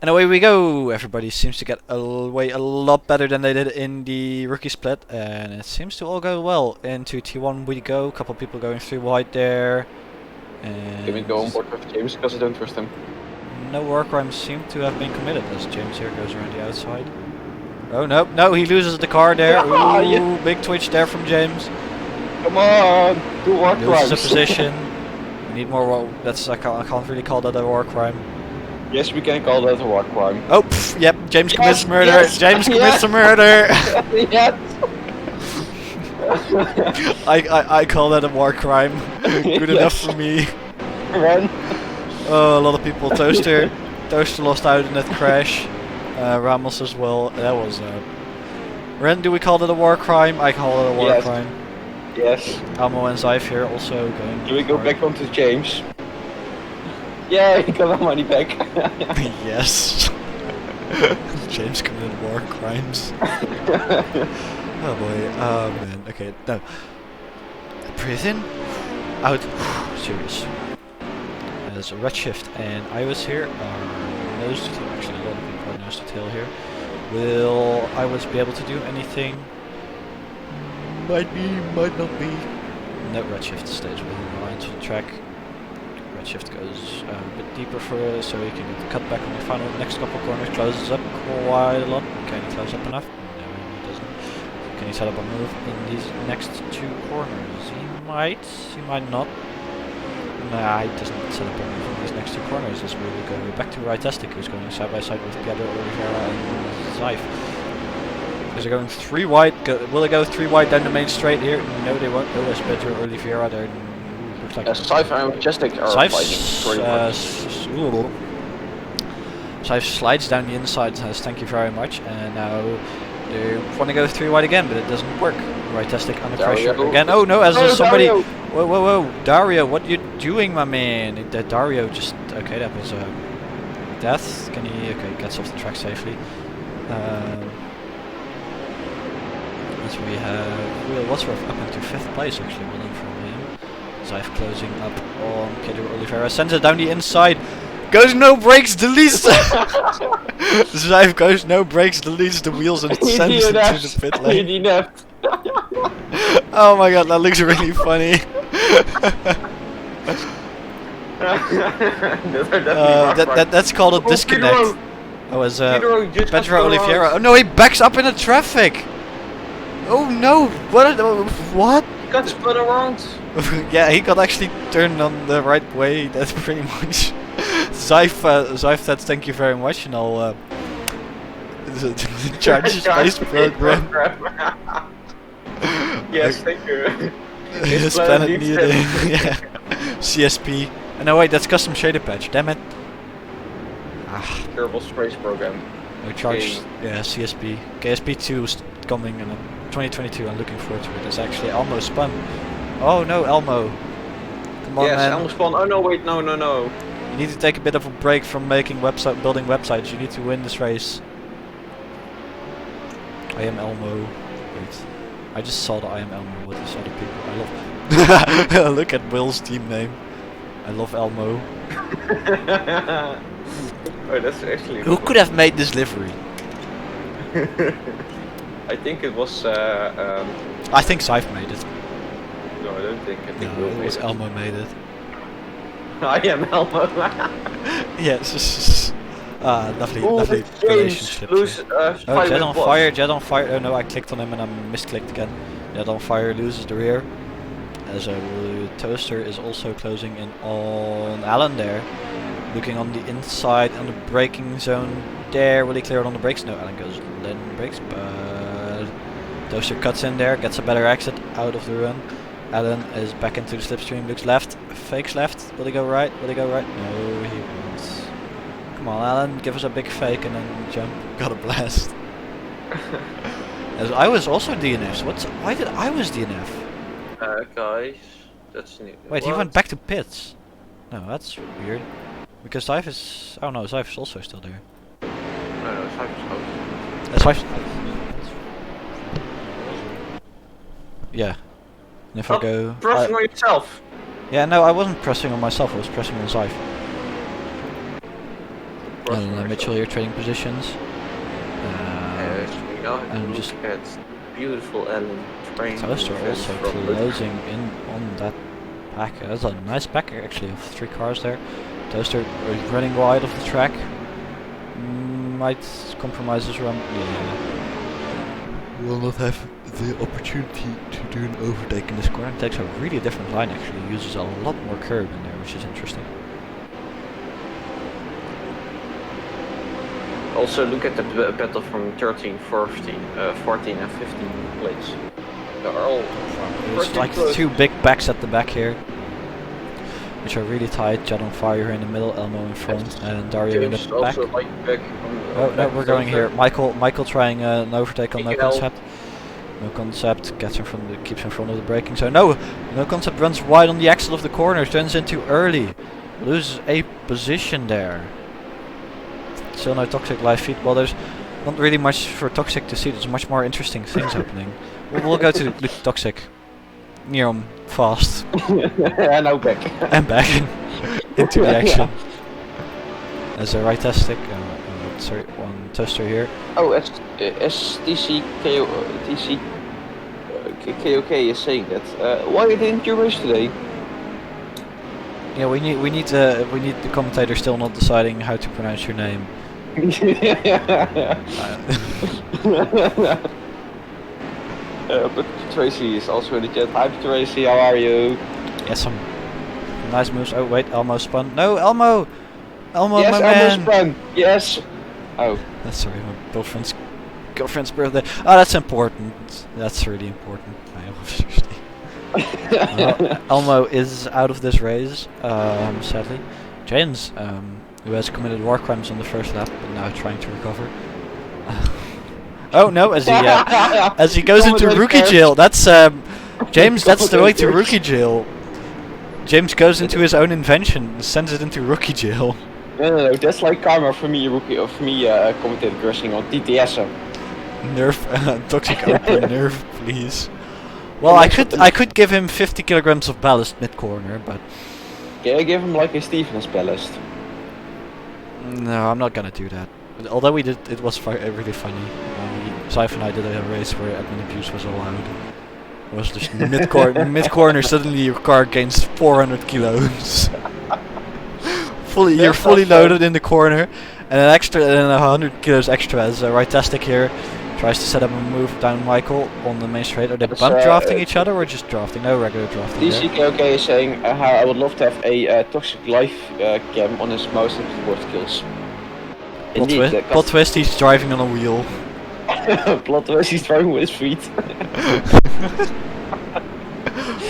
And away we go! Everybody seems to get away a lot better than they did in the rookie split, and it seems to all go well. Into T1 we go, a couple people going through wide there. And can we go on board with James because I don't trust him. no war crimes seem to have been committed as James here goes around the outside. Oh no, no, he loses the car there. Ooh, Yeah. big twitch there from James. Come on, do war Loses crimes. a position. We need more. That's I can't really call that a war crime. Yes, we can call that a war crime. Oh, pff, yep, James commits murder. yes, James commits yes. a murder. Yes. I call that a war crime. Good enough for me. Run. Oh, a lot of people. Toaster lost out in that crash. Ramos as well. That was. Ren, do we call it a war crime? I call it a war Yes. crime. Yes. Almo and Zyfe here also going. Do we go hard. back onto James? Yeah, he got our money back. Yes. James committed war crimes. Oh boy. Oh man. Okay. No. Breathe in. Out. Serious. There's a Redshift and Iwas here are nose to tail. Actually, a lot of people are nose to tail here. Will Iwas be able to do anything? Might be, might not be. No, Redshift stays within the lines of the track. Redshift goes a bit deeper for so he can get the cut back on the final next couple corners. Closes up quite a lot. Can he close up enough? No, he doesn't. Can he set up a move in these next two corners? He might not. Nah, he doesn't set up a move in these next two corners as we will go back to Rightastic, who's going side by side with Pedro Oliveira and Zyfe. Because they're going 3 wide. Will they go 3 wide down the main straight here? No, they won't. No, as Pedro Oliveira there. Looks like Cypher and Majestic are Zyfe slides down the inside, says thank you very much, and now they want to go 3 wide again, but it doesn't work. Rightastic under pressure again. Oh no, as somebody. Dario. Whoa, Dario, what you doing, my man? Dario just okay. That was a death. Can he? Okay, gets off the track safely. As we have Will Wadsworth up into 5th place, actually, well done from him. Zyfe closing up on Pedro Oliveira, sends it down the inside. Goes no brakes, deletes. Zyfe goes no brakes, deletes the wheels and sends it to the pit lane. Oh my god, that looks really funny. That's called a disconnect. Oh, as Pedro Oliveira. Oh no, he backs up in the traffic. Oh no! What? He got split around. Yeah, he got actually turned on the right way. That's pretty much. Zyfe said thank you very much, and I'll charge his space program. Yes, thank you. His planet needed it. Yeah. CSP. Oh, no wait, that's custom shader patch. Damn it. Ah. Terrible space program. No charge. Yeah, CSP. KSP2 is coming in 2022. I'm looking forward to it. It's actually Elmo spun. Oh no, Elmo. Come on, yes, man. Elmo spawn. Oh no, wait, no. You need to take a bit of a break from building websites. You need to win this race. I am Elmo. Wait. I just saw the I am Elmo with these other people. I love. Look at Will's team name. I love Elmo. Oh, that's actually. Who could have made this livery? I think it was. I think Zyfe made it. No, I don't think. I think No, Will it made was it. Elmo made it. I am Elmo. Yes. Lovely relationship. Oh, Jet on fire, Jet on fire. Oh no, I clicked on him and I misclicked again. Jet on fire loses the rear. As a Toaster is also closing in on Alan there. Looking on the inside on the braking zone there. Will he clear it on the brakes? No, Alan goes landing brakes, but Toaster cuts in there, gets a better exit out of the run. Alan is back into the slipstream, looks left, fakes left. Will he go right? Will he go right? No, he won't. Come on, Alan, give us a big fake and then jump. Got a blast. As I was also DNF. Why did I was DNF? Guys, that's new. Wait, he went back to pits. No, that's weird. Because Zyfe is. Oh no, Zyfe is also still there. No, Cypher's house. That's Zyfe. Yeah. And if I go. Pressing on yourself. Yeah, no, I wasn't pressing on myself. I was pressing on Zyfe. And Mitchell here trading positions. And just at beautiful Ellen train. Toaster also closing in on that pack. That's a nice pack actually of 3 cars there. Toaster is running wide of the track. Might compromise his run. Yeah. Will not have the opportunity to do an overtake in this corner. It takes a really different line actually. He uses a lot more curb in there, which is interesting. Also look at the battle from 13, 14, 14 and 15 plates. They are all It's like two big backs at the back here, which are really tight. Jet on Fire here in the middle, Elmo in front, and Dario in the back. Oh no, we're going here. Michael trying an overtake on No Concept. No Concept gets in front, keeps in front of the braking zone. No Concept runs wide on the axle of the corner, turns in too early, loses a position there. Still no Toxic live feed. Well, there's not really much for Toxic to see. There's much more interesting things happening. We'll go to Toxic. Near him, fast. And now back. And back into the action. As a right tastic. Sorry, one toaster here. Oh, STC KOK is saying that. Why didn't you race today? Yeah, we need the commentator still not deciding how to pronounce your name. But Tracy is also in the chat. Hi Tracy, how are you? Yes, some nice moves. Oh wait, Elmo spun. No, Elmo, Yes, my man. spun. Yes. Oh. That's sorry, my girlfriend's birthday. Oh, that's important. That's really important. Elmo is out of this race, sadly. James, who has committed war crimes on the first lap, but now trying to recover. Oh no! As he goes into rookie jail. That's James. That's the way to rookie jail. James goes into his own invention, sends it into rookie jail. No, that's like karma for me, rookie, or for me, commentator racing on TTS. Nerf, Toxic open nerf, please. Well, I could give him 50 kilograms of ballast mid corner, but yeah, give him like a Stevens ballast. No, I'm not gonna do that. Although we did, it was really funny. Syph and I did a race where admin abuse was allowed. It was just mid corner. Suddenly your car gains 400 kilos. You're fully loaded in the corner, and an extra, and 100 kilos extra as right tastic here. Tries to set up a move down Michael on the main straight. Are they bump drafting each other or just drafting? No regular drafting. DCKOK is saying how I would love to have a Toxic live cam on his mouse and keyboard skills. Plot twist, he's driving on a wheel. Plot twist, he's driving with his feet.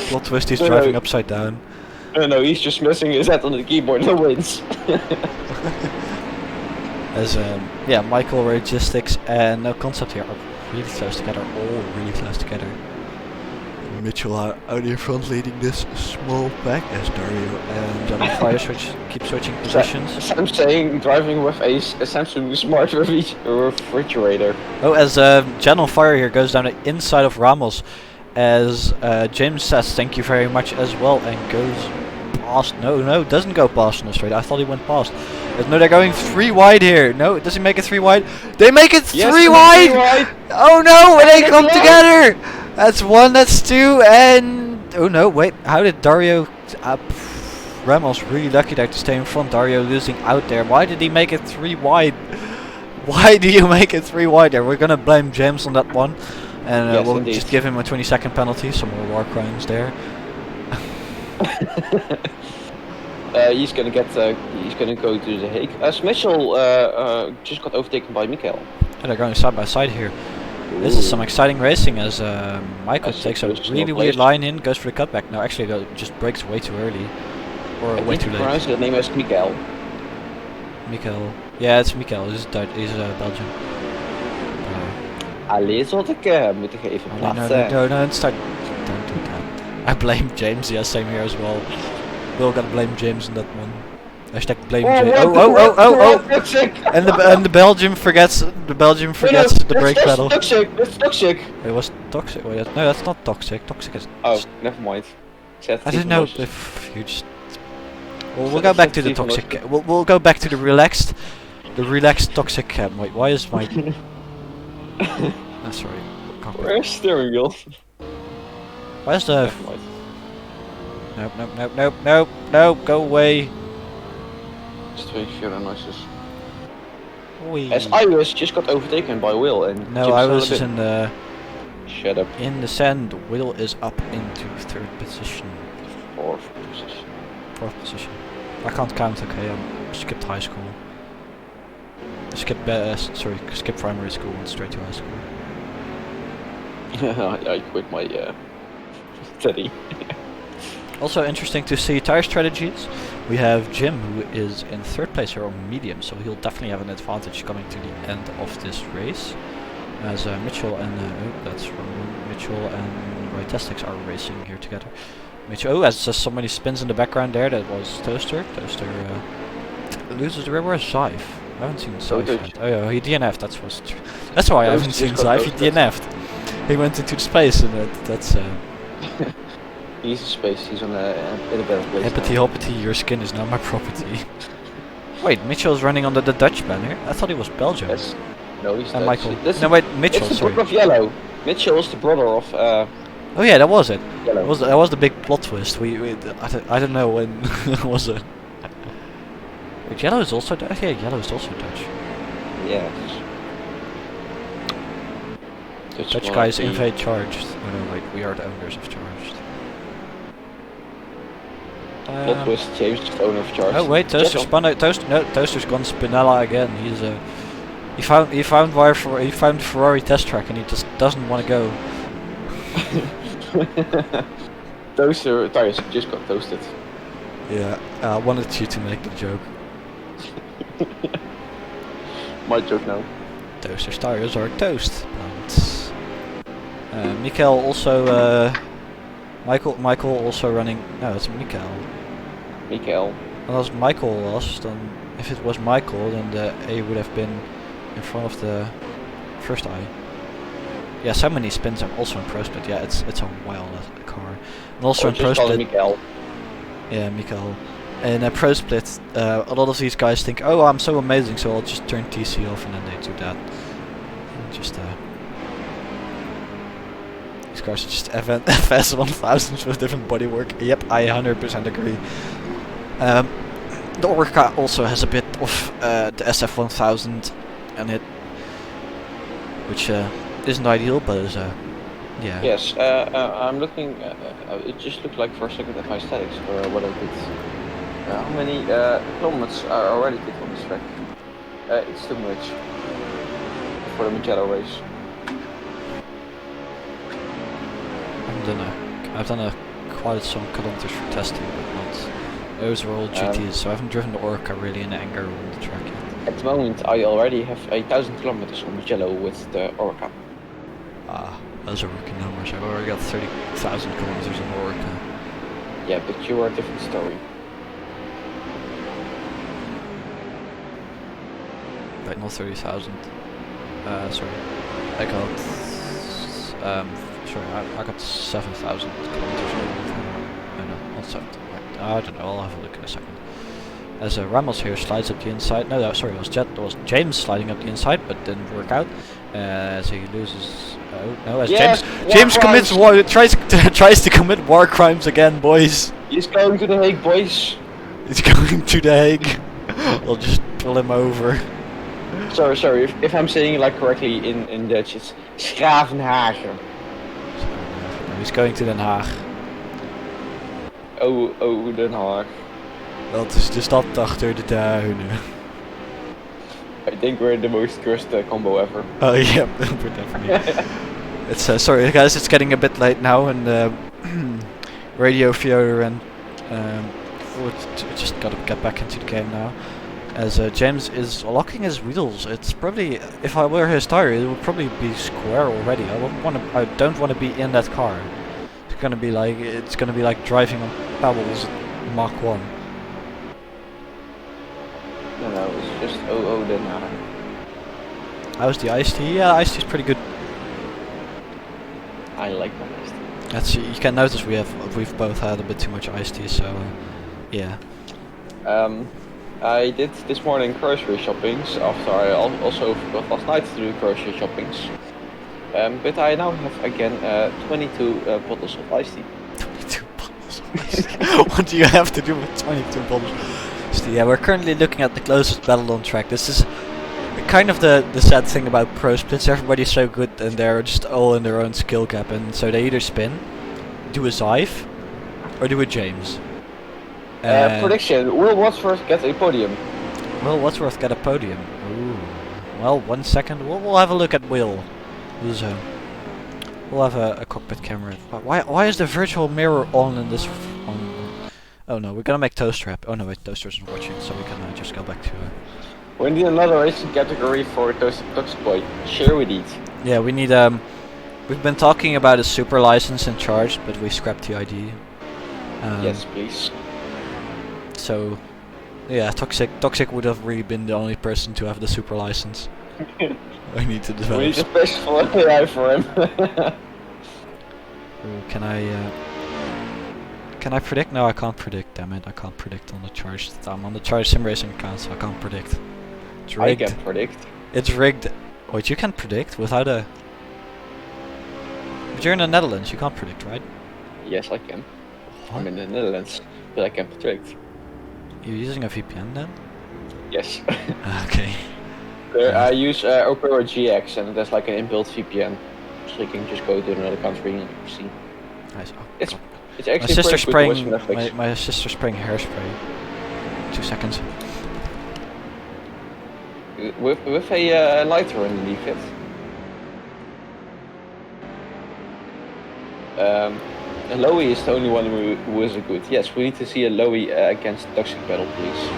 Plot twist, he's driving upside down. No, he's just messing his head on the keyboard and wins. As yeah, Michael, Logistics and No Concept here are really close together, all really close together. Mitchell out in front leading this small pack as Dario and John Fire keep switching positions. I'm saying driving with a Samsung Smart refrigerator. Oh, as Jan on Fire here goes down the inside of Ramos, as James says thank you very much as well and goes past. No, doesn't go past on the straight. I thought he went past. But no, they're going 3 wide here. No, does he make it 3 wide? They make it 3 wide! Oh no, they come together! That's 1, that's 2, and oh no, wait, how did Dario Ramos really lucky there to stay in front, Dario losing out there. Why did he make it 3 wide? Why do you make it 3 wide there? We're gonna blame James on that one, and yes, we'll indeed. just give him a 20-second penalty, some more war crimes there. He's gonna go to the Hague. Mitchell just got overtaken by Mikael. And they're going side by side here. This is some exciting racing as Michael takes a really weird line in, goes for the cutback. No, actually just brakes way too early. Or way too late. Pronounce the name as Mikael. Mikael. Yeah, it's Mikael. He's Belgian. Allee, zat ik moeten geven plaatsen. No, don't do that. I blame James, yeah, same here as well. We're gonna blame James on that one. Hashtag blame James. Oh! And the Belgian forgets the brake pedal. That's toxic. It was toxic. Oh, yeah. No, that's not toxic. Toxic is. Oh, never mind. I didn't know if you just. Well, we'll go back to the toxic. We'll go back to the relaxed toxic cam. Wait, why is my? That's right. Where's steering wheel? Where's the? Nope. Go away. Twee verder noises. Wee. As Iris just got overtaken by Will and No, Jim's I still was a bit- in the Shut up. in the sand. Will is up into 3rd position. 4th position. 4th position. I can't count. Okay, I skipped high school. Skipped skipped primary school and straight to high school. I quit my study. Also interesting to see tire strategies. We have Jim, who is in 3rd place here on medium, so he'll definitely have an advantage coming to the end of this race. As Mitchell and that's wrong. Mitchell and Rytestix are racing here together. Mitchell, as so many spins in the background there, that was Toaster. Toaster loses the river. Where's Zive? I haven't seen Zive yet. Oh yeah, he DNF'd. That's why I haven't seen Zive. He DNF'd. He went into space, and that's. He's in space. He's on in a better place. Hippity hoppity, your skin is now my property. Wait, Mitchell's running under the Dutch banner. I thought he was Belgium. Yes. No, he's And Dutch. Michael. This No, wait, Mitchell. It's the Sorry. brother of Yellow. Mitchell is the brother of Oh yeah, that was it. Yellow. That was the big plot twist. I don't know when was it. Wait, Yellow is also Dutch. Yeah, Yellow is also Dutch. Yes. Dutch guys invade Charged. Oh no, wait, we are the owners of Charged. Plot twist, James is the owner of Charged. Oh wait, Toaster spun out. Toaster's gone Spinella again. He found the Ferrari test track and he just doesn't want to go. Toaster tires just got toasted. Yeah, I wanted you to make the joke. My joke now. Toaster's tires are toast. Mikael also. Michael also running. No, it's Mikael. Mikael. Unless Michael was, then if it was Michael, then the A would have been in front of the first I. Yeah, so many spins. I'm also in Pro Split. Yeah, it's a wild car. And also in Pro Split. Mikael. Yeah, Mikael. In Pro Split, a lot of these guys think, oh, I'm so amazing, so I'll just turn TC off, and then they do that. And just these cars are just FS 1000s with different bodywork. Yep, I 100% agree. The Orca also has a bit of the SF 1000 in it, which isn't ideal, but is yeah. Yes, I'm looking. It just looked like for a second at my statics for what I did. How many kilometers are already did on this track? It's too much for the Mugello race. I've done quite some kilometers for testing, but not. Those are all GTs, so I haven't driven the Orca really in anger on the track yet. At the moment, I already have 1,000 kilometers on Mugello with the Orca. Ah, those are rookie numbers. I've already got 30,000 kilometers on the Orca. Yeah, but you are a different story. Wait, not 30,000. Sorry. I got. Sorry, I got 7,000 kilometers. No, not 7. I don't know. I'll have a look in a second. As Ramos here slides up the inside. No, sorry, it was James sliding up the inside, but didn't work out. As he loses. Oh no! As yes, James commits tries to commit war crimes again, boys. He's going to the Hague, boys. He's going to the Hague. I'll just pull him over. Sorry. If I'm saying it like correctly in Dutch, it's Schravenhagen. He's going to Den Haag. Oh, Den Haag. Dat is de stad achter de duinen. I think we're the most cursed combo ever. Oh yeah, we're definitely. It's sorry guys, it's getting a bit late now, and Radio Fiora and just gotta get back into the game now. As James is locking his wheels, it's probably, if I were his tire, it would probably be square already. I don't want to be in that car. It's gonna be like driving on pebbles Mach 1. No, it's just Den Haag. How's the iced tea? Yeah, iced tea's pretty good. I like my iced tea. That's, you can notice we've both had a bit too much iced tea, so yeah. I did this morning grocery shoppings after I also forgot last night to do grocery shoppings. But I now have again 22 bottles of iced tea. 22 bottles of iced tea? What do you have to do with 22 bottles? Yeah, we're currently looking at the closest battle on track. This is kind of the sad thing about pro splits. Everybody's so good and they're just all in their own skill gap, and so they either spin, do a Zyve, or do a James. Prediction: will Wadsworth get a podium? Will Wadsworth get a podium? Ooh. Well, 1 second. We'll have a look at Will. Who's we'll have a cockpit camera. Why is the virtual mirror on in this? Oh no, we're gonna make Toaster happy. Oh no, wait, Toaster's not watching, so we can just go back to. We need another racing category for Toxic Boy. Sure we need. Yeah, we need we've been talking about a super license in charge, but we scrapped the ID. Yes, please. So, yeah, Toxic would have really been the only person to have the super license. I need to develop. We need a special AI for him. Ooh, can I predict? No, I can't predict. Damn it, I can't predict on the charge. I'm on the charge sim racing account, so I can't predict. It's rigged. I can predict. It's rigged. Wait, you can predict without a. But you're in the Netherlands. You can't predict, right? Yes, I can. What? I'm in the Netherlands, but I can predict. You're using a VPN then? Yes. Okay. I use Opera GX, and there's like an inbuilt VPN, so you can just go to another country and see. Nice. Oh, It's God. it's My actually sister's pretty good to spraying. watch Netflix. My sister's spraying hairspray. 2 seconds. With a lighter underneath it. Lowy is the only one who is good. Yes, we need to see a Lowy against Toxic battle, please.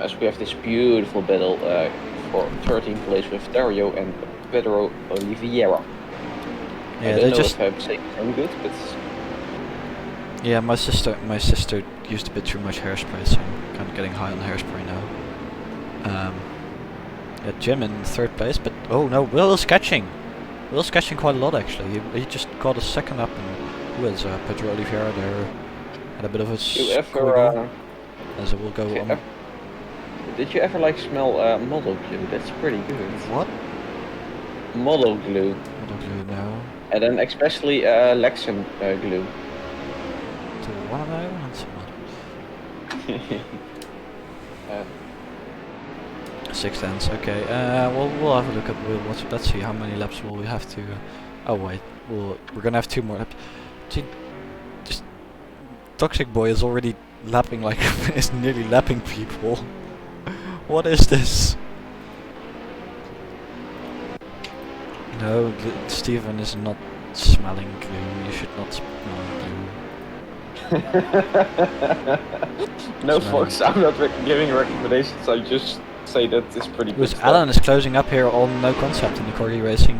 As we have this beautiful battle for 13th place with Dario and Pedro Oliveira. Yeah, I they don't know just. if I'm saying I'm good, but Yeah, my sister used a bit too much hairspray, so I'm kind of getting high on hairspray now. Yeah, Jim in 3rd place, but oh no, Will is catching. Will's catching quite a lot actually. He just got a second up, and who is Pedro Oliveira there? Had a bit of a squiggle, as it will go on. Did you ever like smell model glue? That's pretty good. What? Model glue. Model glue now. And then especially Lexan glue. To one of my ones. 6 ends, okay. We'll have a look at Will. Let's see how many laps will we have to. Oh wait, we're gonna have 2 more laps. Gee, just Toxic Boy is already lapping like is nearly lapping people. What is this? No, Steven is not smelling glue. You should not smell glue. No, folks, I'm not giving recommendations. I just say that it's pretty good. Because Alan is closing up here on no concept in the Corgi Racing.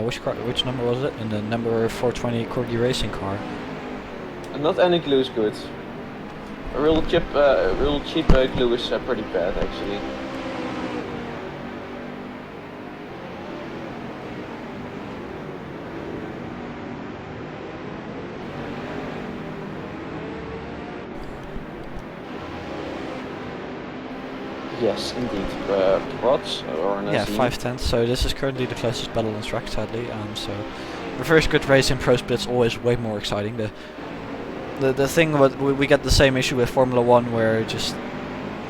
Which number was it? In the number 420 Corgi Racing car. Not any glue is good. A real cheap glue is pretty bad actually. Yes, indeed. Rods or an Yeah, SE. 5/10. So this is currently the closest battle on track, sadly. So reverse grid racing pro split's always way more exciting. The thing what we get the same issue with Formula 1 where just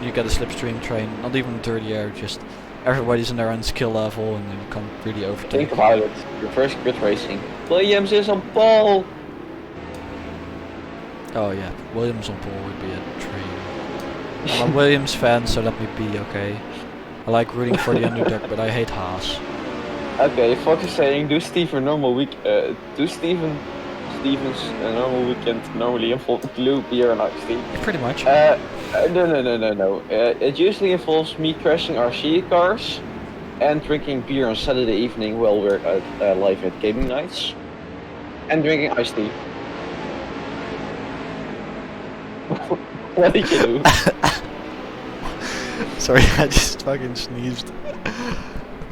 you get a slipstream train, not even dirty air, just everybody's in their own skill level and you can't really overtake. Think about it. Reverse grid racing. Williams is on pole. Oh yeah, Williams on pole would be a dream. I'm a Williams fan, so let me be, okay? I like rooting for the underdog, but I hate Haas. Okay, Fox is saying do Steven normal week. Do Steven's normal weekend normally involve glue, beer, and iced tea? Pretty much. No. It usually involves me crashing RC cars and drinking beer on Saturday evening while we're live at gaming nights, and drinking iced tea. What did you do? Sorry, I just fucking sneezed.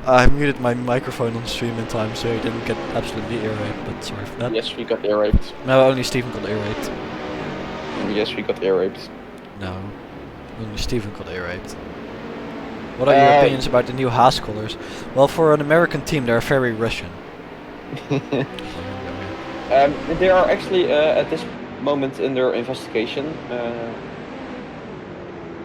I muted my microphone on stream in time so I didn't get absolutely ear raped, but sorry for that. Yes, we got ear raped. No, only Steven got ear raped. Yes, we got ear raped. No, only Steven got ear raped. What are your opinions about the new Haas colors? Well, for an American team, they're very Russian. They are actually at this moment under investigation.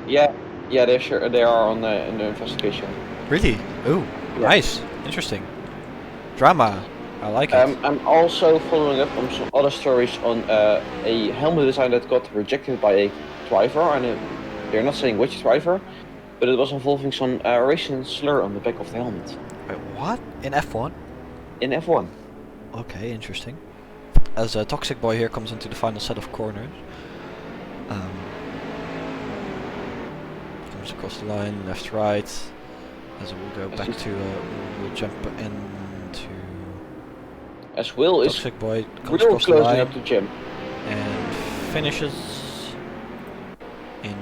Yeah, they are under investigation. Really? Oh, Yeah. nice, interesting. Drama. I like it. I'm also following up on some other stories on a helmet design that got rejected by a driver, and they're not saying which driver, but it was involving some racial slur on the back of the helmet. Wait, what? In F1? In F1. Okay, interesting. As a Toxic Boy here comes into the final set of corners. Comes across the line, left, right. As it will go back to, we'll jump into... As Will is Toxic Boy comes real across the closing line up to Jim. and finishes in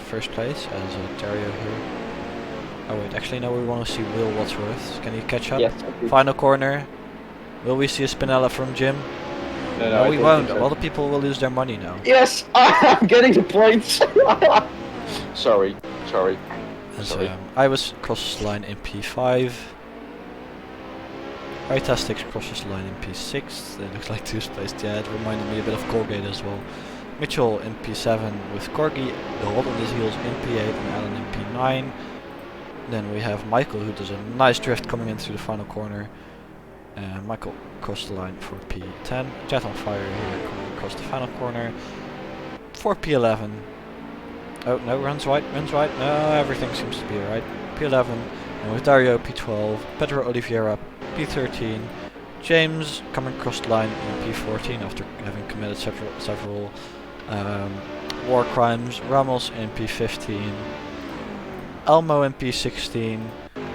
first place as Dario here. Oh wait, actually no, we want to see Will Wadsworth. Can he catch up? Yes. Final corner. Will we see a Spinella from Jim? No, we won't. A lot of people will lose their money now. Yes, I'm getting the points. Sorry. As I was crosses the line in P5. Fantastic crosses the line in P6. They look like two spaced. Yeah, it reminded me a bit of Colgate as well. Mitchell in P7 with Corgi, hot on his heels in P8 and Alan in P9. Then we have Michael who does a nice drift coming into the final corner. Michael crossed the line for P10. Jet on fire here coming across the final corner for P11. Oh no, runs right. No, everything seems to be alright. P11, and with Dario P12, Pedro Oliveira P13, James coming across the line in P14 after having committed several war crimes. Ramos in P15, Elmo in P16,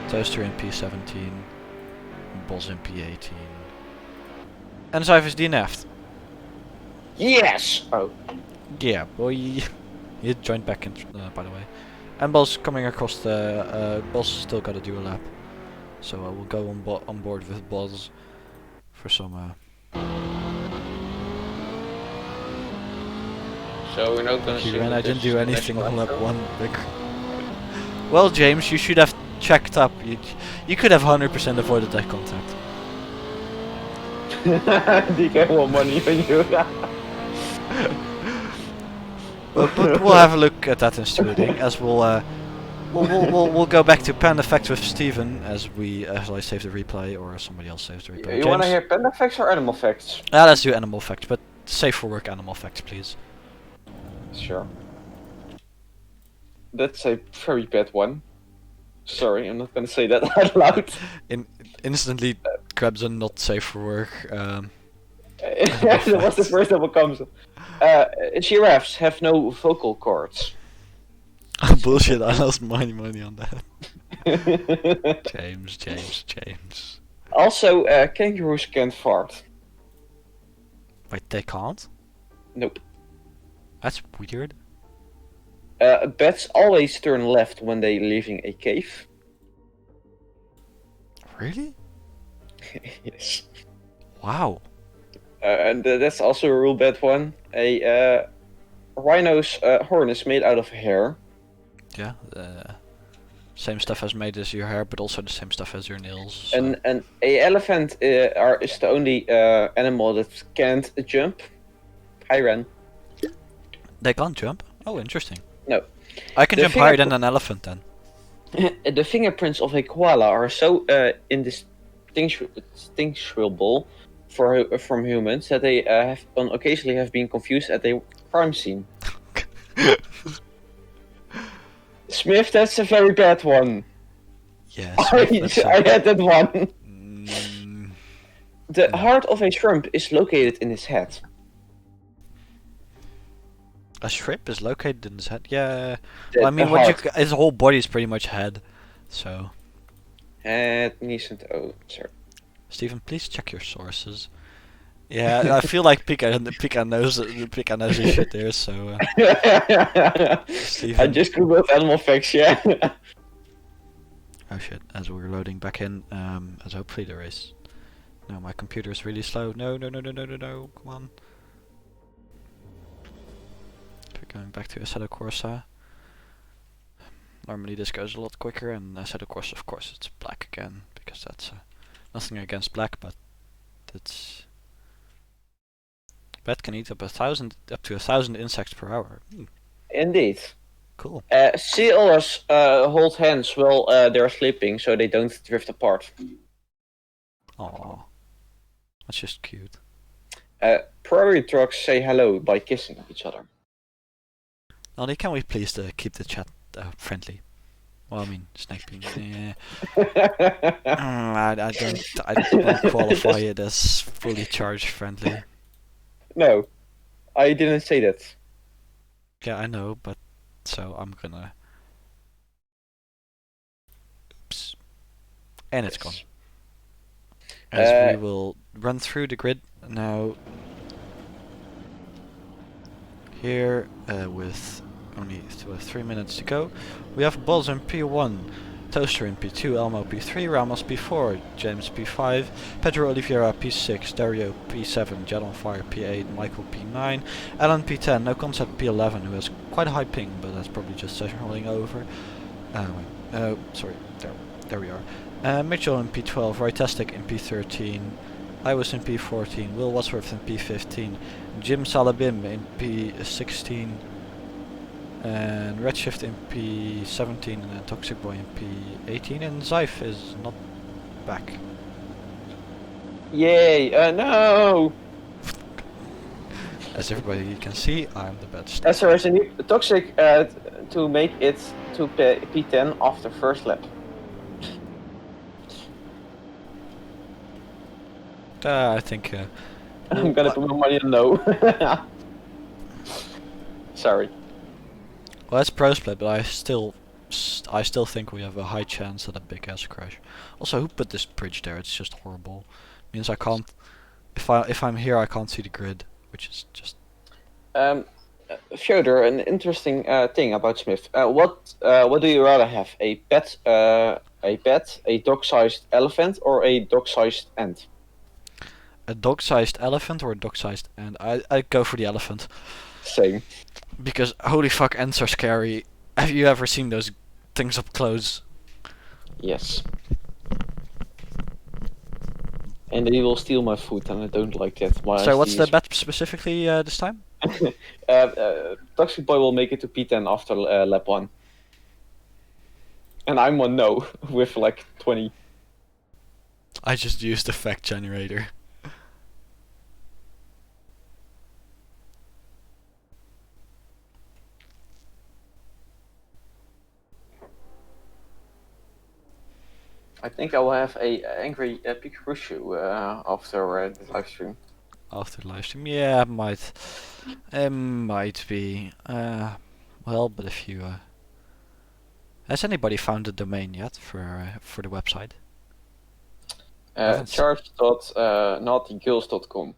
Toaster in P17, Bos in P18, and Cijfers DNF'd. Yes. Oh. Yeah, boy. He joined back in, by the way. And Bos coming across the... Bos still got to do a lap. So we'll go on board with Bos for some... So we're not gonna see. And I didn't do anything on lap 1. Well, James, you should have checked up. You could have 100% avoided that contact. DK want money on you. But we'll have a look at that in stewarding as we'll go back to Panda Facts with Steven as I save the replay or somebody else saves the replay. You want to hear panda facts or animal facts? Let's do animal facts, but safe for work animal facts, please. Sure. That's a very bad one. Sorry, I'm not gonna say that out loud. Instantly grabs a not safe for work. That was the first that what comes. Giraffes have no vocal cords. Bullshit, I lost money on that. James. Also, kangaroos can't fart. Wait, they can't? Nope. That's weird. Bats always turn left when they're leaving a cave. Really? Yes. Wow. And that's also a real bad one. A rhino's horn is made out of hair. Yeah. Same stuff as made as your hair, but also the same stuff as your nails. So. And a elephant is the only animal that can't jump. I ran. They can't jump? Oh, interesting. No. I can jump higher than an elephant then. The fingerprints of a koala are so indistinguishable from humans that they have occasionally have been confused at a crime scene. Smith, that's a very bad one. Yeah, I had that one. Mm, The heart of a shrimp is located in his head. a shrimp is located in his head? Yeah. The- Well, I mean, the his whole body is pretty much head. So, Head, knees and oh, sorry. Stephen, please check your sources. Yeah, I feel like Pika knows his shit there. So, Stephen. I just googled animal facts, yeah. Oh shit! As we're loading back in, as hopefully the race. No, my computer is really slow. No! Come on. We're going back to Assetto Corsa. Normally this goes a lot quicker, and Assetto Corsa, of course, it's black again because that's nothing against black, but it's Bat can eat up to 1,000 insects per hour. Indeed. Cool. Seals hold hands while they're sleeping, so they don't drift apart. Aww. That's just cute. Prairie dogs say hello by kissing each other. Nolly, can we please keep the chat friendly? Well, I mean, sniping. Yeah. I don't qualify it as fully charged friendly. No, I didn't say that. Yeah, I know, but so I'm gonna. Oops. And it's gone. As we will run through the grid now. Here, with only 3 minutes to go, we have Balls in P1, Toaster in P2, Elmo P3, Ramos P4, James P5, Pedro Oliveira P6, Dario P7, Jet on Fire P8, Michael P9, Alan P10, No Concept P11, who has quite a high ping, but that's probably just session rolling over. Sorry, there we are. Mitchell in P12, Roytastic in P13, I was in P14, Will Wadsworth in P15, Jim Salabim in P16, and Redshift in P17, and Toxic Boy in P18, and Zyph is not back. Yay! No! As everybody can see, I'm the best. As there is a new Toxic to make it to P10 after first lap. I think I'm gonna put my money on no. Sorry. well, that's pro split, but I still think we have a high chance at a big ass crash. Also, who put this bridge there? It's just horrible. Means I can't. If I'm here, I can't see the grid, which is just. Fyodor, an interesting thing about Smith. What do you rather have? A pet, a dog-sized elephant, or a dog-sized ant? A dog-sized elephant or a dog-sized ant? I'd go for the elephant. Same. Because holy fuck, ants are scary. Have you ever seen those things up close? Yes. And they will steal my food, and I don't like that. So what's the bet specifically this time? Toxic Boy will make it to P10 after lap 1. And I'm on no, with like 20. I just used the fact generator. I think I will have a angry Pikachu after this live stream. After the live stream, yeah, might be. Well, but if you has anybody found the domain yet for the website? Charge.naughtygirls.com.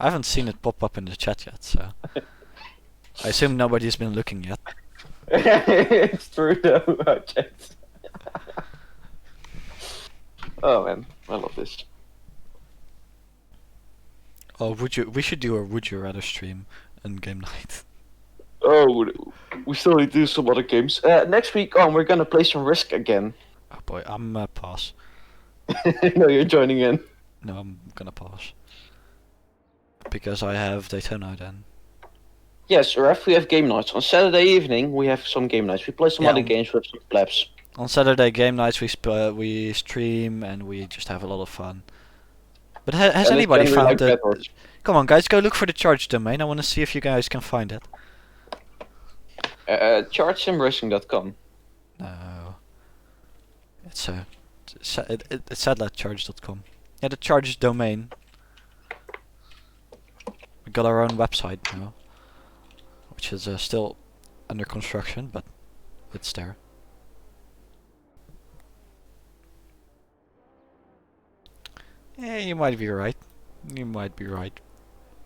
I haven't seen it pop up in the chat yet, so I assume nobody's been looking yet. It's true though, chat. Oh man, I love this. Oh, we should do a would you rather stream and game night. Oh, we still need to do some other games. Next week on, we're gonna play some Risk again. Oh boy, I'm pass. No, you're joining in. No, I'm gonna pass. Because I have Daytona then. Yes, Ref, we have game nights. On Saturday evening, we have some game nights. We play some other games with some plebs. On Saturday game nights we stream and we just have a lot of fun. But has anybody found it? Come on guys, go look for the charge domain. I want to see if you guys can find it. ChargeSimRacing.com. No. It's satellitecharge.com. Yeah, the charge domain. We got our own website now, which is still under construction, but it's there. Yeah, you might be right. You might be right.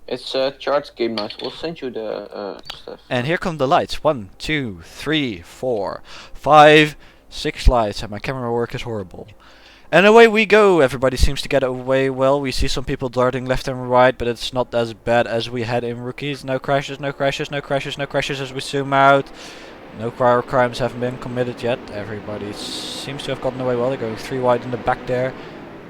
It's Charge Game Night. We'll send you the stuff. And here come the lights. 1, 2, 3, 4, 5, 6 lights, and my camera work is horrible. And away we go. Everybody seems to get away well. We see some people darting left and right, but it's not as bad as we had in Rookies. No crashes, no crashes, no crashes, no crashes as we zoom out. No crimes haven't been committed yet. Everybody seems to have gotten away well. They're going 3 wide in the back there.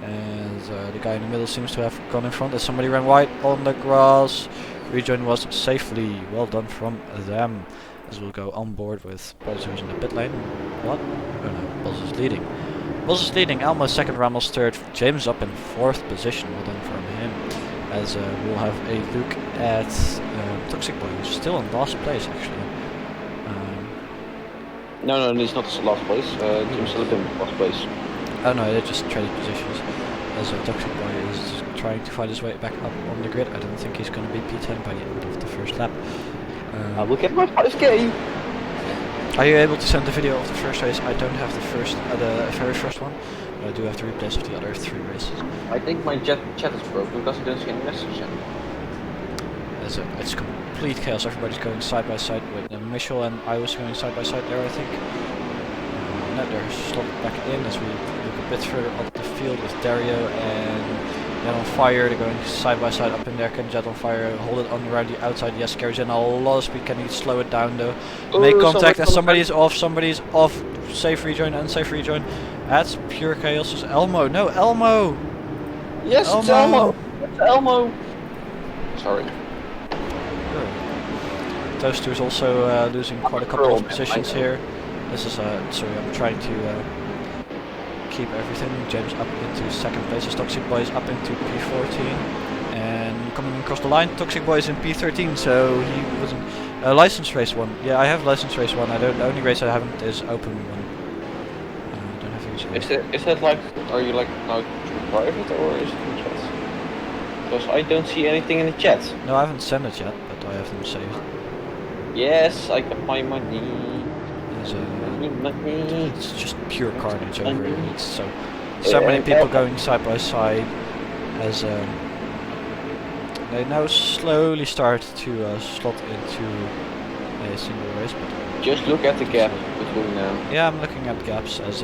And the guy in the middle seems to have gone in front. As somebody ran wide on the grass. Rejoin was safely. Well done from them. As we'll go on board with Buzz, who's in the pit lane. What? Oh no, Buzz is leading. Buzz is leading. Elmo second, Ramos third. James up in fourth position. Well done from him. As we'll have a look at Toxic Boy, who's still in last place actually. No, he's not last place. James still in last place. Oh no, they just traded positions. As Toxic Boy is trying to find his way back up on the grid. I don't think he's going to be P10 by the end of the first lap. I will get my 5k! Are you able to send the video of the first race? I don't have the very first one, but I do have the replays of the other 3 races. I think my chat is broken because I don't see any message yet. It's complete chaos. Everybody's going side by side. Wait, Michel and I was going side by side there, I think. No, they're stopped back in as we look a bit further up the field with Dario and Jet on Fire. They're going side by side up in there. Can Jet on Fire hold it on around the outside? Yes, carries in a lot of speed. Can he slow it down though? Make contact as somebody's off. Somebody's off. Safe rejoin, unsafe rejoin. That's pure chaos. It's Elmo. No, Elmo! Yes, Elmo. it's Elmo! It's Elmo! Sorry. Toaster is also losing quite a couple of positions here. This is sorry, I'm trying to keep everything. James up into second place as Toxic Boy is up into P14, and coming across the line, Toxic Boy is in P13. So he was in license race 1. Yeah, I have license race 1. The only race I haven't is open 1. I don't have the Is that like, are you like now private or is it in chat? Because I don't see anything in the chat. No, I haven't sent it yet, but I have them saved. Yes, I got my money. It's just pure carnage over here. It's so many people going side by side as they now slowly start to slot into a single race. But just look at the gap between them. Yeah, I'm looking at gaps as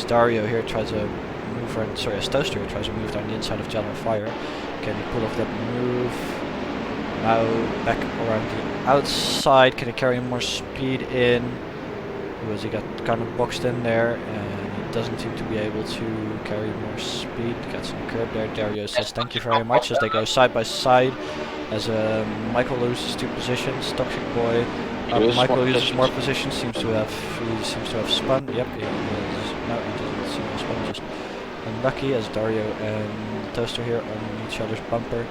Dario here tries to move around. Sorry, as Toaster here tries to move down the inside of Jet on Fire. Can he pull off that move? Now back around the outside. Can he carry more speed in? Because he got kind of boxed in there and he doesn't seem to be able to carry more speed. Gets on the curb there. Dario says thank you very much as they go side by side. As Michael loses 2 positions. Toxic Boy. Michael loses more positions. He seems to have spun. Yep, he is. No, he doesn't seem to have spun. Just unlucky as Dario and Toaster here on each other's bumper.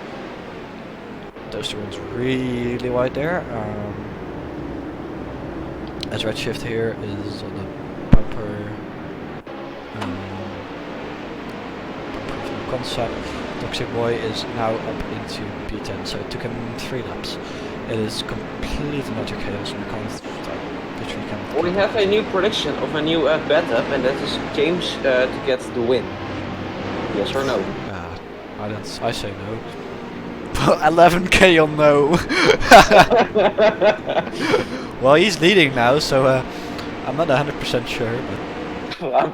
Toaster runs really wide there. As Redshift here is on the bumper from the concept. Toxic Boy is now up into P10, so it took him 3 laps. It is complete and utter chaos, and I literally can't. We have a new prediction of a new beta, and that is James to get the win. Yes or no? I say no. 11k on no. Well, he's leading now, so I'm not 100% sure. But I'm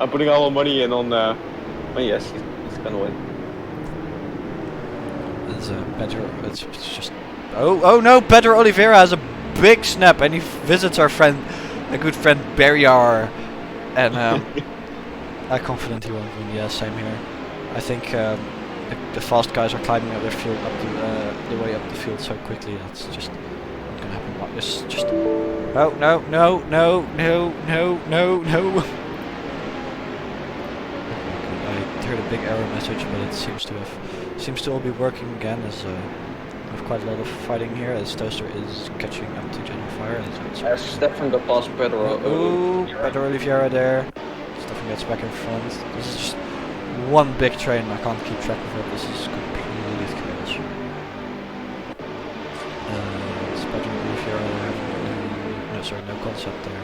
putting all my money in on. Oh yes, he's gonna win. It's better. It's just. Oh no! Pedro Oliveira has a big snap, and he visits our good friend Berriar, and I'm confident he won't win. Yeah, same here. I think. The fast guys are climbing up their field the way up the field so quickly. That's just not gonna happen. Like this. Just no. I heard a big error message, but it seems to all be working again. As we have quite a lot of fighting here. As Toaster is catching up to Jet on Fire. As Stefan got past Pedro. Pedro Oliveira there. Stefan gets back in front. This is just one big train. I can't keep track of it. This is complete chaos. No concept there.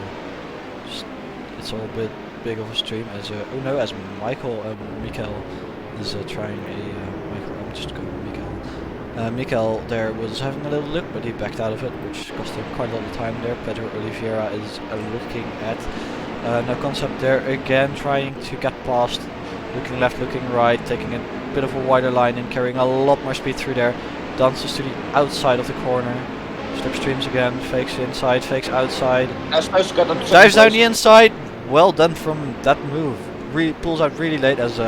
Just, it's all a bit big of a stream. As as Mikael is trying I'm just going with Mikael. Mikael there was having a little look, but he backed out of it, which cost him quite a lot of time there. Pedro Oliveira is looking at no concept there again, trying to get past. Looking left, looking right, taking a bit of a wider line and carrying a lot more speed through there. Dances to the outside of the corner. Slipstreams again, fakes inside, fakes outside. Dives down the inside. Well done from that move. pulls out really late as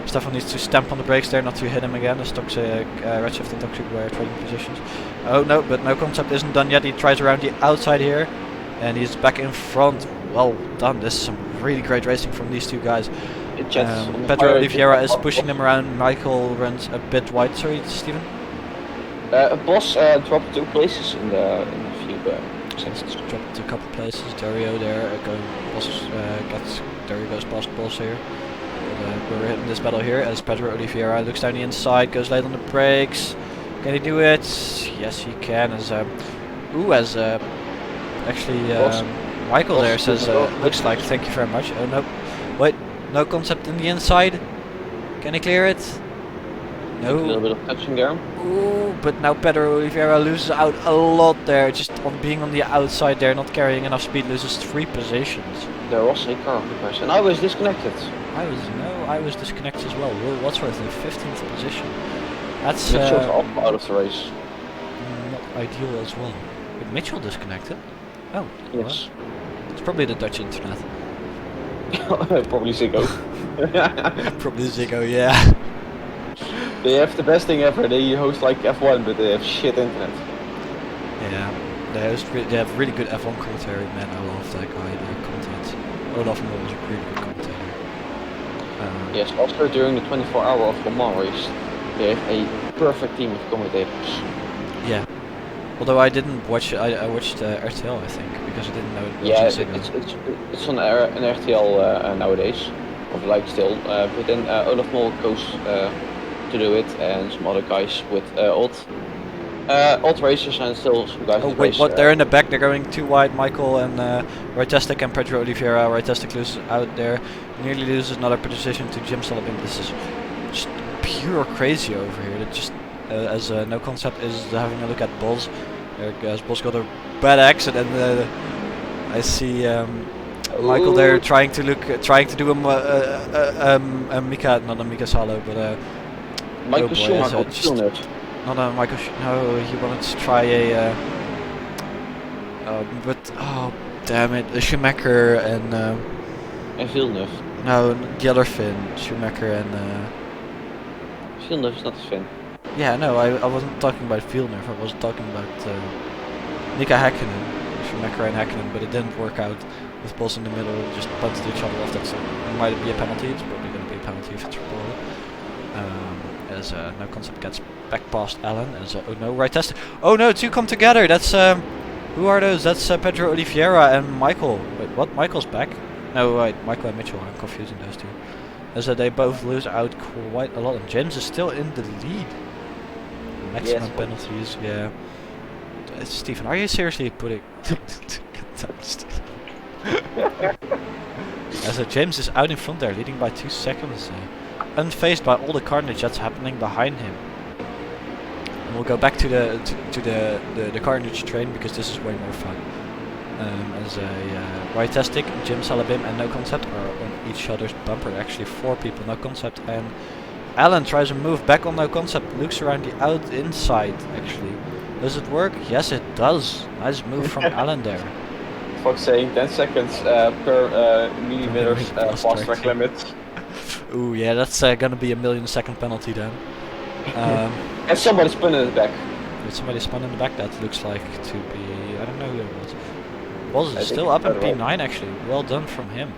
Stefan needs to stamp on the brakes there not to hit him again as Toxic, Redshift and Toxic Boy are trading positions. Oh no, but No Concept isn't done yet. He tries around the outside here and he's back in front. Well done. This is some really great racing from these two guys. Pedro Oliveira is pushing them around. Michael runs a bit wide. Sorry, Steven? Boss dropped 2 places in the few seconds. Dropped a couple places. Dario there. Dario goes past Boss here. We're hitting this battle here as Pedro Oliveira looks down the inside, goes late on the brakes. Can he do it? Yes, he can. As Michael there says, looks like, thank you very much. Oh no, wait, No Concept in the inside. Can he clear it? No. A little bit of touching there. Ooh, but now Pedro Oliveira loses out a lot there, just on being on the outside there, not carrying enough speed, loses 3 positions. There was a car on the crash, and I was disconnected. I was disconnected as well. Will Wadsworth in 15th position. That's Mitchell's out of the race. Not ideal as well. With Mitchell disconnected? Oh, yes. Well, it's probably the Dutch internet. Probably Ziggo. Probably Ziggo, yeah. They have the best thing ever. They host like F1, but they have shit internet. Yeah, they have really good F1 commentary. Man, I love that guy. Their content. Olaf Mol is a really good commentator. Yes, also during the 24-hour of Le Mans race, they have a perfect team of commentators. Yeah. Although I didn't watch it, I watched RTL, I think, because I didn't know it was Yeah, it's on an RTL nowadays, or like still. But then Olaf Mol goes to do it, and some other guys with old racers and still some guys. Oh wait, what? They're in the back. They're going too wide. Michael and Rytastic and Pedro Oliveira. Rytastic loses out there. Nearly loses another position to Jim Sullivan. This is just pure crazy over here. That just as No Concept is having a look at Boz. As Boz got a bad accident. I see Michael there trying to do a Mika, not a Mika Salo, but Michael Schumacher. Not a Michael. No, he wanted to try a. But oh damn it, a Schumacher and. And Villeneuve. No, the other Finn, Schumacher and. Villeneuve's not a Finn. Yeah, no, I wasn't talking about Villeneuve. I was talking about Mika Häkkinen, Schumacher and Häkkinen, but it didn't work out with Boss in the middle. Just punted each other off. That's might be a penalty. It's probably going to be a penalty if it's reported. As No Concept gets back past Alan. As oh no, right test. Oh no, 2 come together. That's who are those? That's Pedro Oliveira and Michael. Wait, what? Michael's back? No, wait, Michael and Mitchell. I'm confusing those two. As they both lose out quite a lot, and James is still in the lead. Maximum penalties, yeah. Stephen, are you seriously putting? As James is out in front there, leading by 2 seconds. Unfazed by all the carnage that's happening behind him. And we'll go back to the carnage train because this is way more fun. As Rytastic, Jim Salabim and No Concept are on each other's bumper. Actually 4 people, No Concept and Alan tries to move back on No Concept, looks around the inside actually. Does it work? Yes it does. Nice move from Alan there. Fox saying 10 seconds per millimeters fast track limit. Ooh, yeah, that's gonna be a 1,000,000-second penalty then. And somebody spun in the back. Did somebody spun in the back? That looks like to be... I don't know who it was. Was still up in P9 actually. Well done from him.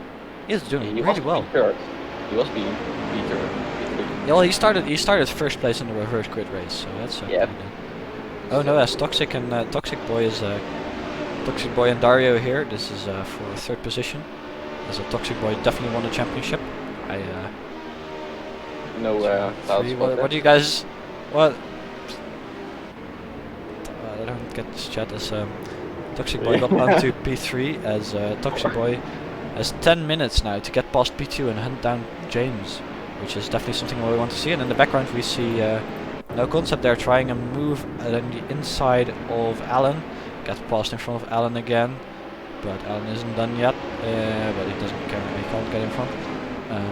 He's doing really well. He was being beaten. Yeah, well, he started first place in the reverse grid race, so that's yeah. Oh no, that's Toxic and Toxic Boy is Toxic Boy and Dario here. This is for 3rd position. As a Toxic Boy definitely won the championship. What do you guys? What? I don't get this chat as Toxic Boy got onto P3 as Toxic Boy has 10 minutes now to get past P2 and hunt down James, which is definitely something we want to see. And in the background we see No Concept there trying a move on the inside of Alan. Gets past in front of Alan again, but Alan isn't done yet. But he can't get in front.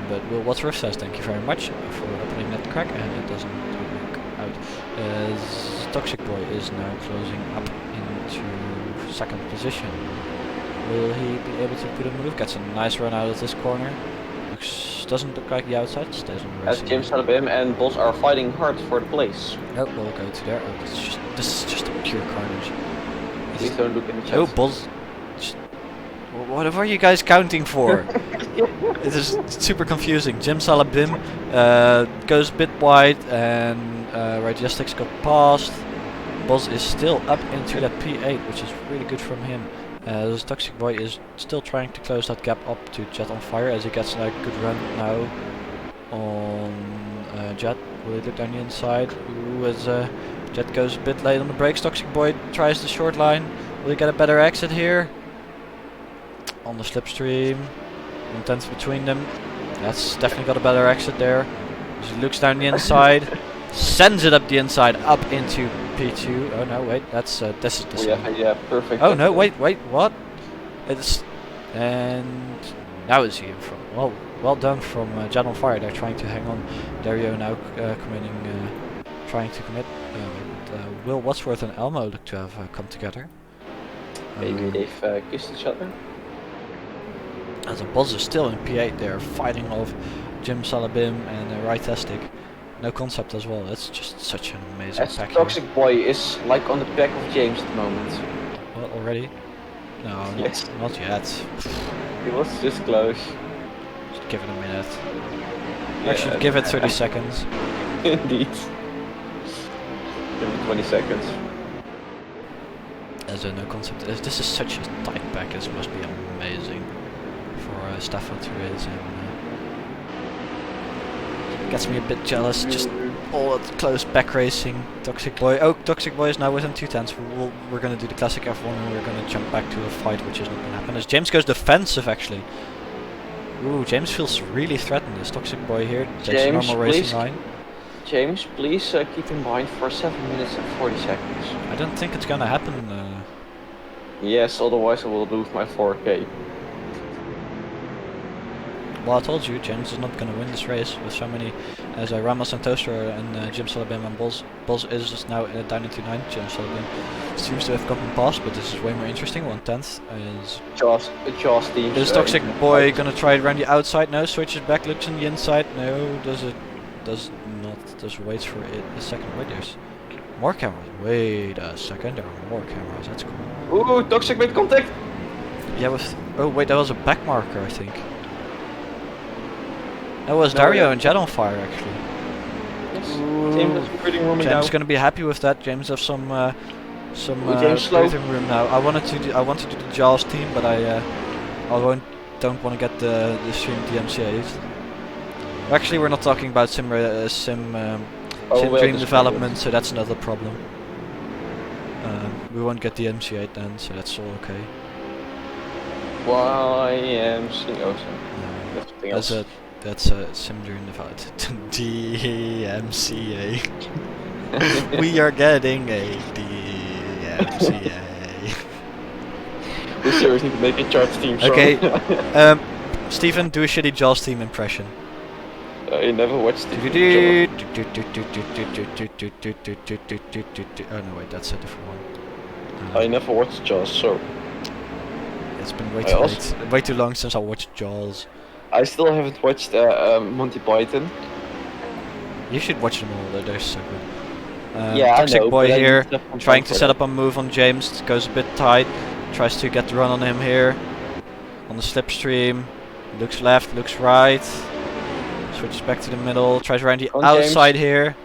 But Will Wadsworth says thank you very much for opening that crack, and it doesn't work out. As Toxic Boy is now closing up into 2nd position. Will he be able to put a move? Gets a nice run out of this corner. doesn't look like the outside. Stays on the As racing James line. Salabim and Boss are fighting hard for the place. Oh, we'll go to there. Oh, this is just a pure carnage. Please don't look in the chat. Oh, Buzz. What are you guys counting for? It is super confusing. Jim Salabim goes a bit wide and Radiestics got past. Buzz is still up into that P8, which is really good from him. As Toxic Boy is still trying to close that gap up to Jet on Fire as he gets a good run now on Jet. Will he look down the inside? Ooh, as Jet goes a bit late on the brakes. Toxic Boy tries the short line. Will he get a better exit here? On the slipstream. 1/10 between them. That's definitely got a better exit there. As he looks down the inside. Sends it up the inside, up into P2. Oh no, wait, that's this is this one. Yeah, perfect. Oh no, wait, what? It's and now is he in front. Well done from Jet on Fire. They're trying to hang on. Dario now trying to commit. Will Wadsworth and Elmo look to have come together. Maybe they've kissed each other. As a Buzz is still in P8 there, fighting off Jim Salabim and Raitastic. No concept as well. That's just such an amazing As pack. Toxic Boy is like on the back of James at the moment. Well, already? No, Yes. not yet. He was just close. Just give it a minute. Yeah, Actually, give it 30 seconds. Indeed. Give it 20 seconds. As a no concept. This is such a tight pack. This must be amazing for Stafford to race. Gets me a bit jealous. Just all that close back racing. Toxic Boy. Oh, Toxic Boy is now within 2/10. We're gonna do the classic F1 and we're gonna jump back to a fight, which is not gonna happen. As James goes defensive, actually. Ooh, James feels really threatened. This Toxic Boy here takes a normal racing line. James, please keep in mind for 7 minutes and 40 seconds. I don't think it's gonna happen. Yes, otherwise I will lose my 4K. Well, I told you, James is not going to win this race with so many, as Ramos and Toaster and Jim Salabim and Buzz. Buzz is just now down into 9. Jim Salabim seems to have gotten past, but this is way more interesting. 1/10 is... Jaws team. Is Toxic Boy going to try it around the outside? No, switches back, looks on the inside. No, does it? Does not. Just waits for it a second. Wait, there's more cameras. Wait a second, there are more cameras. That's cool. Ooh, Toxic made contact! Yeah, with... Oh, wait, that was a back marker, I think. That was Dario and Jet on Fire, actually. Yes. James has breathing room now. James is going to be happy with that. James has some breathing room now. I wanted to do the Jaws team, but don't want to get the stream DMCA'd. Actually, we're not talking about sim dream development, so that's another problem. We won't get the DMCA'd then, so that's all okay. YMC. Oh, sorry. That's something else. That's a sim dream development. DMCA. We are getting a DMCA. We seriously need to make a charts team. Okay. Stephen, do a shitty Jaws team impression. I never watched it. Oh no, wait, that's a different one. I never watched Jaws, so it's been way too long since I watched Jaws. I still haven't watched Monty Python. You should watch them all, they're so good. Yeah, Toxic I know, Boy here, trying to set that. up a move on James, goes a bit tight, tries to get the run on him here. On the slipstream, looks left, looks right, switches back to the middle, tries around the outside here.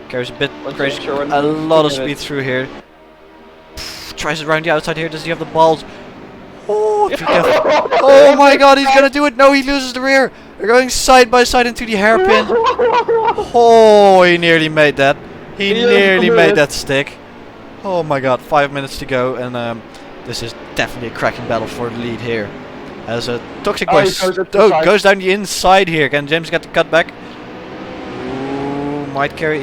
Carries a bit crazy, a lot of speed through here. Tries it around the outside here, does he have the balls? Oh, oh my god, he's gonna do it! No, he loses the rear! They're going side by side into the hairpin. Oh, he nearly made that. He nearly made that stick. Oh my god, 5 minutes to go, and this is definitely a cracking battle for the lead here. As a Toxic Boy goes down the inside here. Can James get the cut back? Ooh, he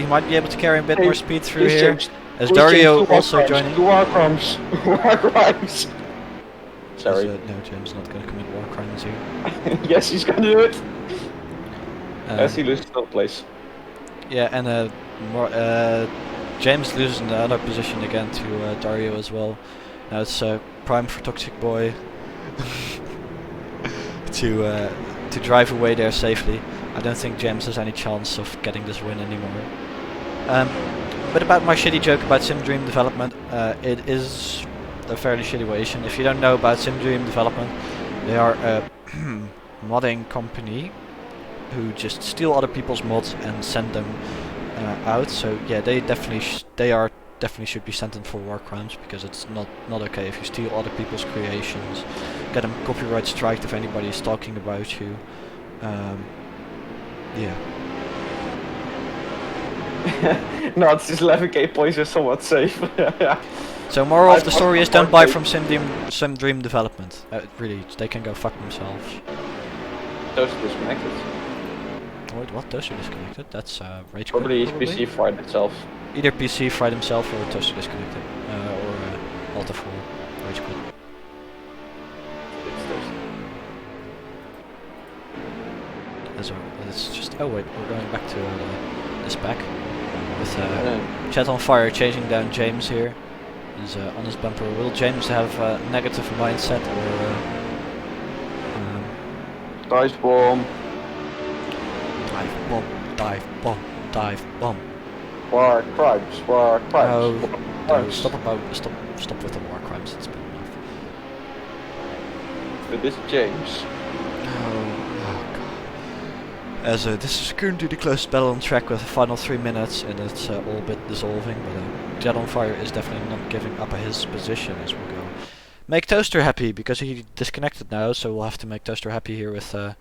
might be able to carry a bit more speed through here. As Dario also joining. War crimes. War crimes. Sorry. No, James not going to commit war crimes here. Yes, he's going to do it. As he loses third place. Yeah, and James loses in the other position again to Dario as well. Now it's prime for Toxic Boy to to drive away there safely. I don't think James has any chance of getting this win anymore. But about my shitty joke about SimDream development, it is a fairly shitty situation. If you don't know about SimDream development, they are a modding company who just steal other people's mods and send them out. So yeah, they definitely should be sentenced for war crimes, because it's not okay if you steal other people's creations, get them copyright striked if anybody is talking about you. Yeah. No, it's just 11k points is somewhat safe. So moral of the story is don't buy from SimDream development. Really, they can go fuck themselves. Those are disconnected. Wait, what? Toaster disconnected? That's rage quit. Probably his PC fried itself. Either PC fried himself or toaster disconnected. Or Alt F4 rage quit. It's just. Oh wait, we're going back to the spec with Chat on Fire chasing down James here. He's on his bumper. Will James have a negative mindset or? Dice bomb. Dive bomb. Dive bomb. Dive bomb. War crimes. War crimes. No, stop with the war crimes. It's been enough. But this is James. As this is currently the closest battle on track with the final 3 minutes, and it's all a bit dissolving, but Jet on Fire is definitely not giving up his position as we go. Make Toaster happy, because he disconnected now, so we'll have to make Toaster happy here with the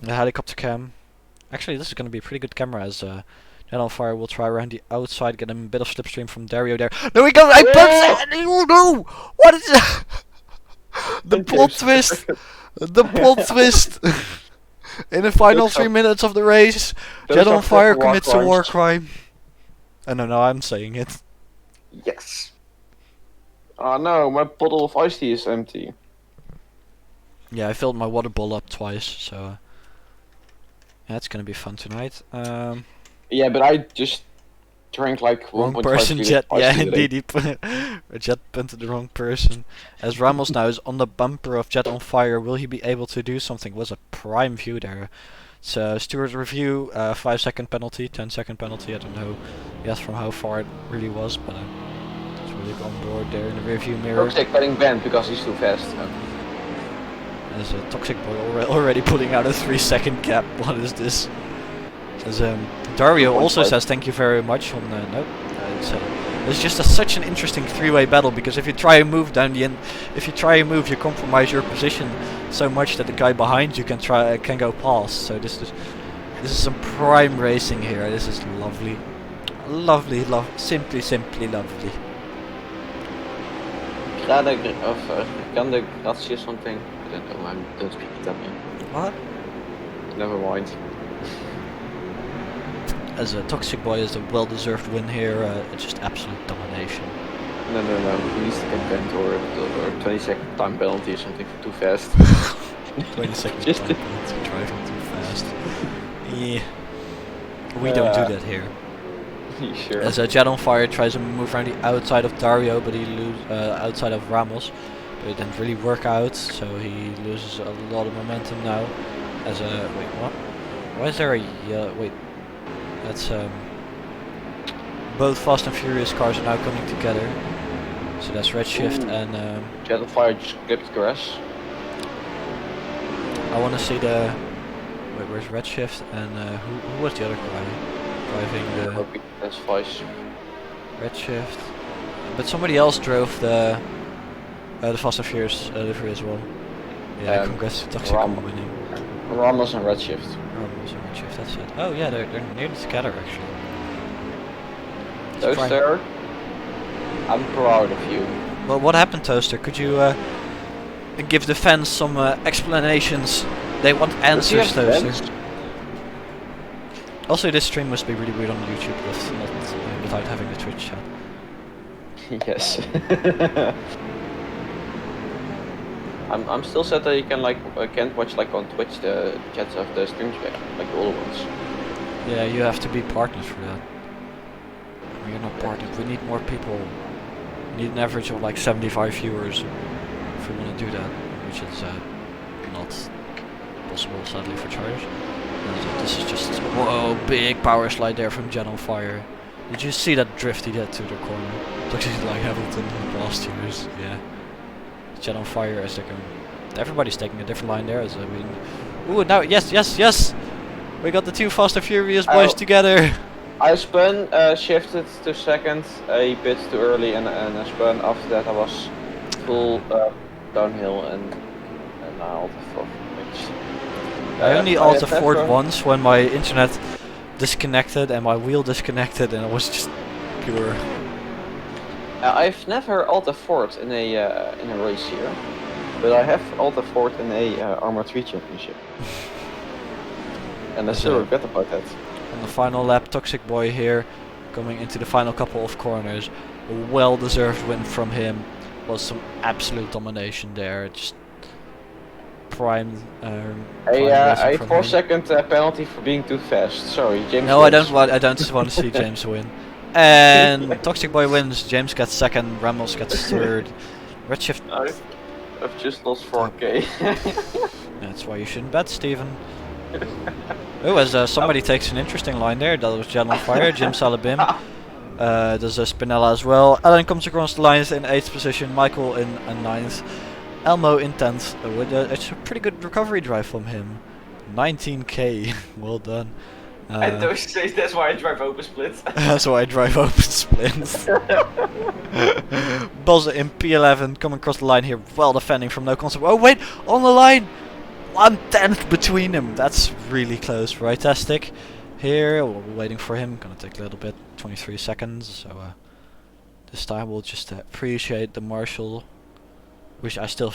helicopter cam. Actually, this is going to be a pretty good camera, as Jet on Fire will try around the outside, get him a bit of slipstream from Dario there. No, he goes! I bumped it! Oh no! What is that? The plot twist! The plot twist! In the final 3 minutes of the race, Jet on Fire commits a war crime. Oh no, I'm saying it. Yes. Oh no, my bottle of iced tea is empty. Yeah, I filled my water bowl up twice, so yeah, it's gonna be fun tonight. Yeah, but I just drank like wrong 1.5 person, liters Jet. of Yeah, iced tea indeed, today. Jet punted the wrong person. As Ramos now is on the bumper of Jet on Fire, will he be able to do something? Was a prime view there. So Stewart's review, 5-second penalty, 10-second penalty. I don't know yet from how far it really was, but it's really on board there in the rearview mirror. Toxic getting banned because he's too fast. There's a Toxic Boy already putting out a 3-second cap. What is this? As Dario also says thank you very much on the note. It's just such an interesting three-way battle, because if you try and move down the end, you compromise your position so much that the guy behind you can go past. So this is some prime racing here. This is lovely, simply lovely. Grande grazie something. I don't know. I don't speak Italian. What? Never mind. As a Toxic Boy is a well-deserved win here. It's just absolute domination. No. He needs to get banned or 20-second time penalty or something for too fast. 20 seconds time penalty, driving too fast. Yeah. We don't do that here. Sure. As Jet on Fire tries to move around the outside of Dario, but he loses outside of Ramos. But it didn't really work out, so he loses a lot of momentum now. As a wait, what? Why is there a wait? That's both Fast and Furious cars are now coming together. So that's Redshift and Jet on Fire just clipped grass. I want to see the wait. Where's Redshift and who was the other guy driving the? That's Vice. Redshift, but somebody else drove the Fast and Furious livery as well. Yeah, congrats to Toxic on winning. Ramos and Redshift. Ramos and Redshift, that's it. Oh yeah, they're nearly together actually. Toaster, I'm proud of you. Well, what happened, Toaster? Could you give the fans some explanations? They want answers, Toaster. Also, this stream must be really weird on YouTube without having the Twitch chat. Yes. I'm still sad that you can can't watch on Twitch the chats of the streams like the old ones. Yeah, you have to be partners for that. We're not partnered. We need more people. We need an average of 75 viewers if we want to do that, which is not possible, sadly, for charge. This is just, whoa, big power slide there from Jet on Fire. Did you see that drift he did to the corner? It looks like Hamilton in the past years, yeah. Jet on Fire as they're going. Everybody's taking a different line there, as I mean. Ooh, now, yes! We got the two Fast and Furious boys together. I spun, shifted to second a bit too early, and I spun. After that, I was full downhill and I altered fourth. I only altered forward once when my internet disconnected and my wheel disconnected, and it was just pure. I've never altered forward in a race here, but I have altered forward in a MR33 championship, and I still regret about that. On the final lap, Toxic Boy here, coming into the final couple of corners. A well-deserved win from him. Was some absolute domination there. Just prime. A 4-second penalty for being too fast. Sorry, James. No, I don't want to see James win. And Toxic Boy wins. James gets second. Ramos gets third. Redshift. I've just lost 4K. That's why you shouldn't bet, Steven. Oh, as somebody takes an interesting line there. That was Jet on Fire. Jim Salabim. There's a Spinella as well. Alan comes across the lines in 8th position. Michael in 9th. Elmo in 10th. It's a pretty good recovery drive from him. 19k. Well done. And those days, that's why I drive open split. That's why I drive open split. Buzzer in P11 coming across the line here. Well defending from no concept. Oh wait, on the line. 1/10 between them. That's really close. Right, Tastic. Here, we're waiting for him. Gonna take a little bit. 23 seconds. So this time we'll just appreciate the marshal. Which I still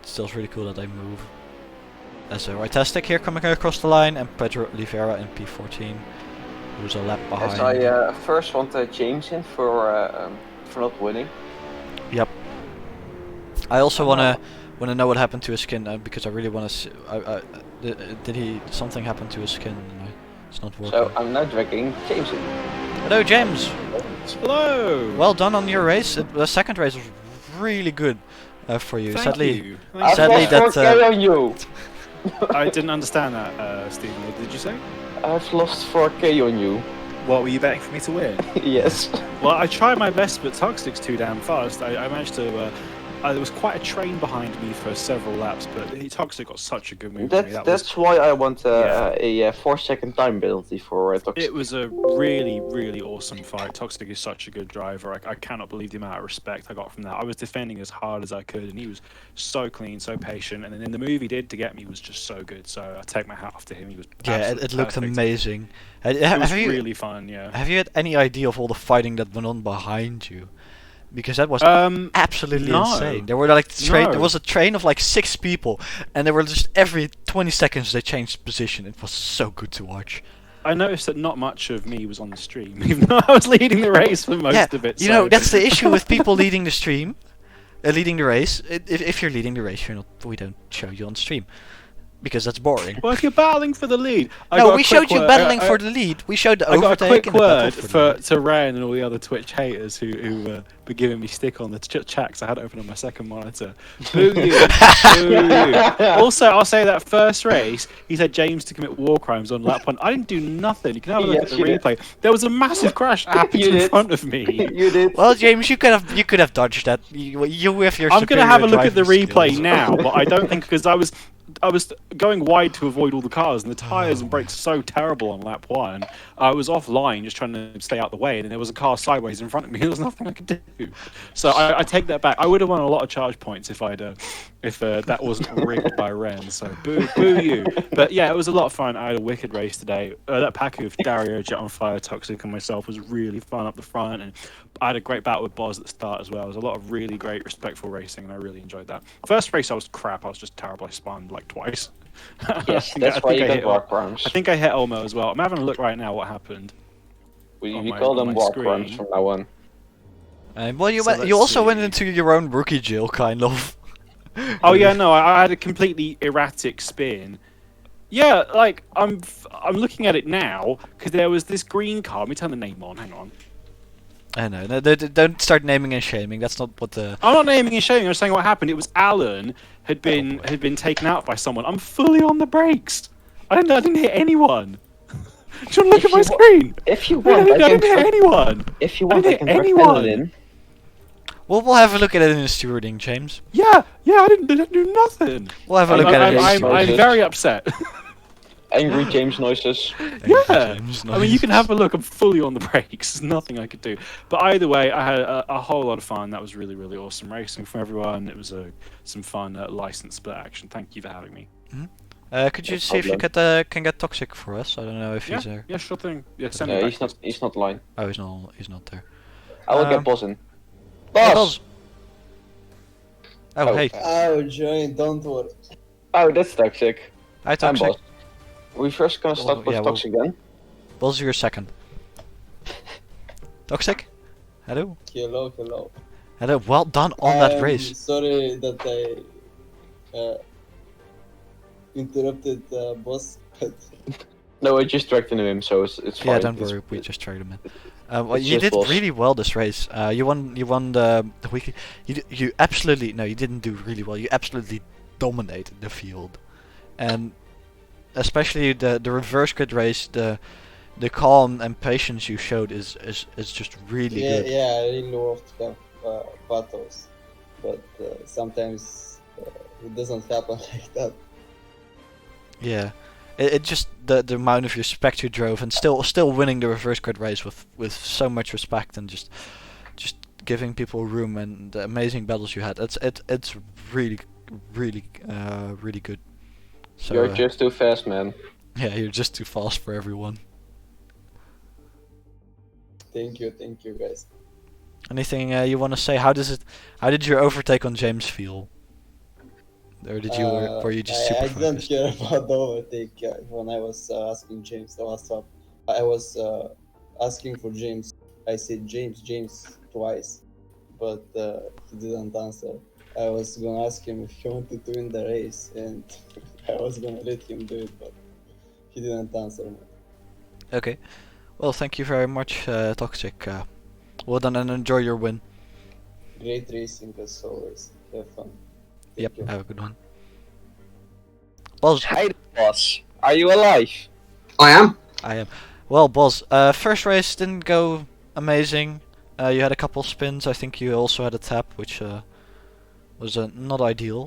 is really cool that they move. There's a Ritastic here coming across the line, and Pedro Oliveira in P14, who's a lap behind. Yes, I first want James in for not winning. Yep. I also wanna know what happened to his skin because I really wanna see. Did something happen to his skin? It's not working. So I'm now dragging James in. Hello, James. Hello. Well done on your race. The second race was really good for you. Thank you. Sadly that. On you. I didn't understand that, Stephen. What did you say? I've lost 4k on you. What, were you betting for me to win? Yes. Well, I tried my best, but Toxic's too damn fast. I managed to. There was quite a train behind me for several laps, but Toxic got such a good move. That's why I want a 4-second time penalty for Toxic. It was a really, really awesome fight. Toxic is such a good driver. I cannot believe the amount of respect I got from that. I was defending as hard as I could, and he was so clean, so patient. And then the move he did to get me was just so good. So I take my hat off to him. He was it looked amazing. It was really fun. Yeah. Have you had any idea of all the fighting that went on behind you? Because that was absolutely insane. There were like there was a train of like 6 people, and they were just every 20 seconds they changed position. It was so good to watch. I noticed that not much of me was on the stream, even though I was leading the race for most of it. You know, that's the issue with people leading the stream, leading the race. If you're leading the race, we don't show you on stream. Because that's boring. Well, if you're battling for the lead... No, we showed you battling for the lead. We showed the overtake. I got a quick word to Ryan and all the other Twitch haters who were giving me stick on the chat, because I had it open on my second monitor. Boo you. Boo you. Also, I'll say that first race, he said James to commit war crimes on lap 1. I didn't do nothing. You can have a look at the replay. There was a massive crash happening in front of me. You did. Well, James, you could have dodged that. You with your I'm going to have a look at the replay skills. now, but I don't think, because I was going wide to avoid all the cars, and the tyres and brakes are so terrible on lap 1. I was offline just trying to stay out the way, and then there was a car sideways in front of me. There was nothing I could do. So I take that back. I would have won a lot of charge points if that wasn't rigged by Ren. So boo you. But yeah, it was a lot of fun. I had a wicked race today. That pack of Dario, Jet on Fire, Toxic, and myself was really fun up the front, and I had a great battle with Boz at the start as well. It was a lot of really great, respectful racing, and I really enjoyed that. First race, I was crap. I was just terrible. I spun like twice. Yes, that's why you got walk runs. I think I hit Elmo as well. I'm having a look right now what happened. We call them walk runs from now on. Well, you also went into your own rookie jail, kind of. Oh yeah, no, I had a completely erratic spin. Yeah, like I'm looking at it now because there was this green car. Let me turn the name on. Hang on. I know. No, don't start naming and shaming. That's not what the. I'm not naming and shaming. I'm saying what happened. It was Alan had been taken out by someone. I'm fully on the brakes. I didn't hit anyone. Do you want to look at my screen? If you want, I didn't hit anyone. If you want, I hit can drag anyone. Alan in. Well, we'll have a look at it in the stewarding, James. Yeah, I didn't do nothing. We'll have a look at it. I'm very upset. Angry James noises. Yeah, James, I mean, you can have a look. I'm fully on the brakes. There's nothing I could do. But either way, I had a whole lot of fun. That was really, really awesome racing from everyone. It was some fun license split action. Thank you for having me. Could you see if you can get Toxic for us? I don't know if he's there. Yeah, sure thing. Yeah, send No, me back. he's not lying. Oh, he's not there. I will get Boss in. Hey, Boss! Oh, hey. Oh, join, don't worry. Oh, that's Toxic. Hi, I'm Toxic. Boss. We first gonna start with yeah, Toxic then. Buzz, you're second. Toxic? Hello? Hello, hello. Hello, well done on that race. Sorry that I interrupted boss. No, I just dragged him, so it's fine. Yeah, don't worry, we just tried him in. Well, It's you just did Boss. really well this race. You won the weekly. You absolutely no, you didn't do really well. You absolutely dominated the field, and especially the reverse grid race. The calm and patience you showed is just really Yeah, good. yeah, I really love to have battles, but sometimes it doesn't happen like that. Yeah, it just the amount of respect you drove and still winning the reverse grid race with so much respect and just giving people room and the amazing battles you had. It's really really good. So You're just too fast, man. yeah, you're just too fast for everyone. Thank you, guys. Anything you want to say? How did your overtake on James feel? Or did you were you just super I didn't focused? care about the overtake when I was asking James the last time. I was asking for James. I said James twice, but he didn't answer. I was gonna ask him if he wanted to win the race, and I was gonna let him do it, but he didn't answer me. Okay. Well, thank you very much, Toxic. Well done and enjoy your win. Great racing as always. Have fun. Yep, Thank you. have a good one. Buzz, Hi, Boss. Are you alive? I am. I am. Well, Buzz, first race didn't go amazing. You had a couple spins. I think you also had a tap, which was not ideal.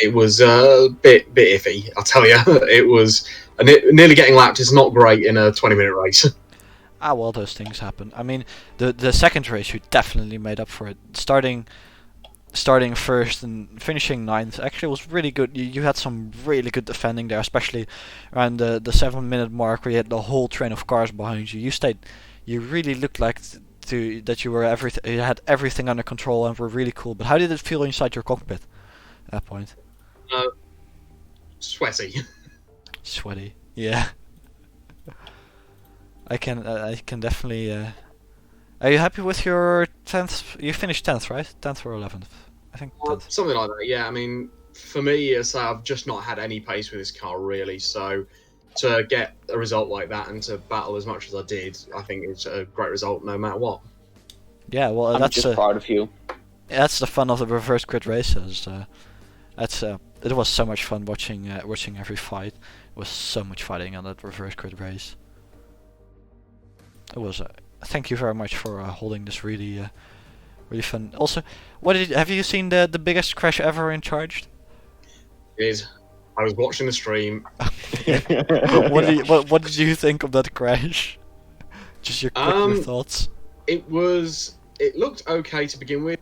It was a bit iffy, I'll tell you. It was nearly getting lapped is not great in a 20-minute race. Ah, well, those things happen. I mean, the second race you definitely made up for it. Starting first and finishing ninth actually was really good. You had some really good defending there, especially around the 7-minute mark where you had the whole train of cars behind you. You really looked like that you had everything under control and were really cool. But how did it feel inside your cockpit at that point? Sweaty. Sweaty, yeah. I can definitely. Are you happy with your 10th? You finished 10th, right? 10th or 11th? I think 10th. Something like that, yeah. I mean, for me, I've just not had any pace with this car, really. So to get a result like that and to battle as much as I did, I think it's a great result no matter what. Yeah, well, I'm just proud of you. That's the fun of the reverse grid races. It was so much fun watching every fight. It was so much fighting on that reverse grid race. It was. Thank you very much for holding this really fun. Also, have you seen the biggest crash ever in Charged? I was watching the stream. what did you think of that crash? Just your thoughts. It looked okay to begin with.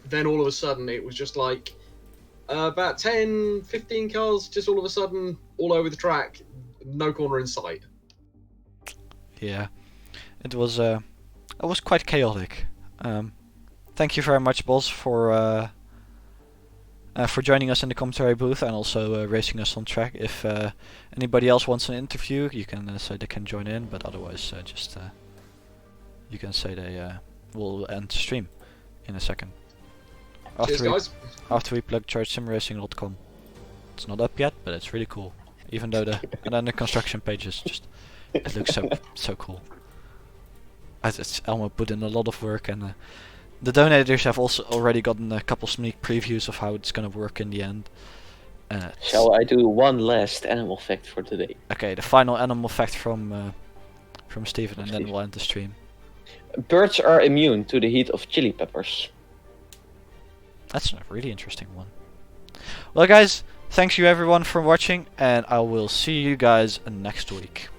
Then all of a sudden it was just like about 10, 15 cars just all of a sudden all over the track, no corner in sight. Yeah, it was quite chaotic. Thank you very much, Boss, for joining us in the commentary booth and also racing us on track. If anybody else wants an interview, you can say they can join in, but otherwise you can say they will end the stream in a second. Cheers, guys. After we plug chargesimracing.com. It's not up yet, but it's really cool. Even though the construction page is just it looks so cool. as Elmo put in a lot of work, and the donators have also already gotten a couple sneak previews of how it's gonna work in the end. Shall I do one last animal fact for today? Okay, the final animal fact from Steven, and then we'll end the stream. Birds are immune to the heat of chili peppers. That's a really interesting one. Well, guys, thanks you everyone for watching, and I will see you guys next week.